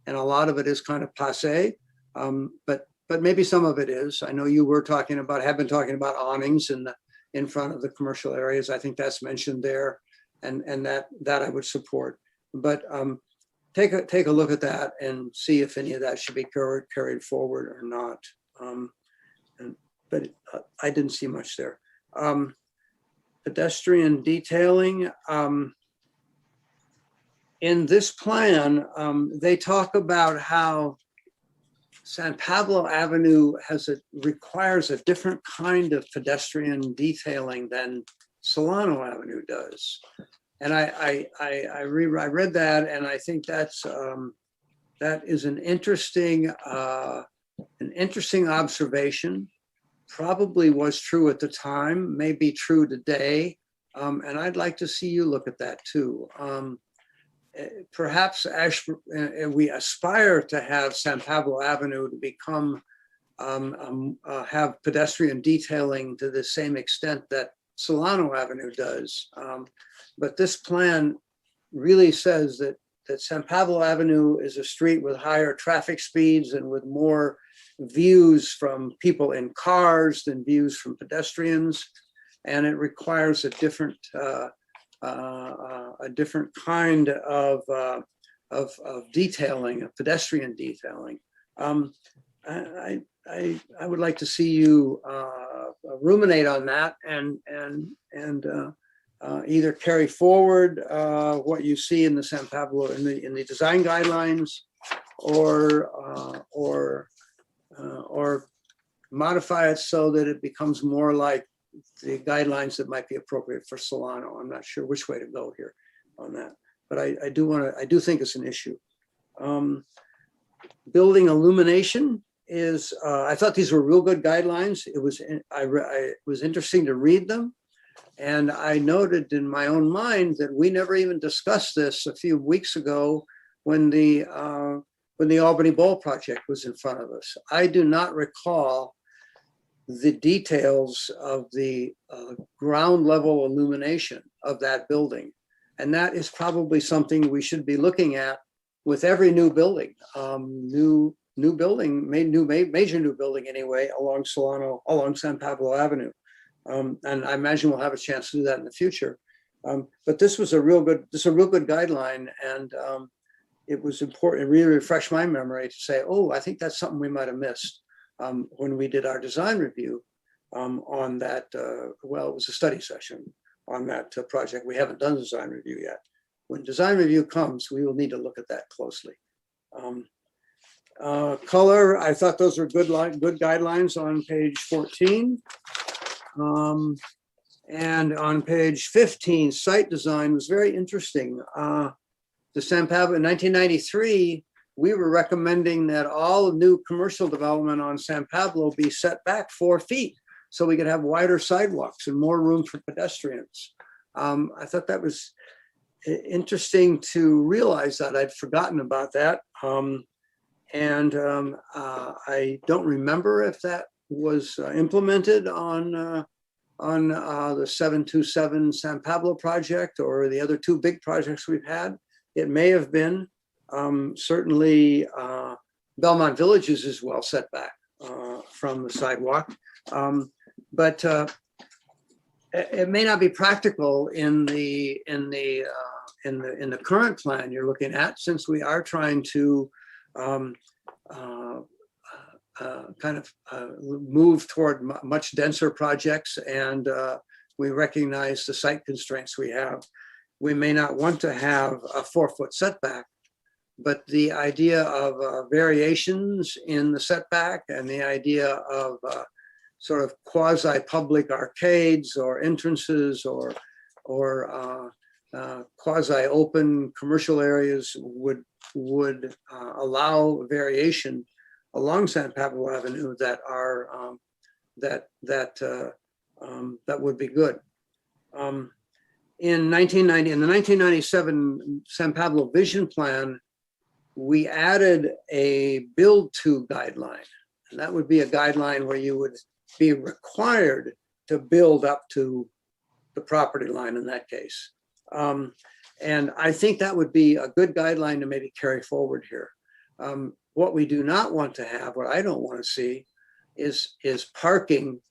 a lot of it is kind of passé. But maybe some of it is. I know you were have been talking about awnings in front of the commercial areas. I think that's mentioned there, and that I would support. But take a look at that and see if any of that should be carried forward or not. But I didn't see much there. Pedestrian detailing. In this plan, they talk about how San Pablo Avenue requires a different kind of pedestrian detailing than Solano Avenue does. And I read that, and I think that is an interesting observation. Probably was true at the time, may be true today, and I'd like to see you look at that too. Perhaps we aspire to have San Pablo Avenue to become have pedestrian detailing to the same extent that Solano Avenue does. But this plan really says that San Pablo Avenue is a street with higher traffic speeds and with more views from people in cars than views from pedestrians. And it requires a different kind of detailing, of pedestrian detailing. I would like to see you ruminate on that and either carry forward what you see in the San Pablo in the design guidelines, or modify it so that it becomes more like the guidelines that might be appropriate for Solano. I'm not sure which way to go here on that, but I do think it's an issue. Building illumination is, I thought these were real good guidelines. It was interesting to read them. And I noted in my own mind that we never even discussed this a few weeks ago when the Albany Bowl project was in front of us. I do not recall the details of the ground level illumination of that building. And that is probably something we should be looking at with every new building, major new building anyway, along San Pablo Avenue. And I imagine we'll have a chance to do that in the future. But this was a real good guideline, and it was important. It really refreshed my memory to say, oh, I think that's something we might have missed when we did our design review on that. Well, it was a study session on that project. We haven't done design review yet. When design review comes, we will need to look at that closely. Color, I thought those were good guidelines on page 14. And on page 15, site design was very interesting. The San Pablo in 1993, we were recommending that all new commercial development on San Pablo be set back 4 feet so we could have wider sidewalks and more room for pedestrians. I thought that was interesting to realize that. I'd forgotten about that. I don't remember if that was implemented on the 727 San Pablo project or the other 2 big projects we've had. It may have been, Certainly, Belmont Villages is well set back from the sidewalk, but it may not be practical in the current plan you're looking at, since we are trying to move toward much denser projects, and we recognize the site constraints we have. We may not want to have a 4-foot setback, but the idea of variations in the setback and the idea of sort of quasi-public arcades or entrances or quasi-open commercial areas would allow variation along San Pablo Avenue that are that would be good. In the 1997 San Pablo Vision Plan, we added a build-to guideline, and that would be a guideline where you would be required to build up to the property line in that case. And I think that would be a good guideline to maybe carry forward here. What we do not want to have, what I don't want to see, is parking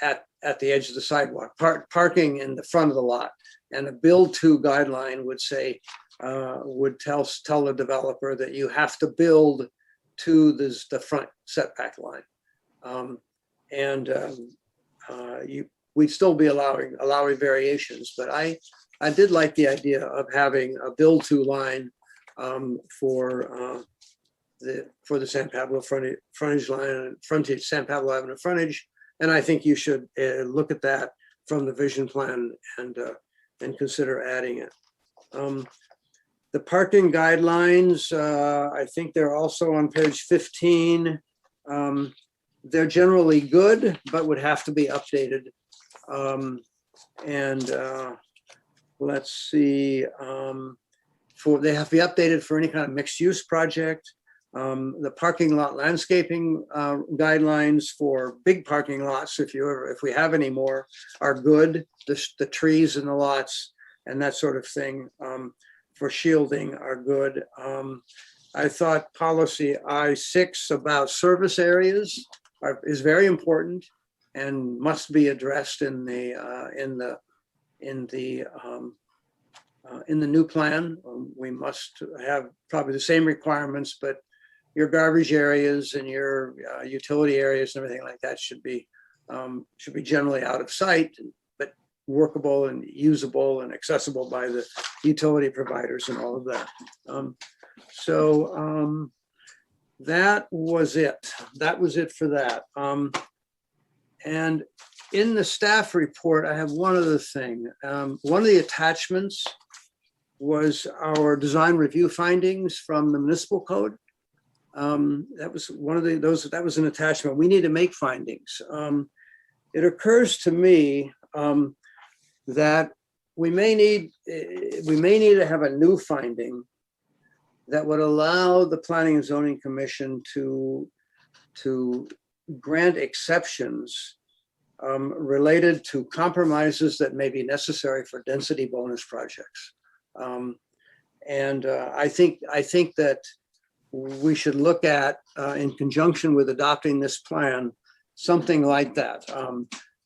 at the edge of the sidewalk, parking in the front of the lot. And a build-to guideline would say, would tell the developer that you have to build to the front setback line. We'd still be allowing variations, but I did like the idea of having a build-to line for the San Pablo frontage line, San Pablo Avenue frontage, and I think you should look at that from the vision plan and consider adding it. The parking guidelines, I think they're also on page 15. They're generally good, but would have to be updated. Let's see, they have to be updated for any kind of mixed use project. The parking lot landscaping guidelines for big parking lots, if we have any more, are good. The trees in the lots and that sort of thing for shielding are good. I thought policy I-6 about service areas is very important and must be addressed in the new plan. We must have probably the same requirements, but your garbage areas and your utility areas and everything like that should be generally out of sight, but workable and usable and accessible by the utility providers and all of that. That was it. That was it for that. And in the staff report, I have one other thing. One of the attachments was our design review findings from the municipal code. That was one of that was an attachment. We need to make findings. It occurs to me that we may need to have a new finding that would allow the Planning and Zoning Commission to grant exceptions related to compromises that may be necessary for density bonus projects. I think that we should look at, in conjunction with adopting this plan, something like that.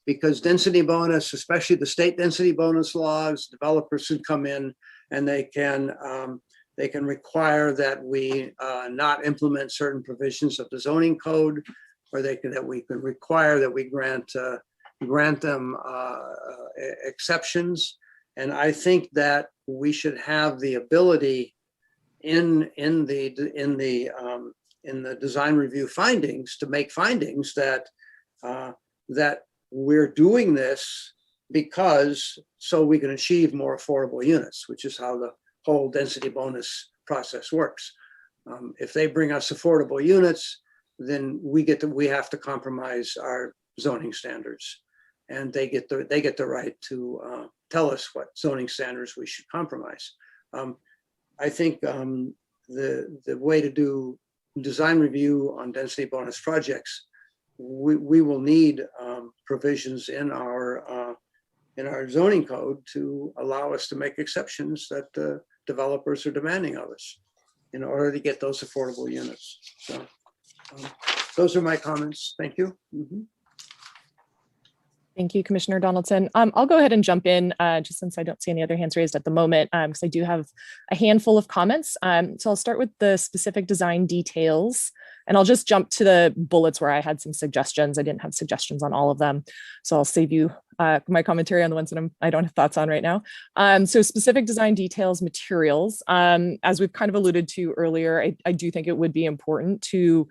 Because density bonus, especially the state density bonus laws, developers should come in and they can require that we not implement certain provisions of the zoning code, or that we can require that we grant them exceptions. And I think that we should have the ability in the design review findings to make findings that we're doing this because so we can achieve more affordable units, which is how the whole density bonus process works. If they bring us affordable units, then we have to compromise our zoning standards, and they get the right to tell us what zoning standards we should compromise. I think the way to do design review on density bonus projects, we will need provisions in our zoning code to allow us to make exceptions that developers are demanding of us in order to get those affordable units. So those are my comments. Thank you.
Thank you, Commissioner Donaldson. I'll go ahead and jump in just since I don't see any other hands raised at the moment, because I do have a handful of comments. So I'll start with the specific design details, and I'll just jump to the bullets where I had some suggestions. I didn't have suggestions on all of them, so I'll save you my commentary on the ones that I don't have thoughts on right now. So specific design details, materials. As we've kind of alluded to earlier, I do think it would be important to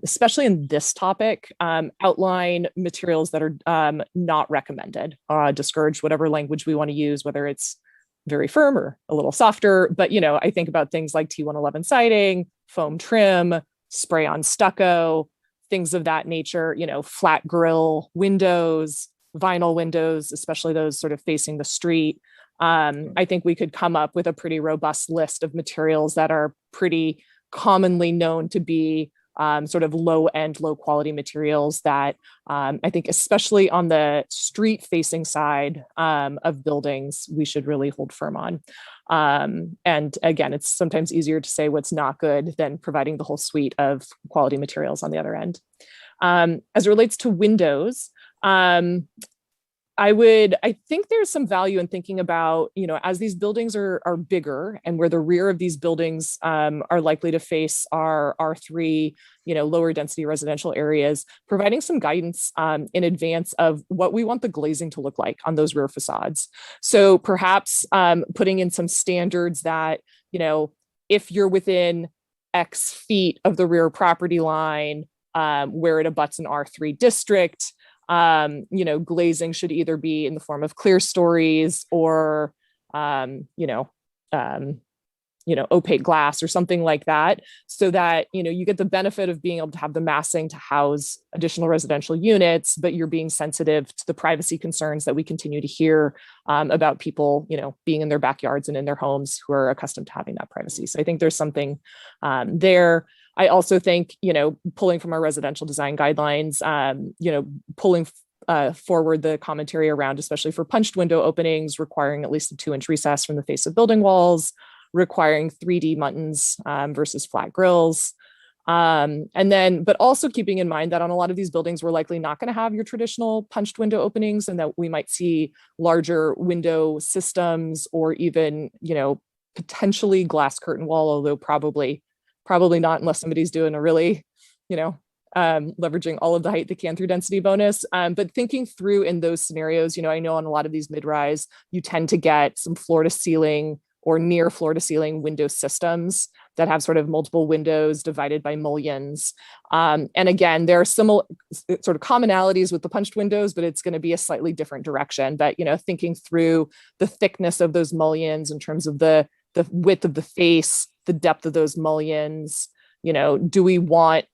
especially in this topic, outline materials that are not recommended, discouraged, whatever language we want to use, whether it's very firm or a little softer. But, you know, I think about things like T111 siding, foam trim, spray on stucco, things of that nature, you know, flat grill windows, vinyl windows, especially those sort of facing the street. I think we could come up with a pretty robust list of materials that are pretty commonly known to be sort of low-end, low-quality materials that I think, especially on the street-facing side of buildings, we should really hold firm on. And again, it's sometimes easier to say what's not good than providing the whole suite of quality materials on the other end. As it relates to windows, I think there's some value in thinking about, you know, as these buildings are bigger and where the rear of these buildings are likely to face our R3, you know, lower density residential areas, providing some guidance in advance of what we want the glazing to look like on those rear facades. So perhaps putting in some standards that, you know, if you're within X feet of the rear property line, where it abuts an R3 district, you know, glazing should either be in the form of clear stories or, opaque glass or something like that, so that, you know, you get the benefit of being able to have the massing to house additional residential units, but you're being sensitive to the privacy concerns that we continue to hear about people, you know, being in their backyards and in their homes who are accustomed to having that privacy. So I think there's something there. I also think, you know, pulling from our residential design guidelines, you know, pulling forward the commentary around, especially for punched window openings, requiring at least a 2-inch recess from the face of building walls, requiring 3D muntins versus flat grills. And then, but also keeping in mind that on a lot of these buildings, we're likely not going to have your traditional punched window openings, and that we might see larger window systems or even, you know, potentially glass curtain wall, although probably not unless somebody's doing a really, you know, leveraging all of the height they can through density bonus. But thinking through in those scenarios, you know, I know on a lot of these mid-rise, you tend to get some floor to ceiling or near floor to ceiling window systems that have sort of multiple windows divided by mullions. And again, there are similar sort of commonalities with the punched windows, but it's going to be a slightly different direction. But, you know, thinking through the thickness of those mullions in terms of the width of the face, the depth of those mullions, you know, do we want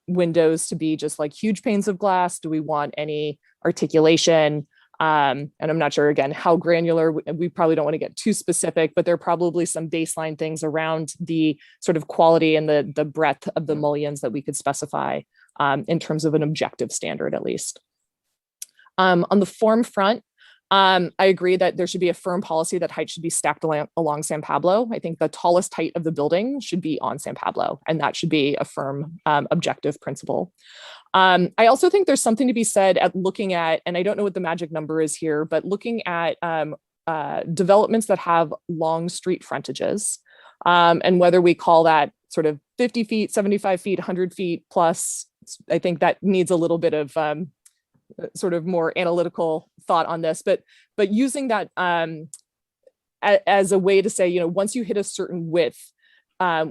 windows to be just like huge panes of glass? Do we want any articulation? And I'm not sure, again, how granular. We probably don't want to get too specific, but there are probably some baseline things around the sort of quality and the breadth of the mullions that we could specify in terms of an objective standard, at least. On the form front, I agree that there should be a firm policy that height should be stacked along San Pablo. I think the tallest height of the building should be on San Pablo, and that should be a firm objective principle. I also think there's something to be said at looking at, and I don't know what the magic number is here, but looking at developments that have long street frontages, and whether we call that sort of 50 feet, 75 feet, 100 feet plus. I think that needs a little bit of sort of more analytical thought on this, but using that as a way to say, you know, once you hit a certain width,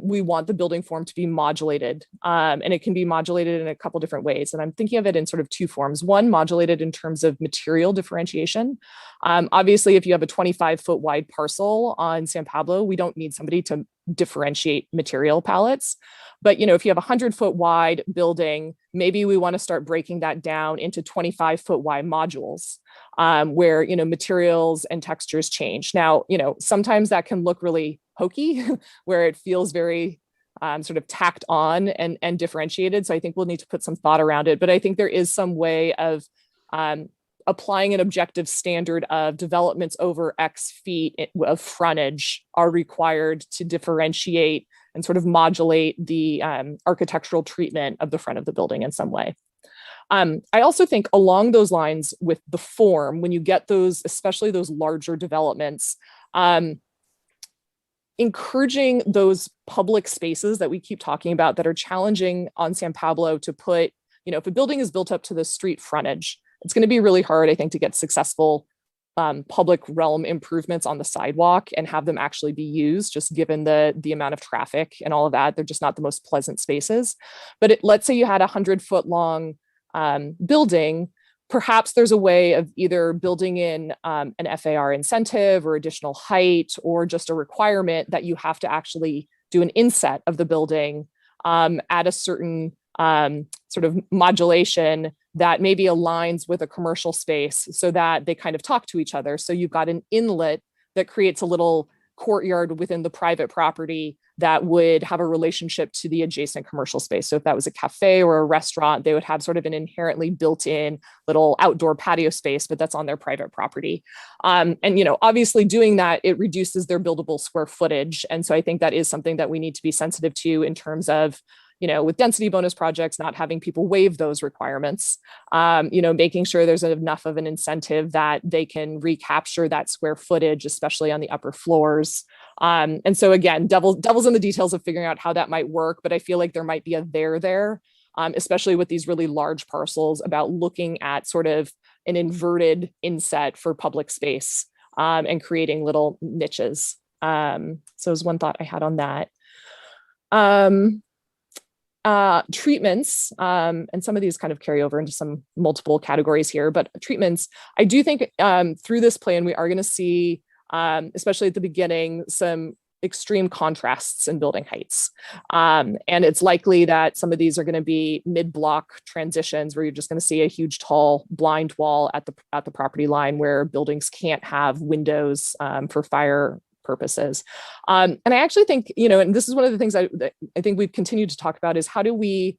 we want the building form to be modulated, and it can be modulated in a couple different ways. And I'm thinking of it in sort of two forms. One, modulated in terms of material differentiation. Obviously, if you have a 25-foot wide parcel on San Pablo, we don't need somebody to differentiate material palettes. But, you know, if you have a 100-foot wide building, maybe we want to start breaking that down into 25-foot wide modules, where, you know, materials and textures change. Now, you know, sometimes that can look really hokey, where it feels very sort of tacked on and differentiated. So I think we'll need to put some thought around it. But I think there is some way of applying an objective standard of developments over X feet of frontage are required to differentiate and sort of modulate the architectural treatment of the front of the building in some way. I also think along those lines with the form, when you get those, especially those larger developments, encouraging those public spaces that we keep talking about that are challenging on San Pablo to put, if a building is built up to the street frontage, it's going to be really hard, I think, to get successful public realm improvements on the sidewalk and have them actually be used, just given the amount of traffic and all of that. They're just not the most pleasant spaces. But let's say you had a 100-foot long building, perhaps there's a way of either building in an FAR incentive or additional height, or just a requirement that you have to actually do an inset of the building at a certain sort of modulation that maybe aligns with a commercial space so that they kind of talk to each other. So you've got an inlet that creates a little courtyard within the private property that would have a relationship to the adjacent commercial space. So if that was a cafe or a restaurant, they would have sort of an inherently built-in little outdoor patio space, but that's on their private property. And, obviously doing that, it reduces their buildable square footage. And so I think that is something that we need to be sensitive to in terms of, with density bonus projects, not having people waive those requirements, making sure there's enough of an incentive that they can recapture that square footage, especially on the upper floors. And so again, devil's in the details of figuring out how that might work, but I feel like there might be a there, especially with these really large parcels, about looking at sort of an inverted inset for public space and creating little niches. So is one thought I had on that. Treatments, and some of these kind of carry over into some multiple categories here, but treatments, I do think through this plan, we are going to see, especially at the beginning, some extreme contrasts in building heights. And it's likely that some of these are going to be mid-block transitions where you're just going to see a huge, tall blind wall at the property line where buildings can't have windows for fire purposes. And I actually think, and this is one of the things I think we've continued to talk about is how do we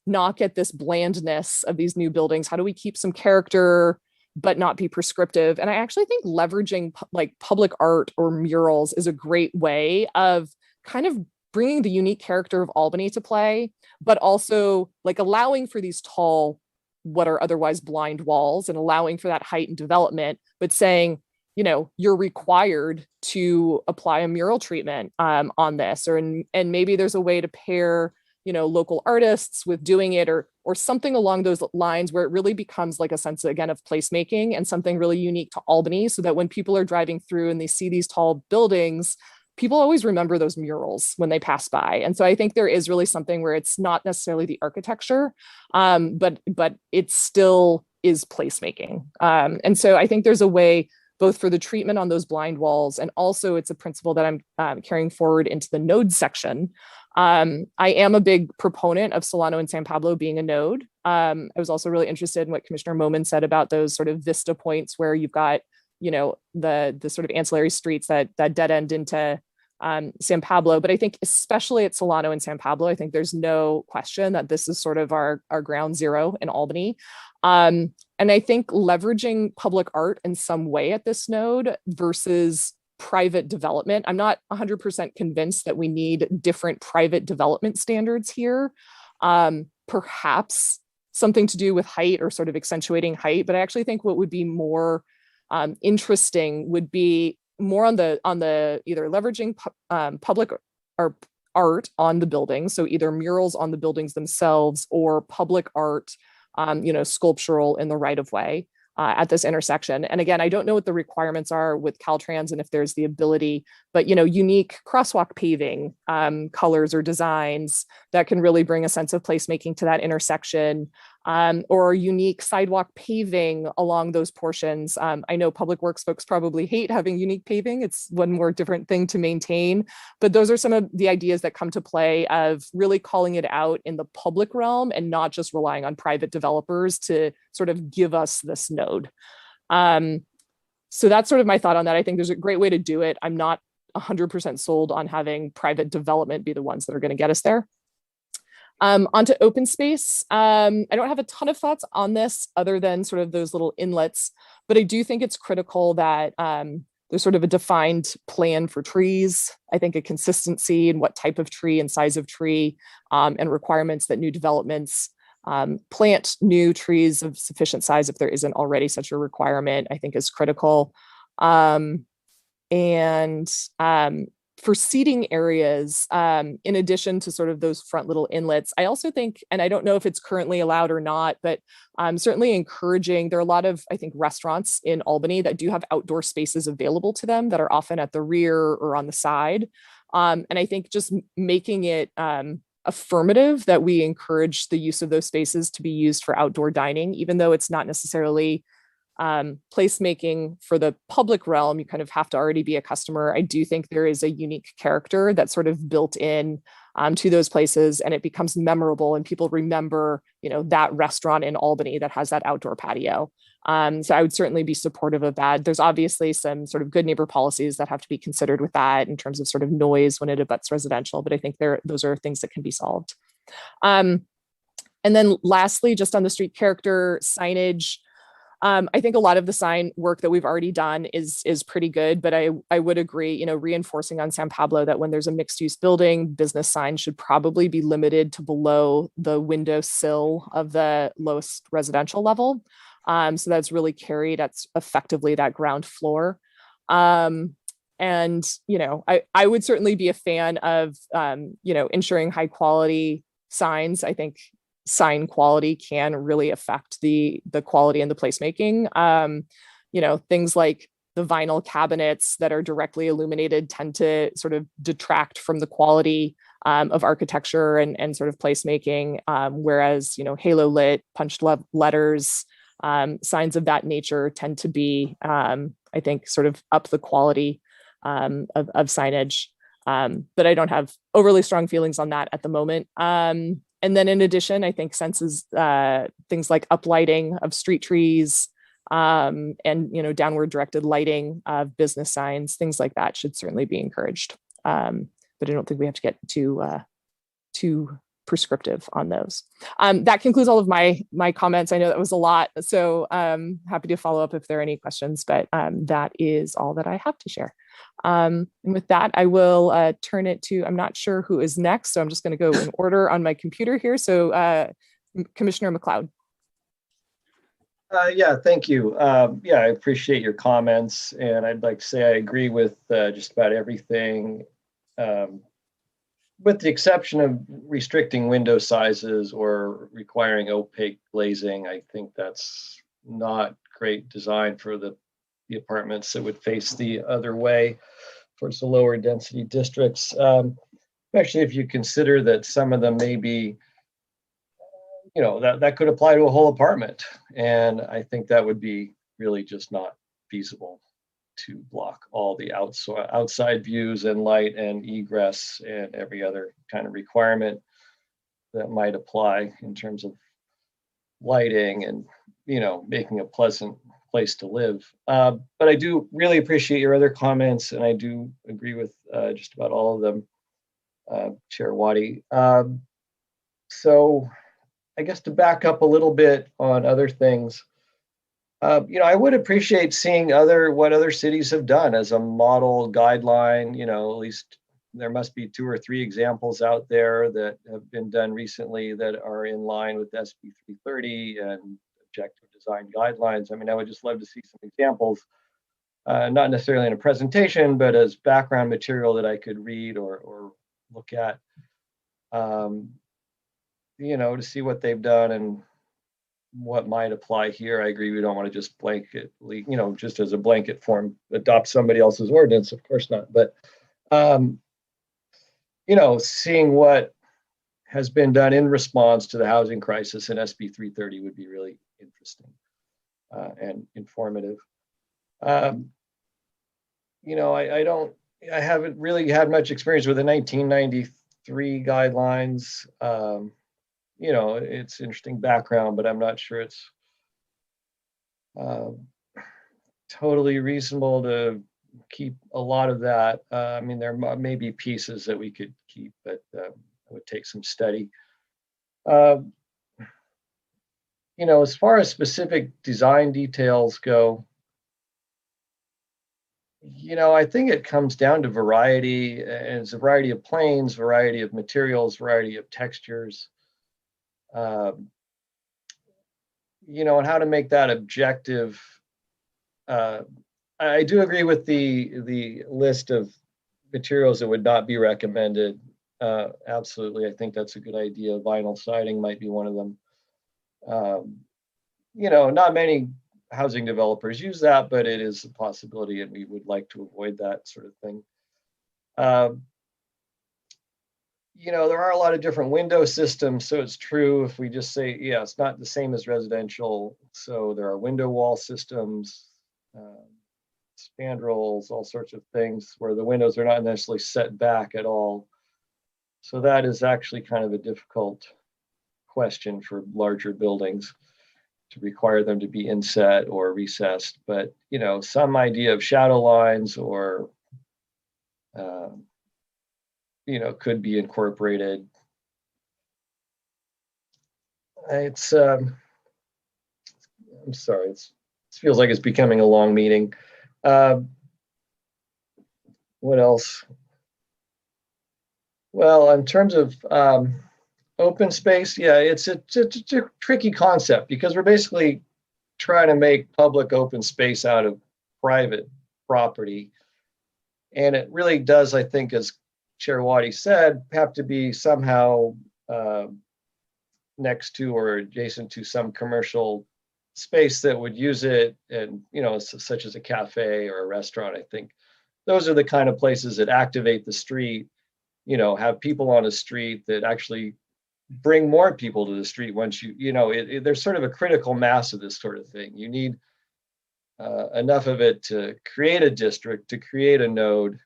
not get this blandness of these new buildings? How do we keep some character, but not be prescriptive? And I actually think leveraging like public art or murals is a great way of kind of bringing the unique character of Albany to play, but also like allowing for these tall, what are otherwise blind walls, and allowing for that height and development, but saying, you're required to apply a mural treatment on this, and maybe there's a way to pair, local artists with doing it, or something along those lines where it really becomes like a sense, again, of placemaking and something really unique to Albany, so that when people are driving through and they see these tall buildings, people always remember those murals when they pass by. And so I think there is really something where it's not necessarily the architecture, but it still is placemaking. And so I think there's a way both for the treatment on those blind walls, and also it's a principle that I'm carrying forward into the node section. I am a big proponent of Solano and San Pablo being a node. I was also really interested in what Commissioner Moman said about those sort of vista points where you've got, the sort of ancillary streets that dead end into San Pablo. But I think especially at Solano and San Pablo, I think there's no question that this is sort of our ground zero in Albany. And I think leveraging public art in some way at this node versus private development, I'm not 100% convinced that we need different private development standards here. Perhaps something to do with height or sort of accentuating height, but I actually think what would be more interesting would be more on the either leveraging public or art on the buildings, so either murals on the buildings themselves or public art, sculptural in the right of way at this intersection. And again, I don't know what the requirements are with Caltrans and if there's the ability, but unique crosswalk paving colors or designs that can really bring a sense of placemaking to that intersection, or unique sidewalk paving along those portions. I know public works folks probably hate having unique paving. It's one more different thing to maintain, but those are some of the ideas that come to play of really calling it out in the public realm and not just relying on private developers to sort of give us this node. So that's sort of my thought on that. I think there's a great way to do it. I'm not 100% sold on having private development be the ones that are going to get us there. Onto open space. I don't have a ton of thoughts on this other than sort of those little inlets, but I do think it's critical that there's sort of a defined plan for trees. I think a consistency in what type of tree and size of tree, and requirements that new developments plant new trees of sufficient size if there isn't already such a requirement, I think is critical. And for seating areas, in addition to sort of those front little inlets, I also think, and I don't know if it's currently allowed or not, but I'm certainly encouraging, there are a lot of, I think, restaurants in Albany that do have outdoor spaces available to them that are often at the rear or on the side. And I think just making it affirmative that we encourage the use of those spaces to be used for outdoor dining, even though it's not necessarily placemaking for the public realm, you kind of have to already be a customer. I do think there is a unique character that's sort of built in to those places, and it becomes memorable, and people remember, you know, that restaurant in Albany that has that outdoor patio. So I would certainly be supportive of that. There's obviously some sort of good neighbor policies that have to be considered with that in terms of sort of noise when it abuts residential, but I think those are things that can be solved. And then lastly, just on the street character signage, I think a lot of the sign work that we've already done is pretty good, but I would agree, you know, reinforcing on San Pablo that when there's a mixed use building, business signs should probably be limited to below the window sill of the lowest residential level. So that's really carried at effectively that ground floor. And, you know, I would certainly be a fan of, you know, ensuring high quality signs. I think sign quality can really affect the quality and the placemaking. You know, things like the vinyl cabinets that are directly illuminated tend to sort of detract from the quality of architecture and sort of placemaking, whereas, you know, halo lit, punched letters, signs of that nature tend to be, I think, sort of up the quality of signage. But I don't have overly strong feelings on that at the moment. And then in addition, I think senses, things like uplighting of street trees, and, you know, downward directed lighting of business signs, things like that should certainly be encouraged. But I don't think we have to get too prescriptive on those. That concludes all of my comments. I know that was a lot, so happy to follow up if there are any questions, but that is all that I have to share. And with that, I will turn it to, I'm not sure who is next, so I'm just going to go in order on my computer here. So Commissioner McLeod.
Yeah, thank you. Yeah, I appreciate your comments, and I'd like to say I agree with just about everything, with the exception of restricting window sizes or requiring opaque glazing. I think that's not great design for the apartments that would face the other way towards the lower density districts. Especially if you consider that some of them may be, you know, that could apply to a whole apartment. And I think that would be really just not feasible to block all the outside views and light and egress and every other kind of requirement that might apply in terms of lighting and, you know, making a pleasant place to live. But I do really appreciate your other comments, and I do agree with just about all of them, Chair Waddy. So I guess to back up a little bit on other things, you know, I would appreciate seeing what other cities have done as a model guideline. You know, at least there must be 2 or 3 examples out there that have been done recently that are in line with SB 330 and objective design guidelines. I mean, I would just love to see some examples, not necessarily in a presentation, but as background material that I could read or look at, you know, to see what they've done and what might apply here. I agree, we don't want to just blanket, you know, just as a blanket form, adopt somebody else's ordinance, of course not. But, you know, seeing what has been done in response to the housing crisis in SB 330 would be really interesting and informative. You know, I haven't really had much experience with the 1993 guidelines. You know, it's interesting background, but I'm not sure it's totally reasonable to keep a lot of that. I mean, there may be pieces that we could keep, but it would take some study. Uh, as far as specific design details go, I think it comes down to variety, and it's a variety of planes, variety of materials, variety of textures, and how to make that objective. I do agree with the list of materials that would not be recommended. Absolutely, I think that's a good idea. Vinyl siding might be one of them. Not many housing developers use that, but it is a possibility, and we would like to avoid that sort of thing. There are a lot of different window systems, so it's true if we just say, yeah, it's not the same as residential. So there are window wall systems, spandrels, all sorts of things where the windows are not necessarily set back at all. So that is actually kind of a difficult question for larger buildings to require them to be inset or recessed. But, some idea of shadow lines or, could be incorporated. I'm sorry, it feels like it's becoming a long meeting. What else? Well, in terms of open space, yeah, it's a tricky concept because we're basically trying to make public open space out of private property. And it really does, I think, as Chair Waddy said, have to be somehow next to or adjacent to some commercial space that would use it, and such as a cafe or a restaurant. I think those are the kind of places that activate the street, have people on a street that actually bring more people to the street once there's sort of a critical mass of this sort of thing. You need enough of it to create a district, to create a node.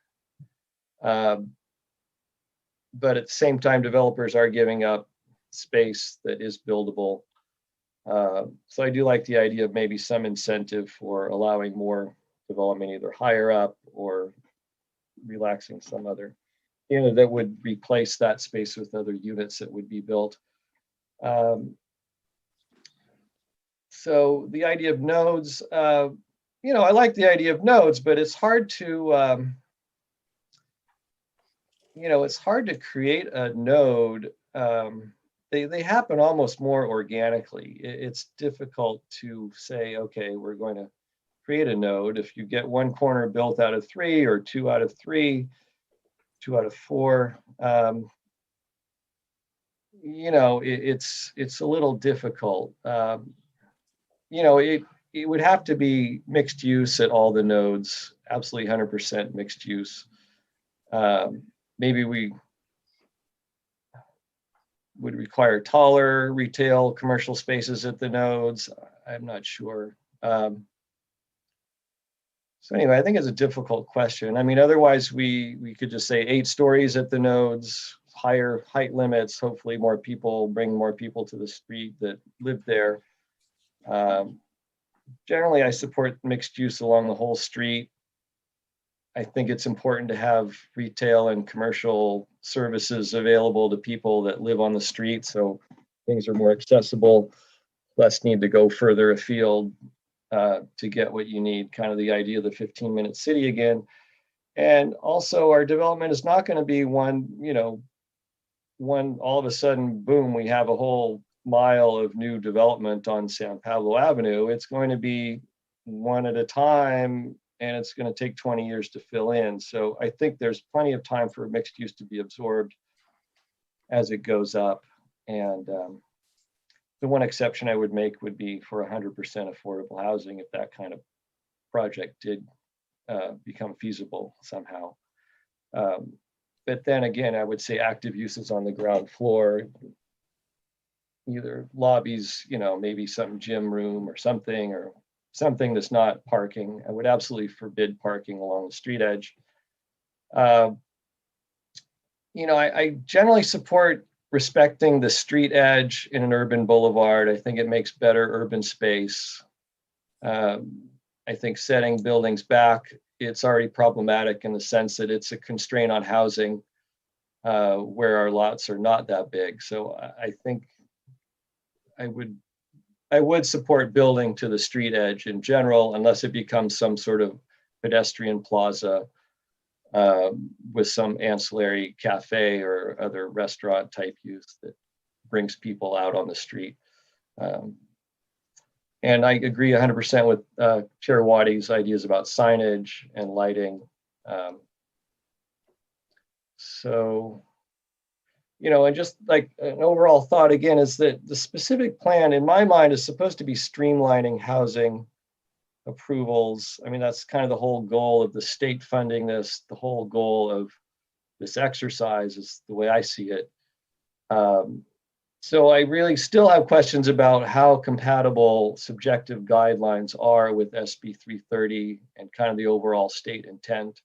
But at the same time, developers are giving up space that is buildable. So I do like the idea of maybe some incentive for allowing more development, either higher up or relaxing some other, that would replace that space with other units that would be built. So the idea of nodes, I like the idea of nodes, but it's hard to, it's hard to create a node. They happen almost more organically. It's difficult to say, okay, we're going to create a node. If you get one corner built out of 3 or 2 out of 3, 2 out of 4, it's a little difficult. It would have to be mixed use at all the nodes, absolutely 100% mixed use. Maybe we would require taller retail commercial spaces at the nodes. I'm not sure. So anyway, I think it's a difficult question. I mean, otherwise we could just say 8 stories at the nodes, higher height limits, hopefully more people, bring more people to the street that live there. Generally, I support mixed use along the whole street. I think it's important to have retail and commercial services available to people that live on the street, so things are more accessible, less need to go further afield to get what you need, kind of the idea of the 15-minute city again. And also our development is not going to be one all of a sudden, boom, we have a whole mile of new development on San Pablo Avenue. It's going to be one at a time, and it's going to take 20 years to fill in. So I think there's plenty of time for mixed use to be absorbed as it goes up. And the one exception I would make would be for 100% affordable housing, if that kind of project did become feasible somehow. But then again, I would say active uses on the ground floor, either lobbies, maybe some gym room or something that's not parking. I would absolutely forbid parking along the street edge. I generally support respecting the street edge in an urban boulevard. I think it makes better urban space. I think setting buildings back, it's already problematic in the sense that it's a constraint on housing where our lots are not that big. So I think I would support building to the street edge in general, unless it becomes some sort of pedestrian plaza with some ancillary cafe or other restaurant type use that brings people out on the street. And I agree 100% with Chair Waddy's ideas about signage and lighting. So, and just like an overall thought again is that the specific plan in my mind is supposed to be streamlining housing approvals. I mean, that's kind of the whole goal of the state funding this, the whole goal of this exercise is the way I see it. So I really still have questions about how compatible subjective guidelines are with SB 330 and kind of the overall state intent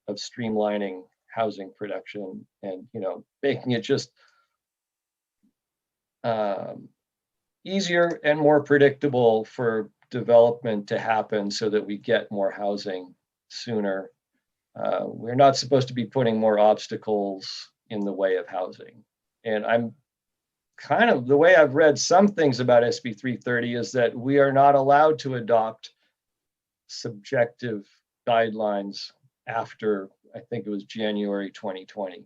of streamlining housing production and, making it just easier and more predictable for development to happen so that we get more housing sooner. We're not supposed to be putting more obstacles in the way of housing. And I'm kind of, the way I've read some things about SB 330 is that we are not allowed to adopt subjective guidelines after, I think it was January 2020.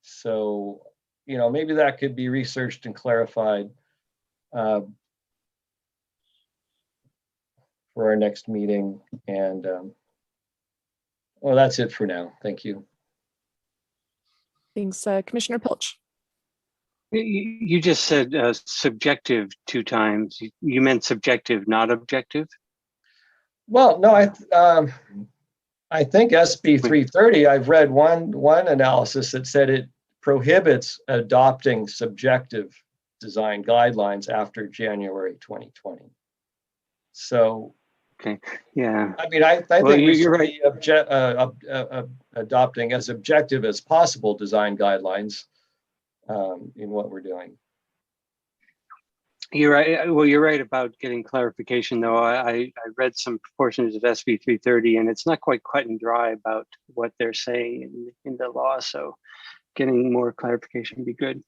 So, maybe that could be researched and clarified for our next meeting. And well, that's it for now. Thank you.
Thanks, Commissioner Pilch.
You just said subjective 2 times. You meant subjective, not objective?
Well, no, I think SB 330, I've read one analysis that said it prohibits adopting subjective design guidelines after January 2020. So,
okay, yeah.
I mean, I think we should be adopting as objective as possible design guidelines in what we're doing.
You're right. Well, you're right about getting clarification, though. I read some portions of SB 330, and it's not quite cut and dry about what they're saying in the law. So getting more clarification would be good.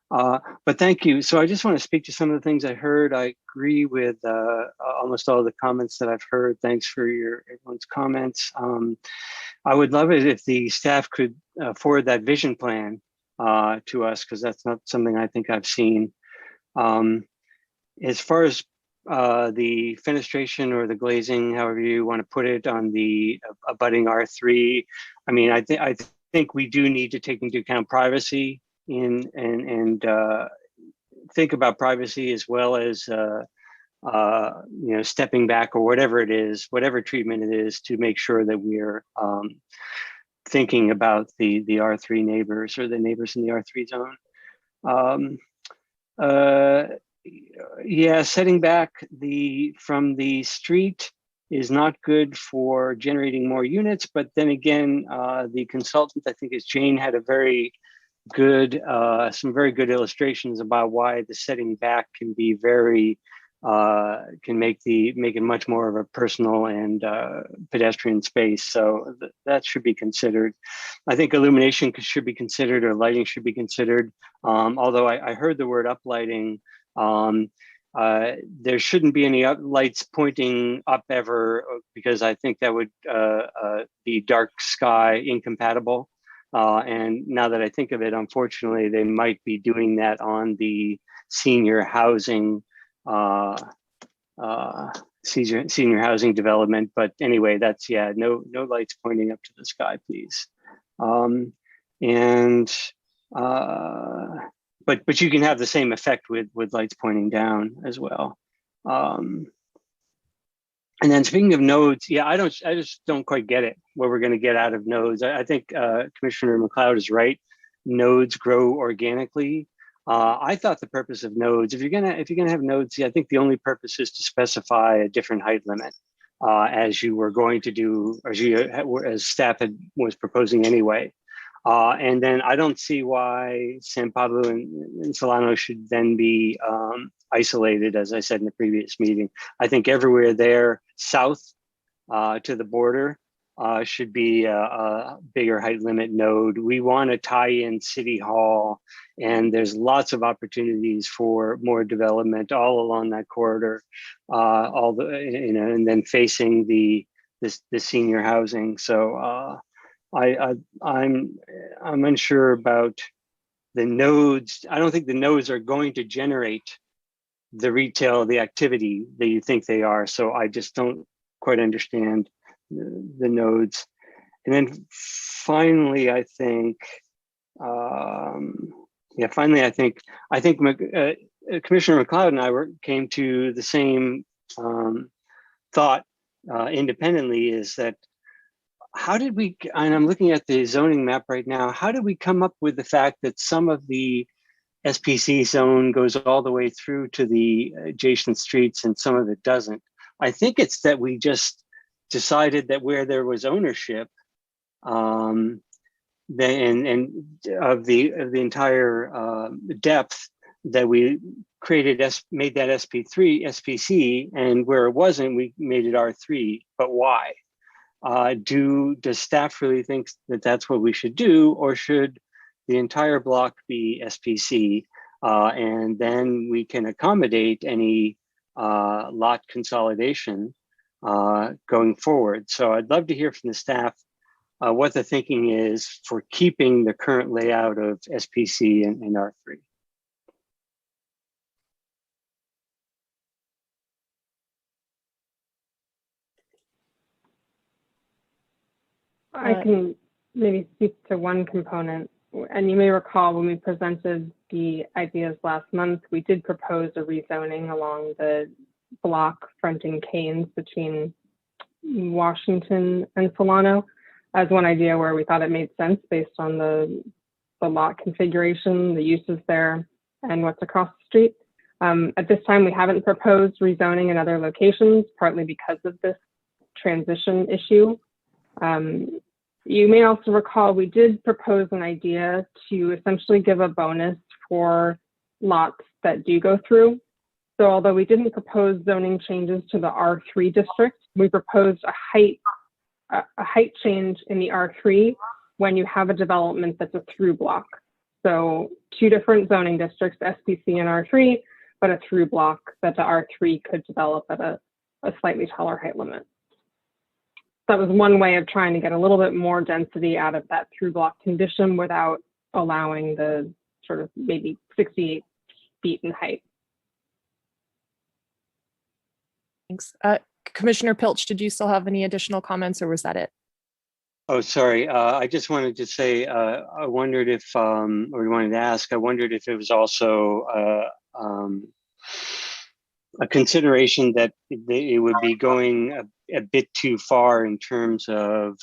But thank you. So I just want to speak to some of the things I heard. I agree with almost all of the comments that I've heard. Thanks for everyone's comments. I would love it if the staff could forward that vision plan to us, because that's not something I think I've seen. As far as the fenestration or the glazing, however you want to put it, on the abutting R3, I mean, I think we do need to take into account privacy and think about privacy as well as stepping back or whatever it is, whatever treatment it is, to make sure that we're thinking about the R3 neighbors or the neighbors in the R3 zone. Yeah, setting back from the street is not good for generating more units, but then again, the consultant, I think it's Jane, had a very good, some very good illustrations about why the setting back can be very, can make it much more of a personal and pedestrian space. So that should be considered. I think illumination should be considered, or lighting should be considered. Although I heard the word uplighting. There shouldn't be any lights pointing up ever, because I think that would be dark sky incompatible. And now that I think of it, unfortunately, they might be doing that on the senior housing senior housing development. But anyway, that's, yeah, no lights pointing up to the sky, please. But you can have the same effect with lights pointing down as well. And then speaking of nodes, yeah, I just don't quite get it, what we're going to get out of nodes. I think Commissioner McLeod is right. Nodes grow organically. I thought the purpose of nodes, if you're gonna have nodes, yeah, I think the only purpose is to specify a different height limit, as you were going to do, as staff was proposing anyway. And then I don't see why San Pablo and Solano should then be isolated, as I said in the previous meeting. I think everywhere there south to the border should be a bigger height limit node. We want to tie in City Hall, and there's lots of opportunities for more development all along that corridor, and then facing the senior housing. So I'm unsure about the nodes. I don't think the nodes are going to generate the retail, the activity that you think they are. So I just don't quite understand the nodes. And then finally, I think, Commissioner McLeod and I came to the same thought independently, is that how did we, and I'm looking at the zoning map right now, how did we come up with the fact that some of the SPC zone goes all the way through to the adjacent streets and some of it doesn't? I think it's that we just decided that where there was ownership of the entire depth, that we made that SPC, and where it wasn't, we made it R3. But why? Does staff really think that that's what we should do, or should the entire block be SPC, and then we can accommodate any lot consolidation going forward? So I'd love to hear from the staff what the thinking is for keeping the current layout of SPC and R3.
I can maybe speak to one component. And you may recall when we presented the ideas last month, we did propose a rezoning along the block fronting Canes between Washington and Solano as one idea where we thought it made sense based on the lot configuration, the uses there, and what's across the street. At this time, we haven't proposed rezoning in other locations, partly because of this transition issue. You may also recall we did propose an idea to essentially give a bonus for lots that do go through. So although we didn't propose zoning changes to the R3 district, we proposed a height change in the R3 when you have a development that's a through block. So two different zoning districts, SPC and R3, but a through block that the R3 could develop at a slightly taller height limit. That was one way of trying to get a little bit more density out of that through block condition without allowing the sort of maybe 68 feet in height.
Thanks. Commissioner Pilch, did you still have any additional comments, or was that it?
Oh, sorry. I just wanted to say, I wondered if, or we wanted to ask, I wondered if it was also a consideration that it would be going a bit too far in terms of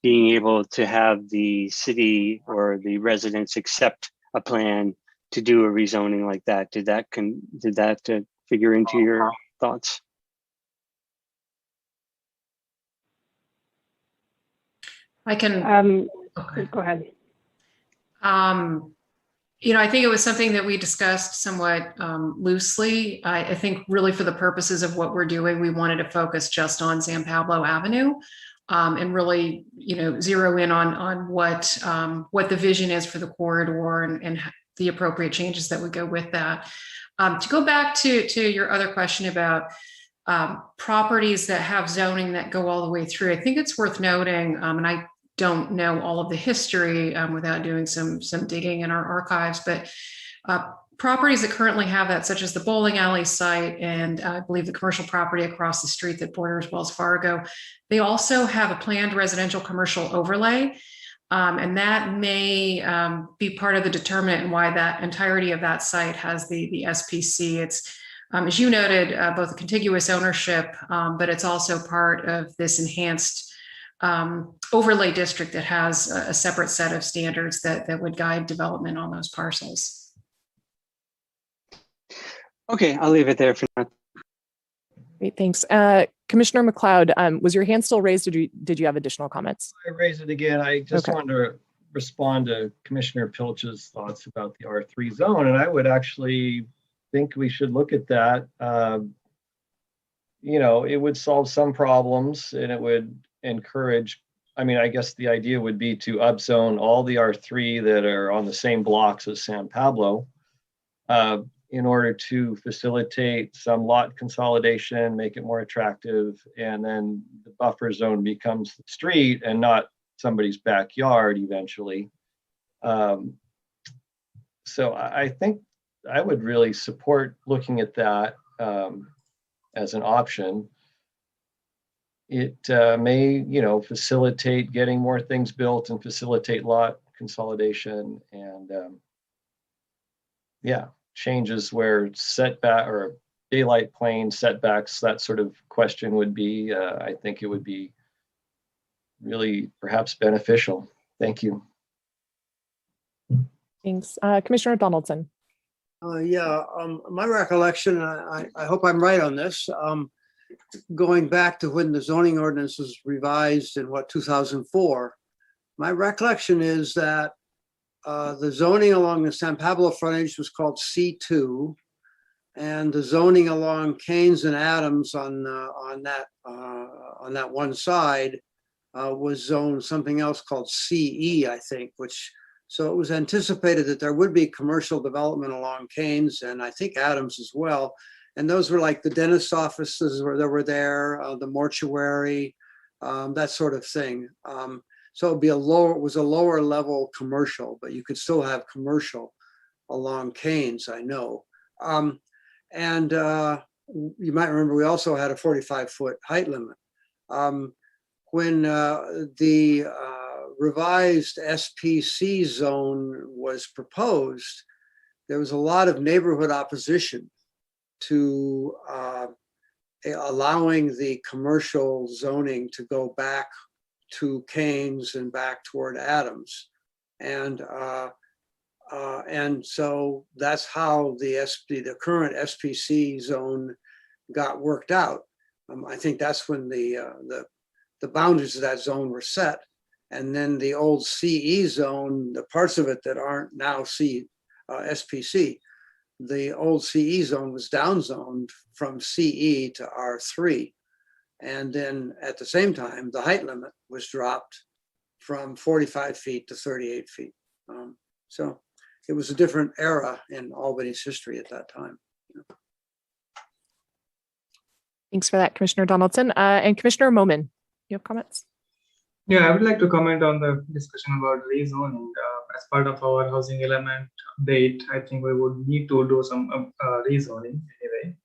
being able to have the city or the residents accept a plan to do a rezoning like that. Did that figure into your thoughts?
I can
go ahead.
I think it was something that we discussed somewhat loosely. I think really for the purposes of what we're doing, we wanted to focus just on San Pablo Avenue and really, zero in on what the vision is for the corridor and the appropriate changes that would go with that. To go back to your other question about properties that have zoning that go all the way through, I think it's worth noting, and I don't know all of the history without doing some digging in our archives, but properties that currently have that, such as the bowling alley site and I believe the commercial property across the street that borders Wells Fargo, they also have a planned residential commercial overlay. And that may be part of the determinant in why that entirety of that site has the SPC. It's, as you noted, both a contiguous ownership, but it's also part of this enhanced overlay district that has a separate set of standards that would guide development on those parcels.
Okay, I'll leave it there for now.
Great, thanks. Commissioner McLeod, was your hand still raised, or did you have additional comments?
I raised it again. I just wanted to respond to Commissioner Pilch's thoughts about the R3 zone, and I would actually think we should look at that. It would solve some problems, and it would encourage, I mean, I guess the idea would be to upzone all the R3 that are on the same blocks as San Pablo in order to facilitate some lot consolidation, make it more attractive, and then the buffer zone becomes the street and not somebody's backyard eventually. So I think I would really support looking at that as an option. It may, facilitate getting more things built and facilitate lot consolidation and changes where setback or daylight plane setbacks, that sort of question would be, I think it would be really perhaps beneficial. Thank you.
Thanks. Commissioner Donaldson.
My recollection, I hope I'm right on this, going back to when the zoning ordinance was revised in 2004, my recollection is that the zoning along the San Pablo frontage was called C2, and the zoning along Keynes and Adams on that one side was zoned something else called CE, I think, so it was anticipated that there would be commercial development along Keynes and I think Adams as well. And those were like the dentist offices that were there, the mortuary, that sort of thing. So it was a lower level commercial, but you could still have commercial along Keynes, I know. And you might remember we also had a 45-foot height limit. When the revised SPC zone was proposed, there was a lot of neighborhood opposition to allowing the commercial zoning to go back to Keynes and back toward Adams. And so that's how the current SPC zone got worked out. I think that's when the boundaries of that zone were set. And then the old CE zone, the parts of it that aren't now SPC, the old CE zone was downzoned from CE to R3. And then at the same time, the height limit was dropped from 45 feet to 38 feet. So it was a different era in Albany's history at that time.
Thanks for that, Commissioner Donaldson. And Commissioner Momin, you have comments?
Yeah, I would like to comment on the discussion about rezoning. As part of our housing element update, I think we would need to do some rezoning anyway.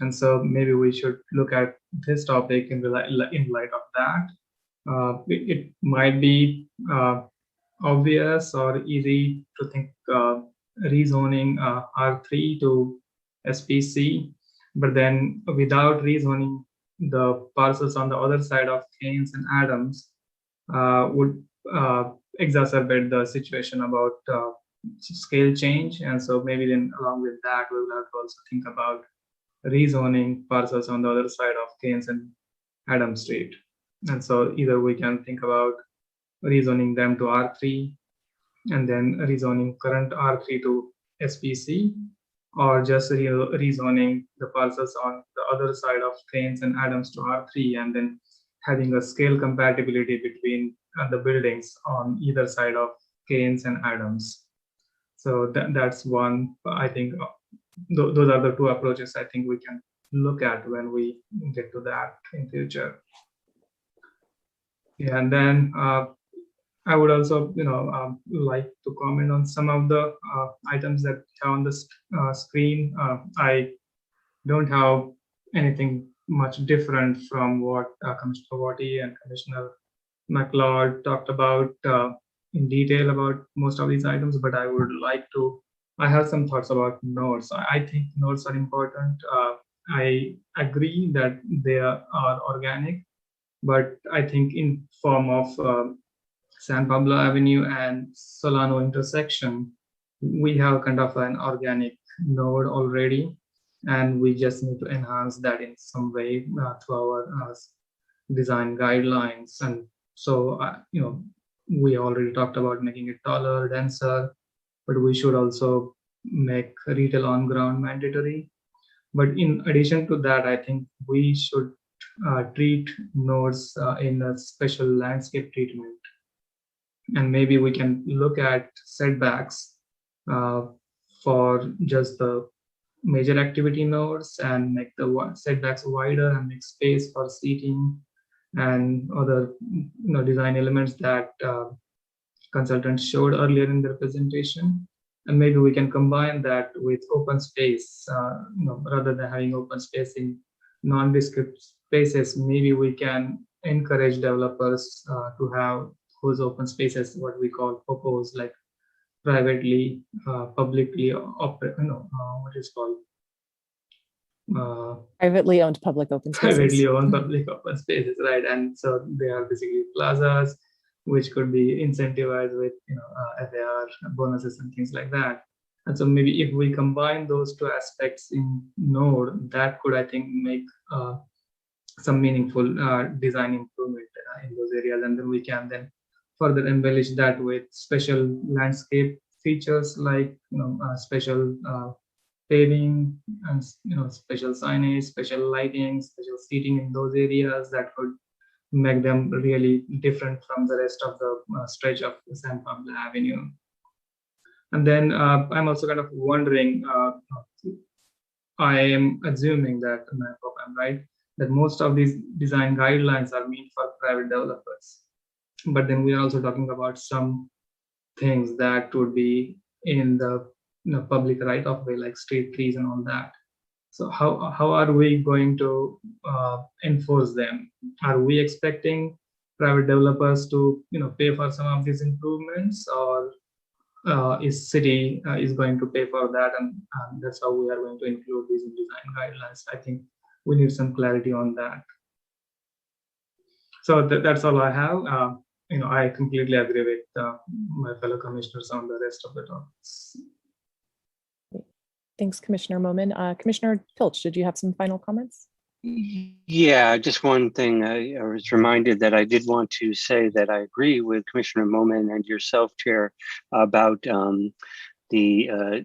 And so maybe we should look at this topic in light of that. It might be obvious or easy to think rezoning R3 to SPC, but then without rezoning the parcels on the other side of Keynes and Adams would exacerbate the situation about scale change. And so maybe then along with that, we will have to also think about rezoning parcels on the other side of Keynes and Adams Street. And so either we can think about rezoning them to R3 and then rezoning current R3 to SPC, or just rezoning the parcels on the other side of Keynes and Adams to R3 and then having a scale compatibility between the buildings on either side of Keynes and Adams. So that's one, I think those are the two approaches I think we can look at when we get to that in future. Yeah, and then I would also, like to comment on some of the items that are on the screen. I don't have anything much different from what Commissioner Voti and Commissioner McLeod talked about in detail about most of these items, but I would like to, I have some thoughts about nodes. I think nodes are important. I agree that they are organic, but I think in form of San Pablo Avenue and Solano intersection, we have kind of an organic node already, and we just need to enhance that in some way through our design guidelines. And so, we already talked about making it taller, denser, but we should also make retail on ground mandatory. But in addition to that, I think we should treat nodes in a special landscape treatment. And maybe we can look at setbacks for just the major activity nodes and make the setbacks wider and make space for seating and other design elements that consultants showed earlier in their presentation. And maybe we can combine that with open space, rather than having open space in nondescript spaces. Maybe we can encourage developers to have those open spaces, what we call proposed, like privately, publicly, what is called
privately owned public open spaces.
Privately owned public open spaces, right? And so they are basically plazas, which could be incentivized with FAR bonuses and things like that. And so maybe if we combine those two aspects in Node, that could, I think, make some meaningful design improvement in those areas. And then we can then further embellish that with special landscape features like special paving and special signage, special lighting, special seating in those areas that could make them really different from the rest of the stretch of San Pablo Avenue. And then I'm also kind of wondering, I am assuming that, I hope I'm right, that most of these design guidelines are meant for private developers. But then we are also talking about some things that would be in the public right of way, like street trees and all that. So how are we going to enforce them? Are we expecting private developers to pay for some of these improvements, or is city is going to pay for that, and that's how we are going to include these in design guidelines? I think we need some clarity on that. So that's all I have. I completely agree with my fellow commissioners on the rest of the topics.
Thanks, Commissioner Momin. Commissioner Pilch, did you have some final comments?
Yeah, just one thing. I was reminded that I did want to say that I agree with Commissioner Momin and yourself, Chair, about the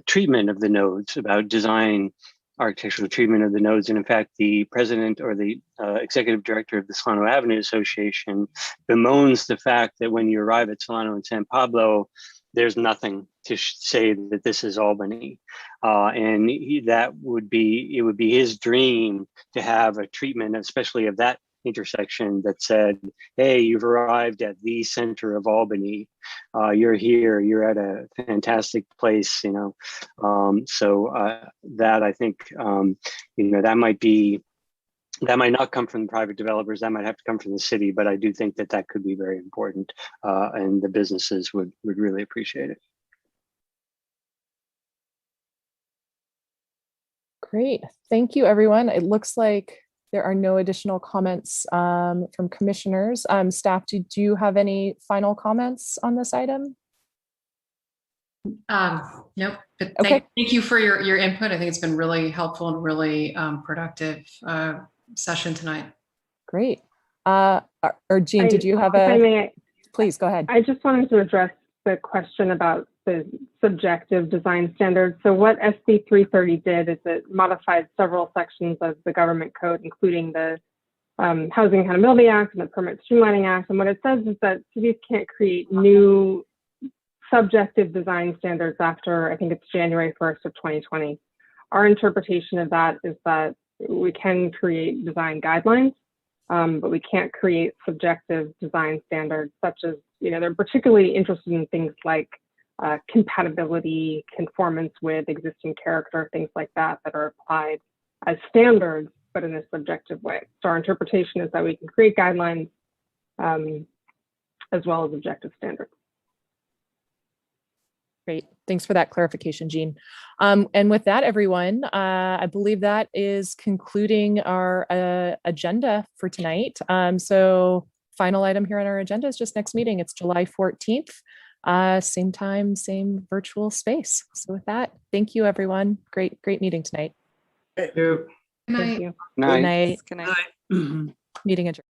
treatment of the nodes, about design architectural treatment of the nodes. And in fact, the president or the executive director of the Solano Avenue Association bemoans the fact that when you arrive at Solano and San Pablo, there's nothing to say that this is Albany. And it would be his dream to have a treatment, especially of that intersection, that said, hey, you've arrived at the center of Albany. You're here, you're at a fantastic place, so that I think, that might not come from the private developers, that might have to come from the city, but I do think that that could be very important, and the businesses would really appreciate it.
Great, thank you, everyone. It looks like there are no additional comments from commissioners. Staff, do you have any final comments on this item?
Nope, but
Okay.
thank you for your input. I think it's been really helpful and really productive session tonight.
Great. Or Jean, did you have please go ahead.
I just wanted to address the question about the subjective design standards. So what SB 330 did is it modified several sections of the government code, including the Housing Accountability Act and the Permit Streamlining Act. And what it says is that cities can't create new subjective design standards after, I think it's January 1st of 2020. Our interpretation of that is that we can create design guidelines, but we can't create subjective design standards, such as, they're particularly interested in things like compatibility, conformance with existing character, things like that are applied as standards, but in a subjective way. So our interpretation is that we can create guidelines as well as objective standards.
Great. Thanks for that clarification, Jean. And with that, everyone, I believe that is concluding our agenda for tonight. So final item here on our agenda is just next meeting. It's July 14th, same time, same virtual space. So with that, thank you, everyone. Great meeting tonight.
Thank you.
Good night.
Thank you.
Night.
Good night.
Good night.
Meeting adjourned.